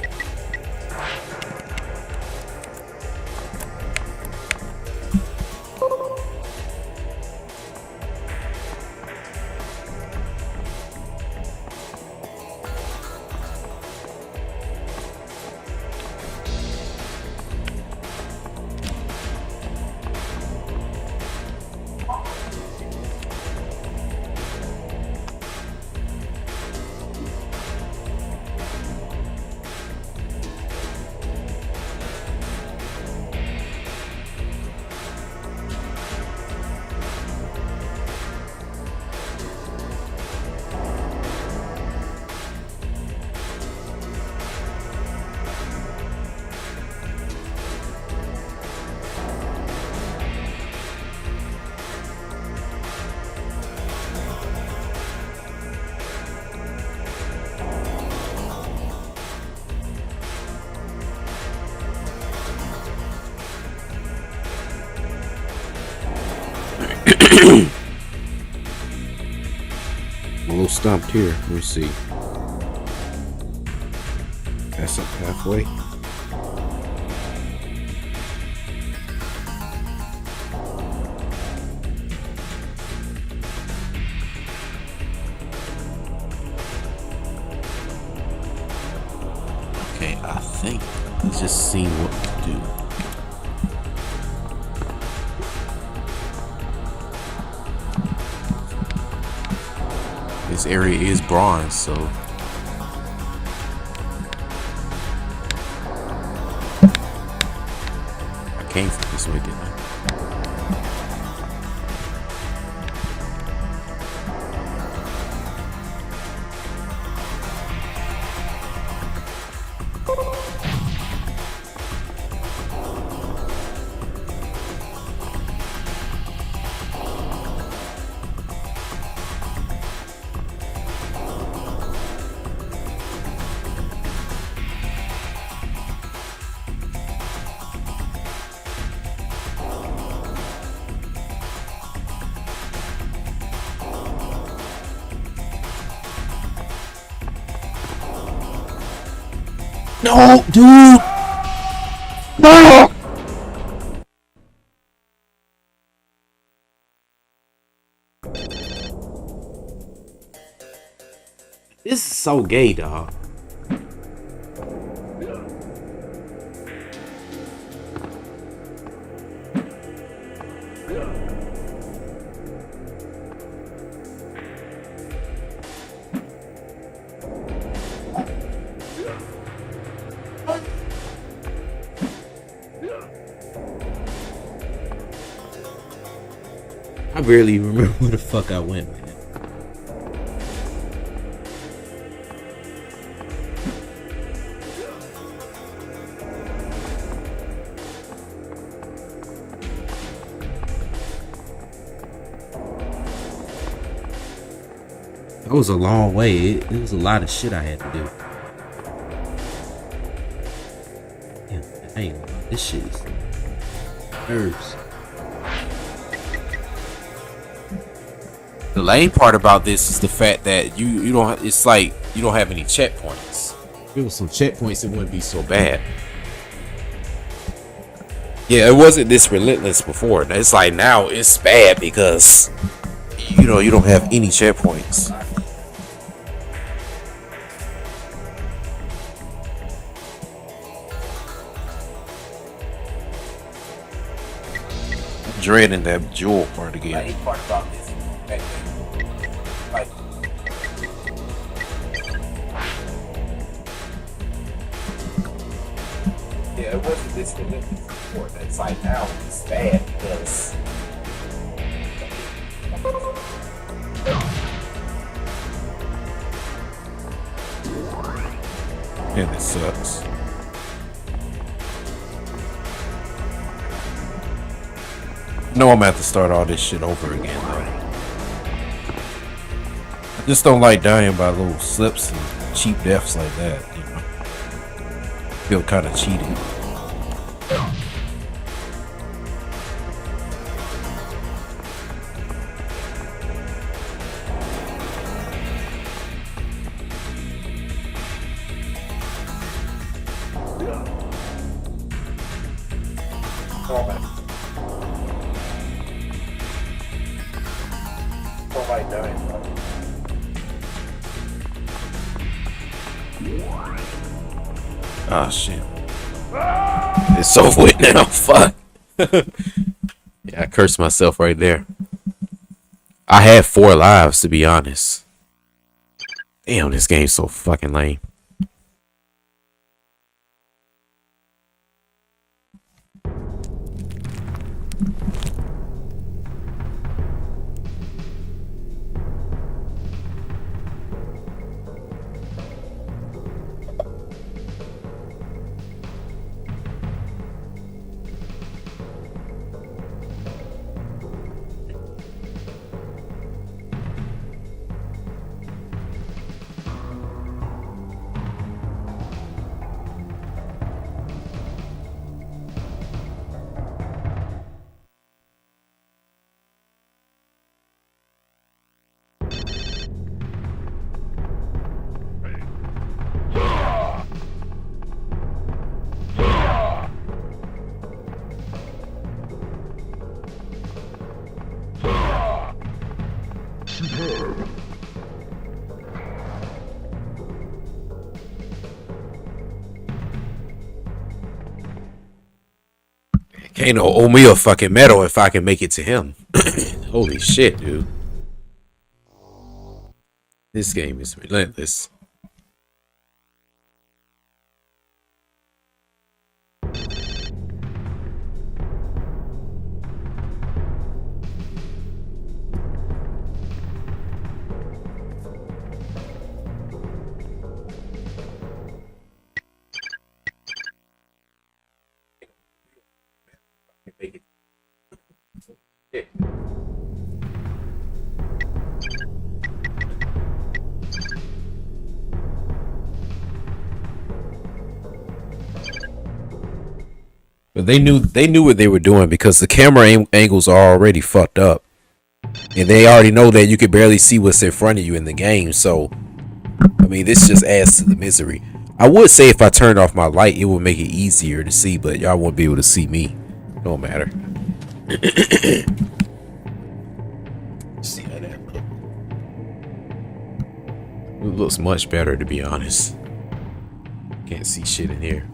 I'm a little stumped here. Let me see. That's up halfway. Okay, I think it's just seeing what to do. This area is bronze, so I came from this way, didn't I? No, dude. No. This is so gay, dog. I barely remember where the fuck I went, man. That was a long way. It was a lot of shit I had to do. Damn, I ain't gonna lie, this shit is nerves. The lame part about this is the fact that you don't. It's like you don't have any checkpoints. If there was some checkpoints, it wouldn't be so bad. Yeah, it wasn't this relentless before. It's like now it's bad because you don't have any checkpoints. I'm dreading that jewel part again. The lame part about this. Yeah, it wasn't this relentless before. It's like now it's bad because and it sucks. No, I'm gonna have to start all this shit over again though. I just don't like dying by little slips and cheap deaths like that, you know. Feel kind of cheated. Oh shit. It's over with now. Fuck. Yeah, I cursed myself right there. I had 4 lives to be honest. Damn, this game's so fucking lame. Kano owe me a fucking medal if I can make it to him. Holy shit, dude. This game is relentless. But they knew what they were doing because the camera angles are already fucked up, and they already know that you can barely see what's in front of you in the game. So, I mean, this just adds to the misery. I would say if I turned off my light, it would make it easier to see, but y'all won't be able to see me. No matter. See how that look. It looks much better, to be honest. Can't see shit in here.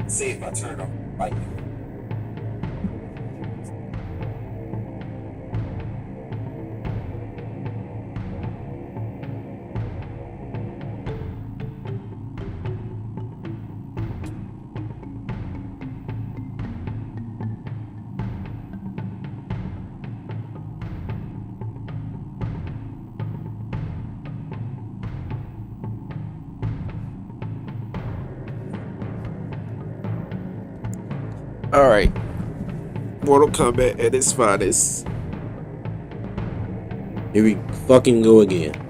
See if I turn off the light. Alright. Mortal Kombat at its finest. Here we fucking go again.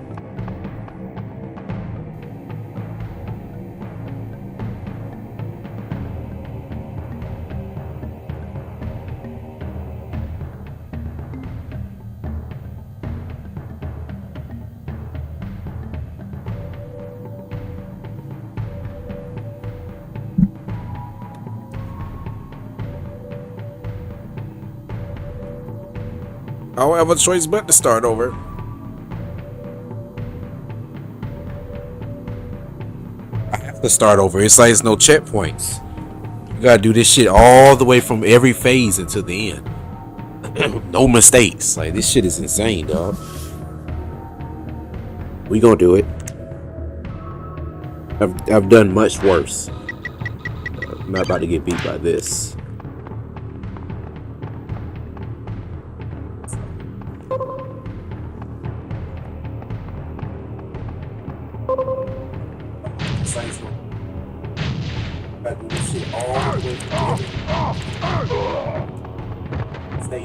I don't have a choice but to start over. I have to start over. It's like it's no checkpoints. You gotta do this shit all the way from every phase until the end. No mistakes. Like, this shit is insane, dog. We gonna do it. I've done much worse. I'm not about to get beat by this.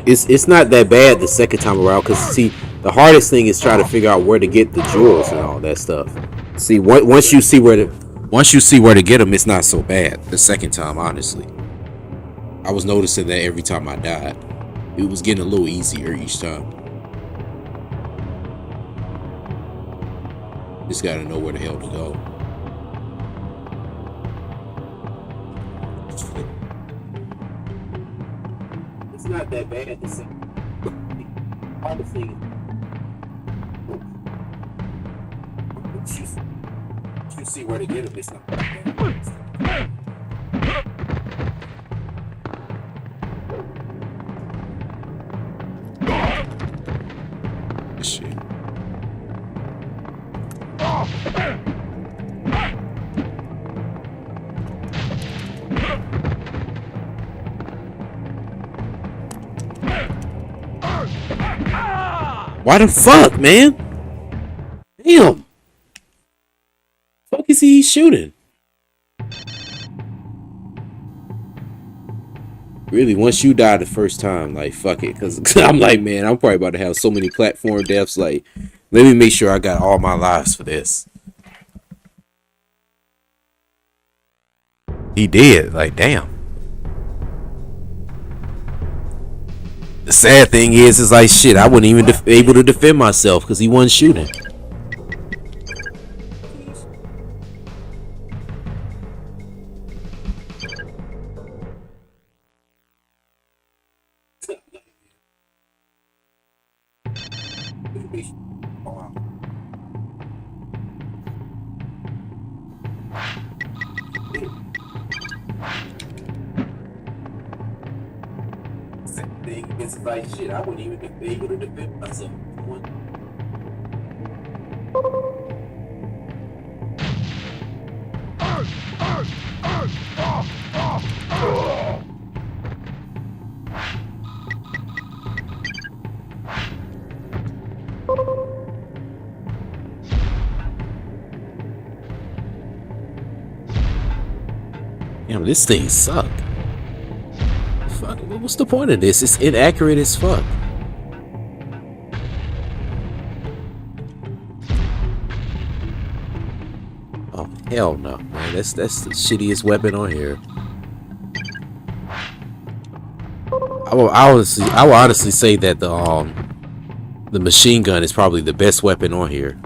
It's not that bad the second time around, because see, the hardest thing is trying to figure out where to get the jewels and all that stuff. See, once you see where to get them, it's not so bad the second time. Honestly, I was noticing that every time I died, it was getting a little easier each time. Just gotta know where the hell to go. It's not that bad to say. Hardest thing is you see where to get them. It's not that bad. Shit. Why the fuck, man? Damn. Fuck is he shooting? Really, once you die the first time, like, fuck it. Because I'm like, man, I'm probably about to have so many platform deaths. Like, let me make sure I got all my lives for this. He did. Like, damn. The sad thing is like, shit, I wasn't even able to defend myself because he wasn't shooting. It's like, shit, I wouldn't even be able to defend myself. Damn, this thing sucked. Fuck, what's the point of this? It's inaccurate as fuck. Oh hell no, man! That's the shittiest weapon on here. I will honestly say that the machine gun is probably the best weapon on here.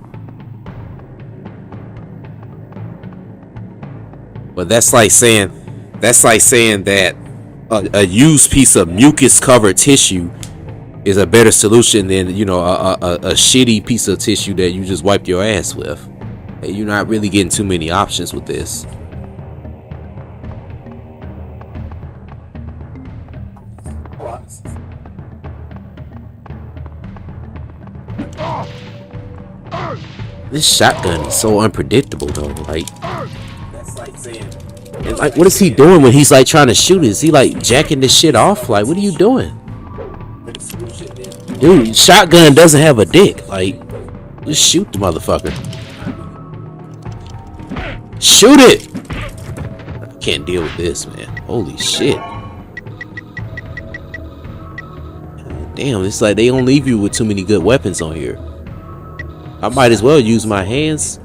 But that's like saying that a used piece of mucus covered tissue is a better solution than, you know, a shitty piece of tissue that you just wiped your ass with. Hey, you're not really getting too many options with this. This shotgun is so unpredictable though. Like, that's like saying, and like, what is he doing when he's like trying to shoot? Is he like jacking this shit off? Like, what are you doing? Dude, shotgun doesn't have a dick. Like, just shoot the motherfucker. Shoot it! I can't deal with this, man. Holy shit. Damn, it's like they don't leave you with too many good weapons on here. I might as well use my hands.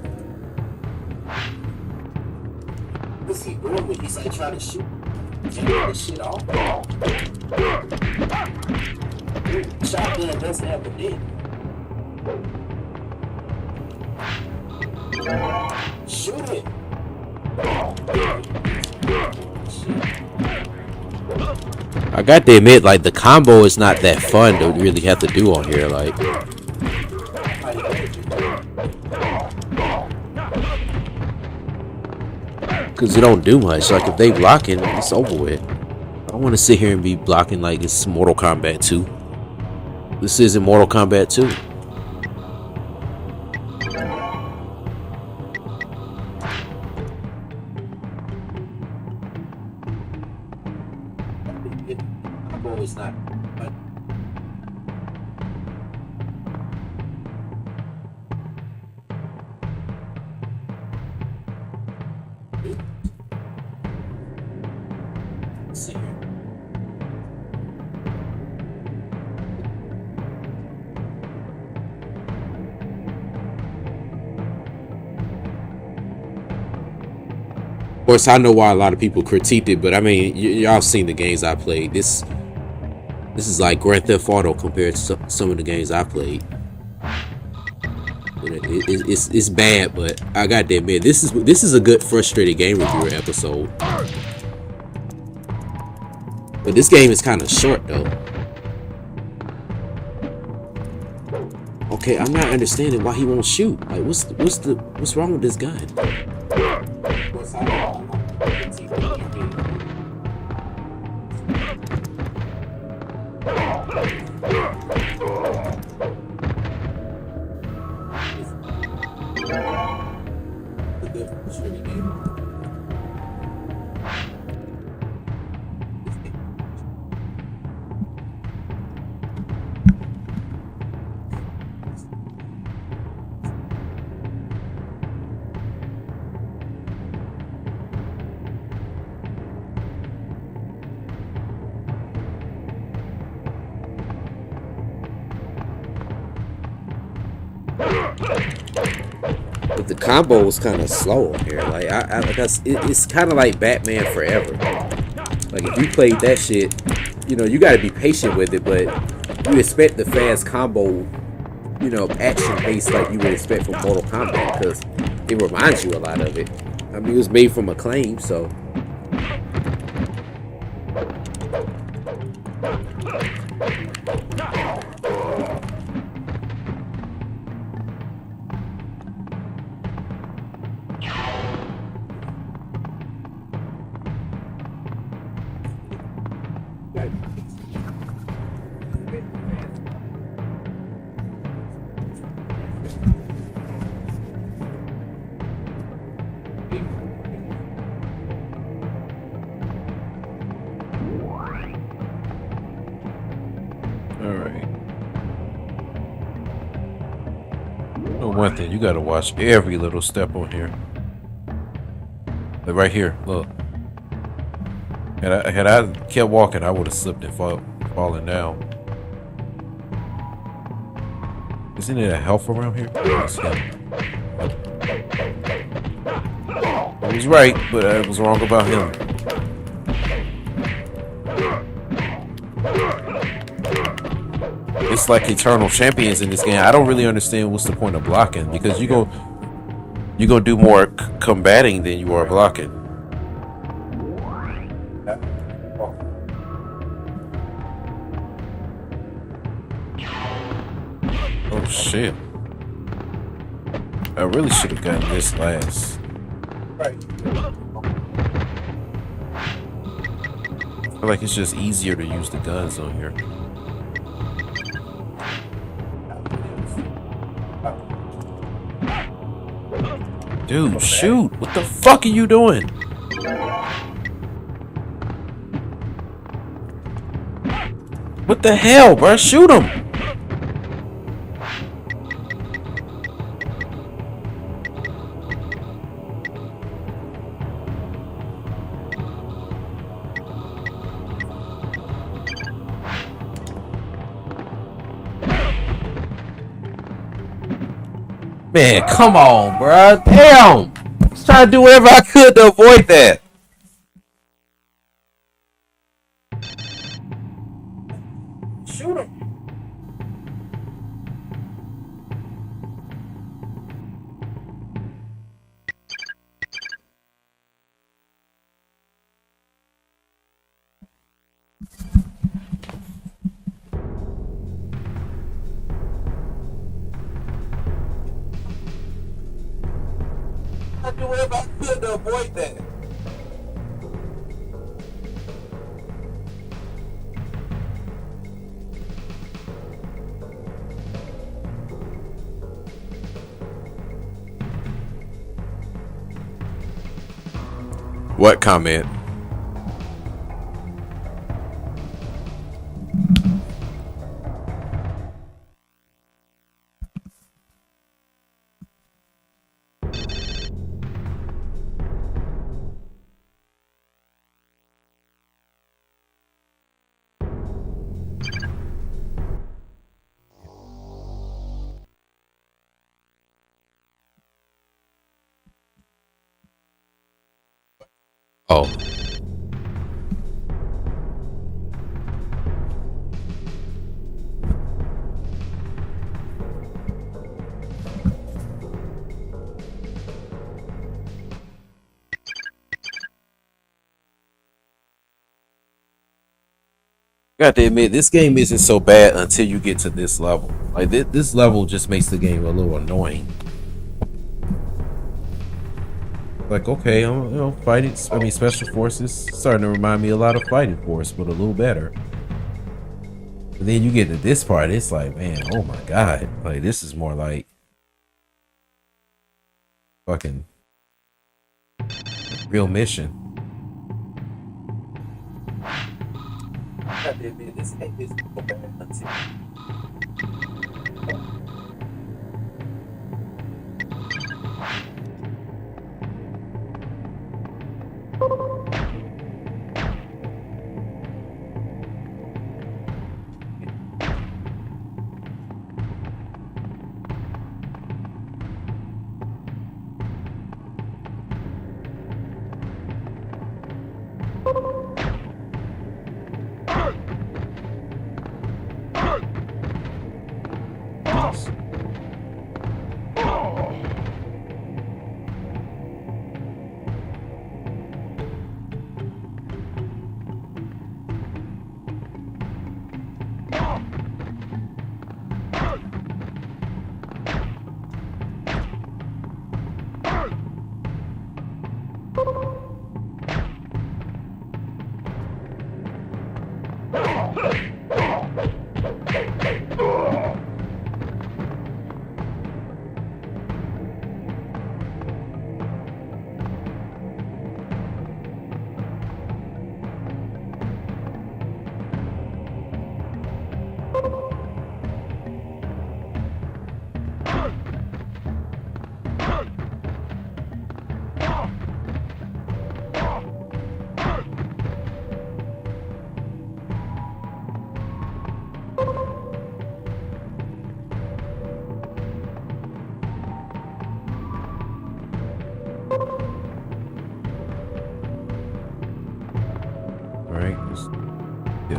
What's he doing when he's like trying to shoot? This shit off. Shotgun doesn't have a dick. Shoot it. I got to admit, like, the combo is not that fun to really have to do on here, like. Because it don't do much. Like, if they blocking, it's over with. I don't want to sit here and be blocking like it's Mortal Kombat 2. This isn't Mortal Kombat 2. It's not. Of course, I know why a lot of people critiqued it, but I mean, y'all seen the games I played. This is like Grand Theft Auto compared to some of the games I played. It's bad, but I got to admit, this is a good frustrated game reviewer episode. But this game is kind of short though. Okay, I'm not understanding why he won't shoot. Like, what's wrong with this gun? But the combo was kind of slow on here. Like, it's kind of like Batman Forever. Like, if you played that shit, you know, you got to be patient with it, but you expect the fast combo, you know, action based like you would expect from Mortal Kombat, because it reminds you a lot of it. I mean, it was made from Acclaim, so. One thing, you gotta watch every little step on here. Like right here, look. Had I kept walking, I would have slipped and fallen down. Isn't it a health around here? I was right, but I was wrong about him. It's like eternal champions in this game. I don't really understand what's the point of blocking, because you go do more combating than you are blocking. Oh shit. I really should have gotten this last. Right. I feel like it's just easier to use the guns on here. Dude, shoot! What the fuck are you doing? What the hell, bro? Shoot him! Man, come on, bro. Damn! I was trying to do whatever I could to avoid that. Shoot him. I do whatever I could to avoid that. What comment? Oh. Got to admit, this game isn't so bad until you get to this level. Like this level just makes the game a little annoying. Like, okay, I'm fighting. I mean, Special Forces starting to remind me a lot of Fighting Force, but a little better. But then you get to this part, it's like, man, oh my god, like this is more like fucking real mission. I got to admit, this game isn't so bad until.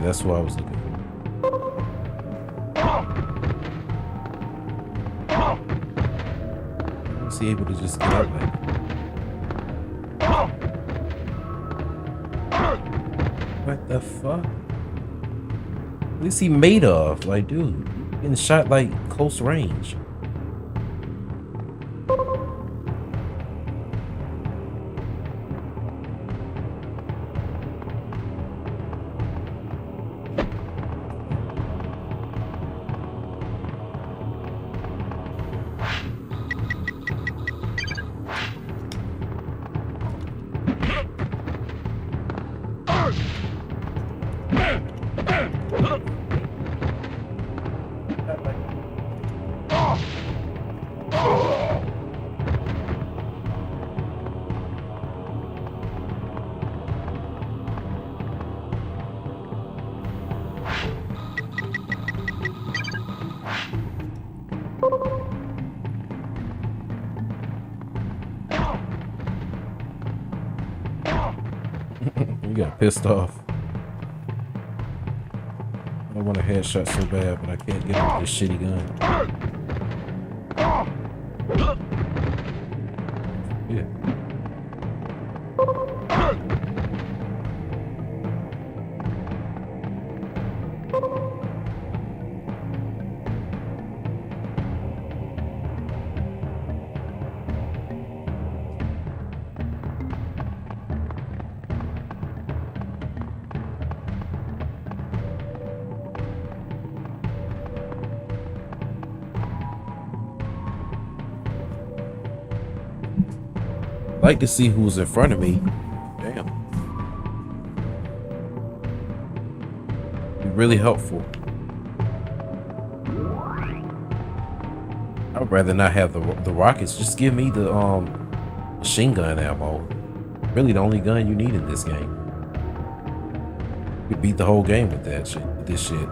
That's what I was looking for. he able to just get up like that? What the fuck? What is he made of? Like, dude, getting shot like close range. You got pissed off. I want a headshot so bad, but I can't get him with this shitty gun. Yeah. Like to see who's in front of me. Damn. Be really helpful. I'd rather not have the rockets. Just give me the machine gun ammo. Really the only gun you need in this game. You could beat the whole game with that shit. With this shit.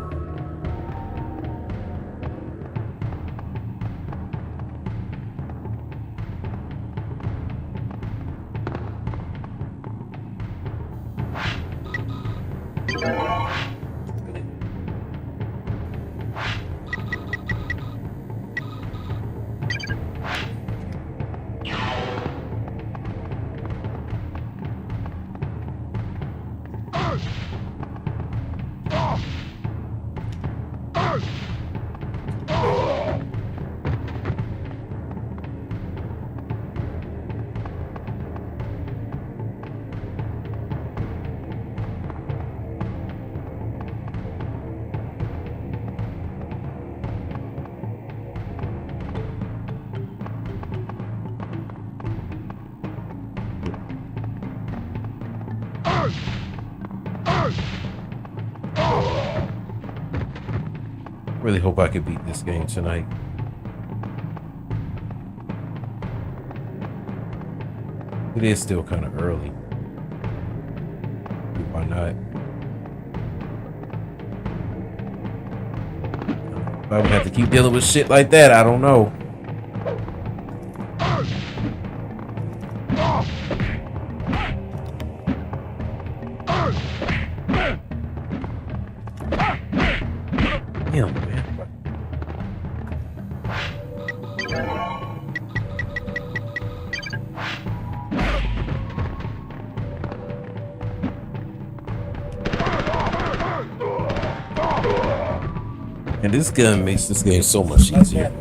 Really hope I can beat this game tonight. It is still kind of early. Why not? If I would have to keep dealing with shit like that, I don't know. Damn, man. And this gun makes this game so much easier.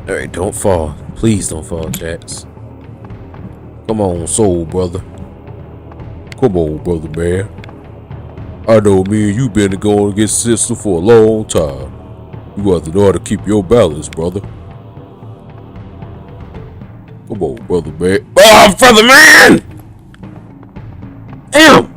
Alright, don't fall. Please don't fall, Jax. Come on, soul brother. Come on, brother man. I know me and you been going against sister for a long time. You have to know how to keep your balance, brother. Come on, brother man. Oh, brother man! Damn!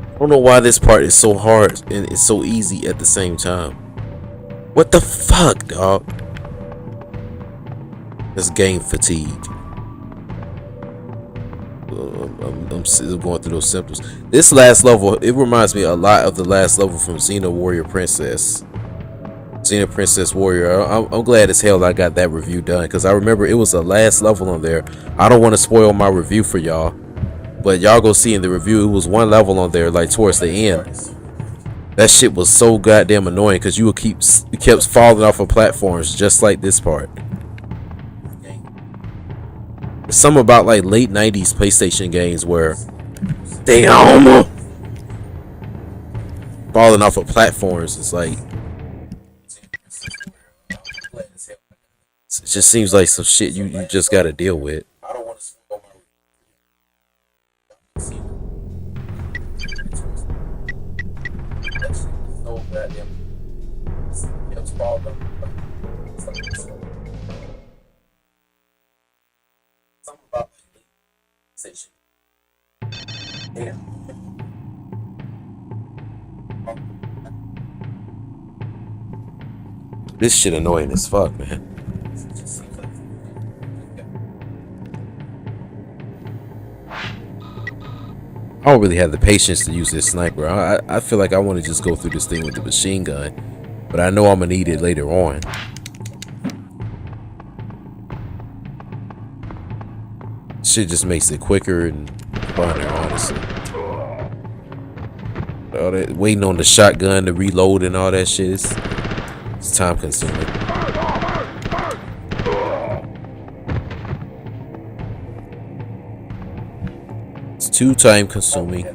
I don't know why this part is so hard and it's so easy at the same time. What the fuck, dog? That's game fatigue. I'm going through those symptoms. This last level, it reminds me a lot of the last level from Xena Warrior Princess. Xena Princess Warrior. I'm glad as hell I got that review done, because I remember it was the last level on there. I don't want to spoil my review for y'all, but y'all go see in the review, it was one level on there, like towards the end. That shit was so goddamn annoying, because you kept falling off of platforms, just like this part. There's something about like late 90s PlayStation games where damn falling off of platforms. It's like, it just seems like some shit you just gotta deal with. I don't want to spoil this shit annoying as fuck, man. I don't really have the patience to use this sniper. I feel like I want to just go through this thing with the machine gun, but I know I'm gonna need it later on. Shit just makes it quicker and funner, honestly. All that waiting on the shotgun to reload and all that shit is time consuming. It's too time consuming.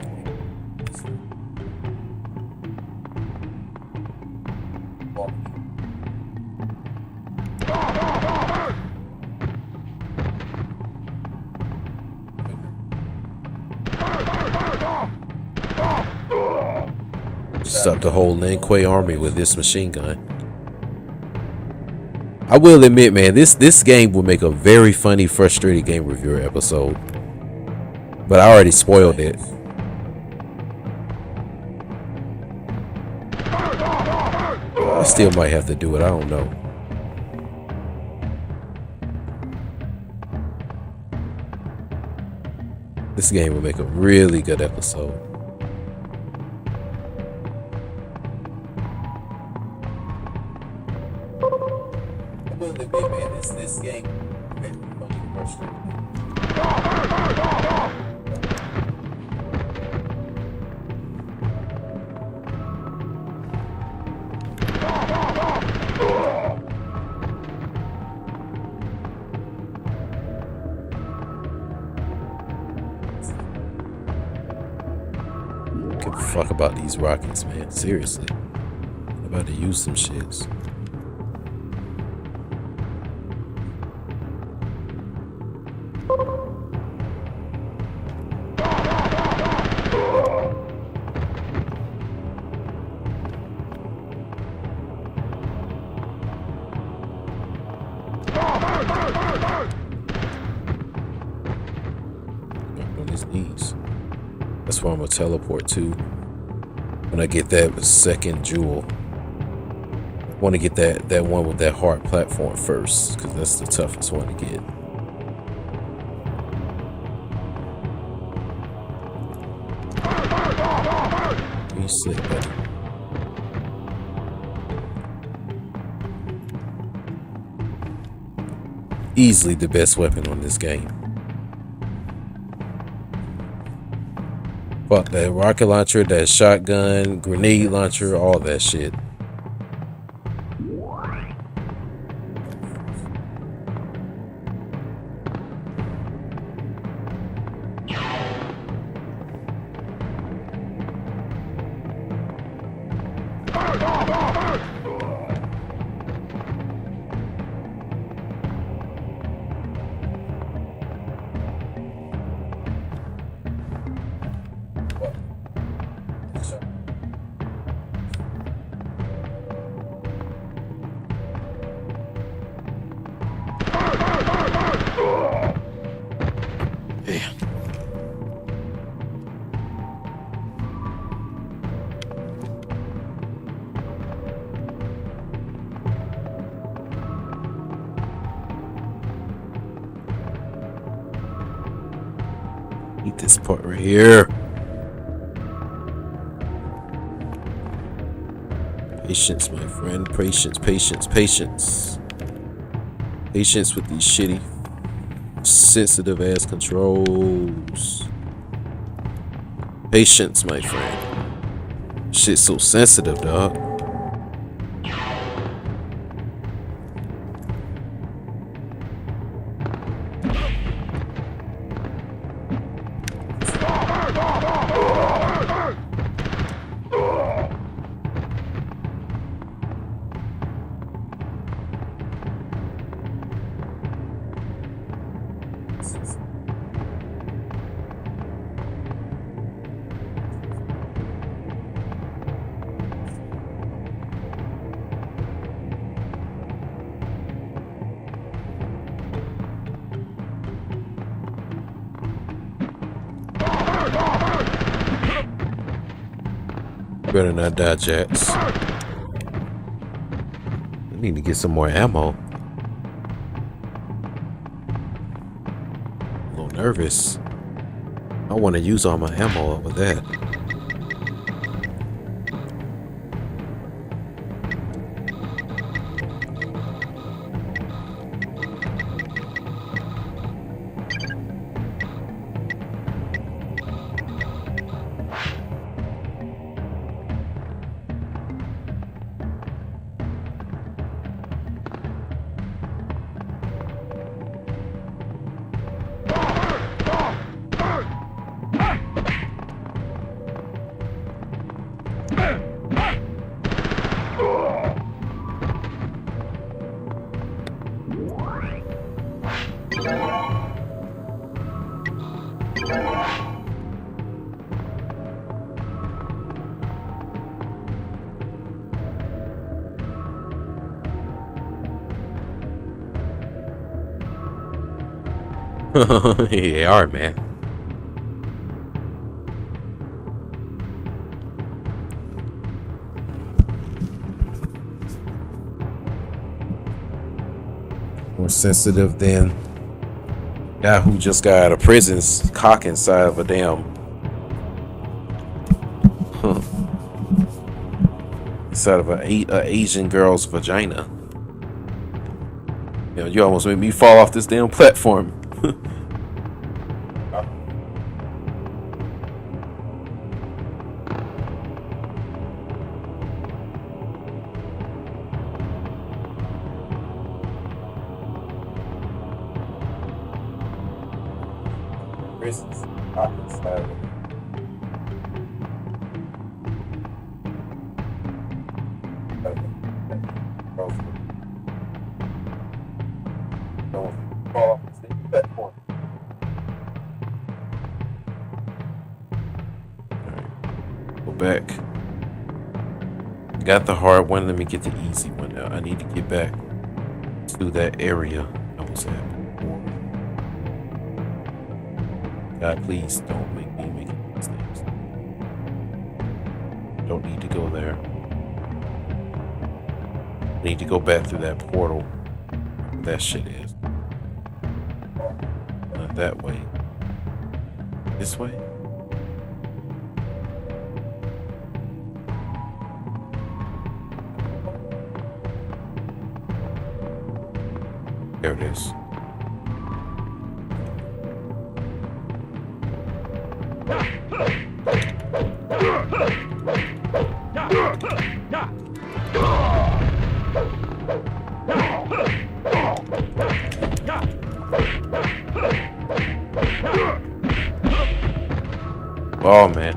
Stop the whole Lin Kuei army with this machine gun. I will admit, man, this game will make a very funny, frustrated game reviewer episode. But I already spoiled it. I still might have to do it, I don't know. This game will make a really good episode. This game made me fucking frustrated. Give a fuck about these rockets, man. Seriously. I'm about to use some shits. That's where I'm gonna teleport to when I get that second jewel. I want to get that one with that hard platform first, because that's the toughest one to get. You sick, buddy. Easily the best weapon on this game. Fuck that rocket launcher, that shotgun, grenade launcher, all that shit. Eat this part right here. Patience, my friend. Patience, patience, patience. Patience with these shitty, sensitive ass controls. Patience, my friend. Shit's so sensitive, dog. Better not die, Jats. I need to get some more ammo. A little nervous. I want to use all my ammo with that. They are, man. More sensitive than guy who just got out of prison's cock inside of a damn inside of a Asian girl's vagina. You know, you almost made me fall off this damn platform. Go back. Got the hard one. Let me get the easy one now. I need to get back to that area I was at before. God, please don't make me make mistakes. Don't need to go there. I need to go back through that portal. That shit is. Not that way. This way? There it is. Oh man.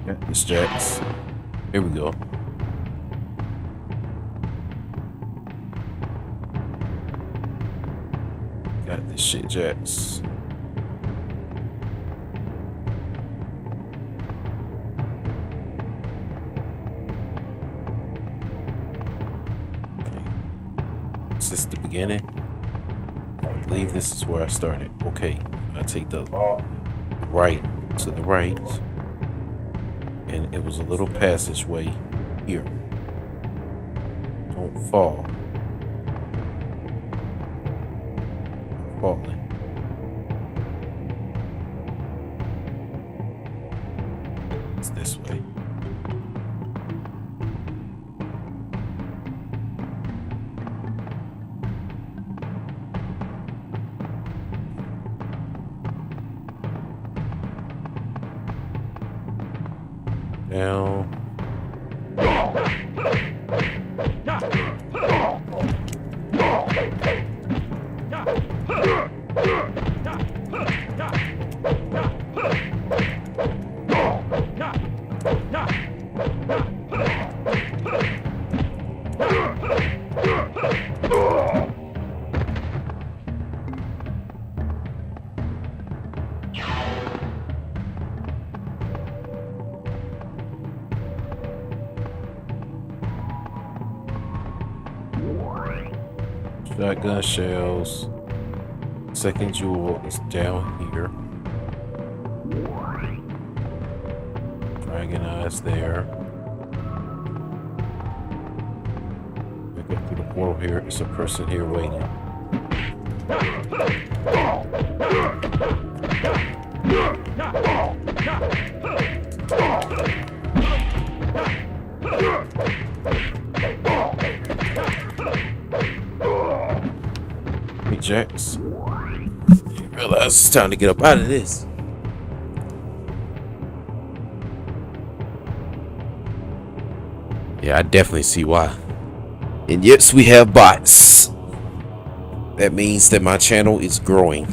Got this Jax. Here we go. Got this shit Jax. Okay. Is this the beginning? I believe this is where I started. Okay. I take the right to the right, and it was a little passageway here. Don't fall. I'm falling. It's this way. Down. Shotgun shells. Second jewel is down here. Dragon eyes there. I go through the portal here. It's a person here waiting. Jax. You realize it's time to get up out of this. Yeah, I definitely see why. And yes, we have bots. That means that my channel is growing.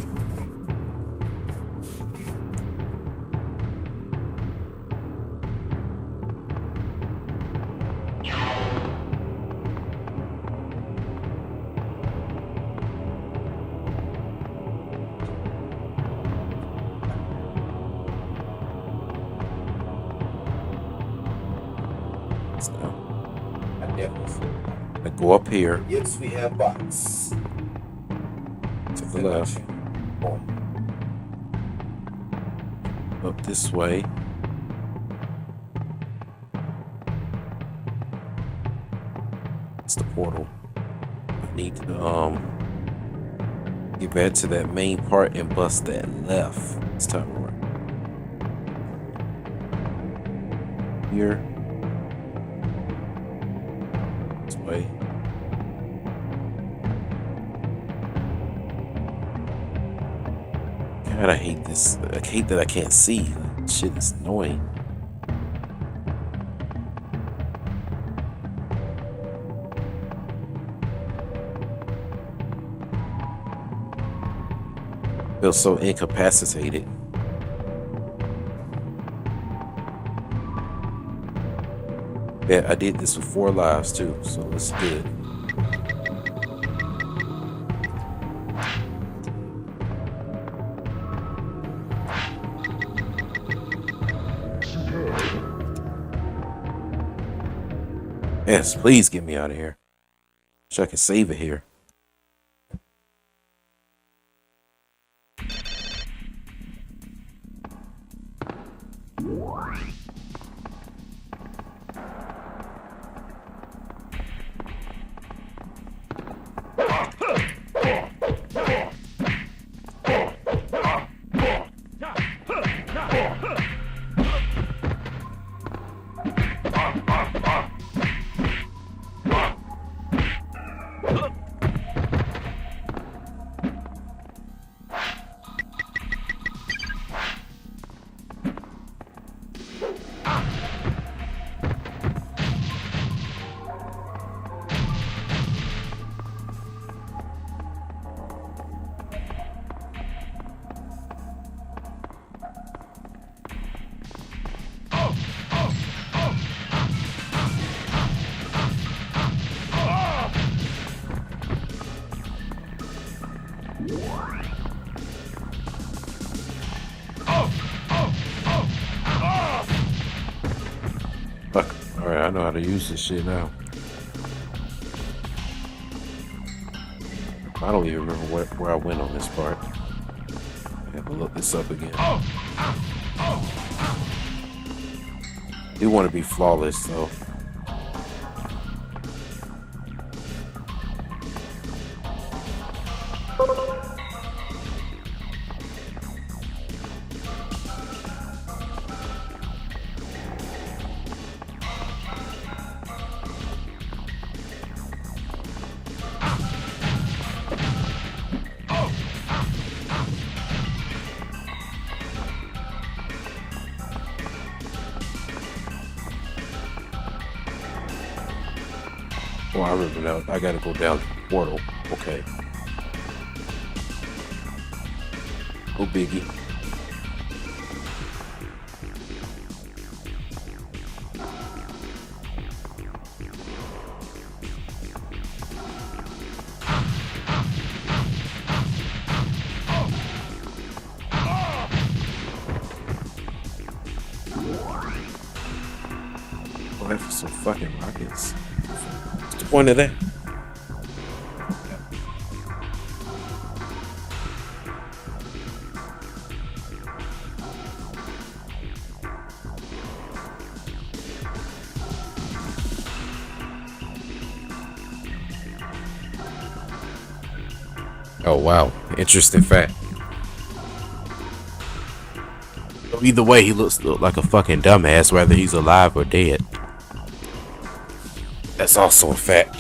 I go up here. Yes, we have bots. To the left. Up this way. It's the portal. I need to get back to that main part and bust that left. It's time to run. Here. This way. God, I hate this. I hate that I can't see. Shit is annoying. Feel so incapacitated. Yeah, I did this with 4 lives too, so it's good. Yes, please get me out of here. Wish I could save it here. I know how to use this shit now. I don't even remember where I went on this part. I have to look this up again. Do want to be flawless though. Oh, I remember now. I gotta go down the portal. Okay. Oh, biggie. Oh, that's for some fucking rockets. What's the point of that? Oh wow, interesting fact. Either way, he looks like a fucking dumbass, whether he's alive or dead. That's also a fact.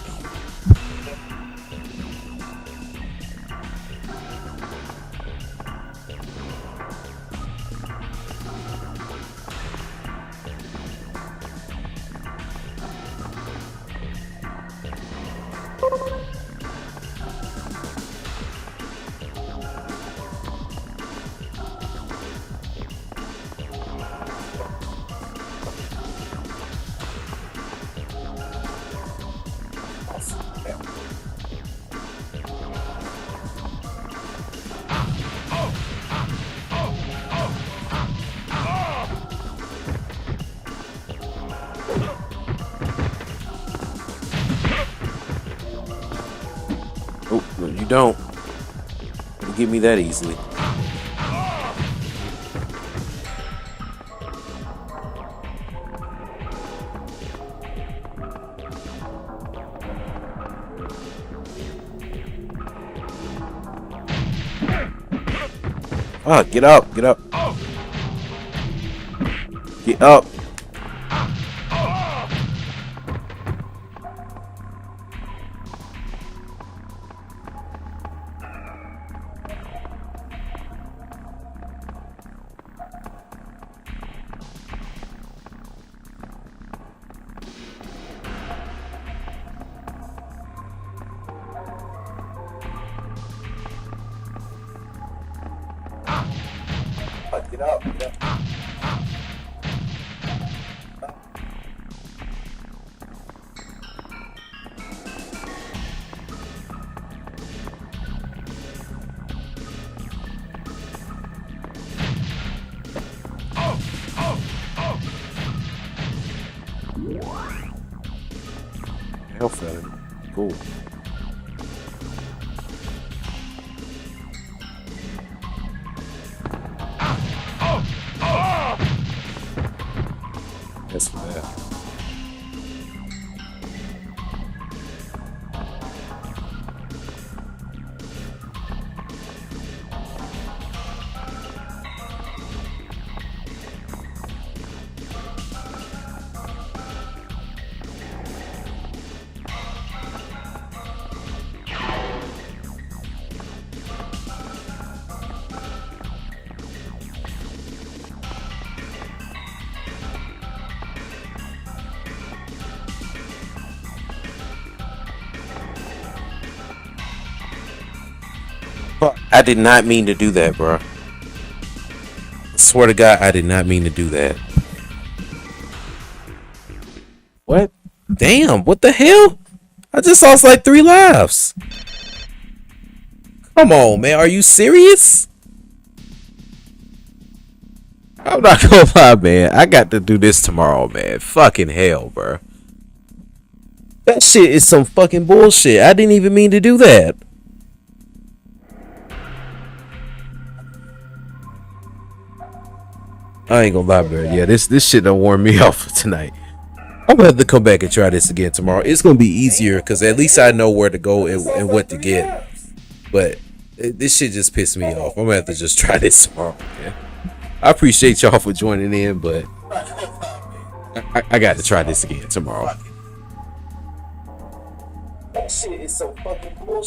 Oh, no, you don't. You get me that easily. Ah, get up, get up. Get up. Get up, get up. Health feather. Cool. That's for that. I did not mean to do that, bro. I swear to God, I did not mean to do that. What? Damn, what the hell? I just lost like 3 lives. Come on, man. Are you serious? I'm not gonna lie, man. I got to do this tomorrow, man. Fucking hell, bro. That shit is some fucking bullshit. I didn't even mean to do that. I ain't gonna lie, bro. Yeah, this shit done warm me off for tonight. I'm gonna have to come back and try this again tomorrow. It's gonna be easier because at least I know where to go and what to get. But this shit just pissed me off. I'm gonna have to just try this tomorrow. Yeah. I appreciate y'all for joining in, but I got to try this again tomorrow. That shit is so fucking bullshit.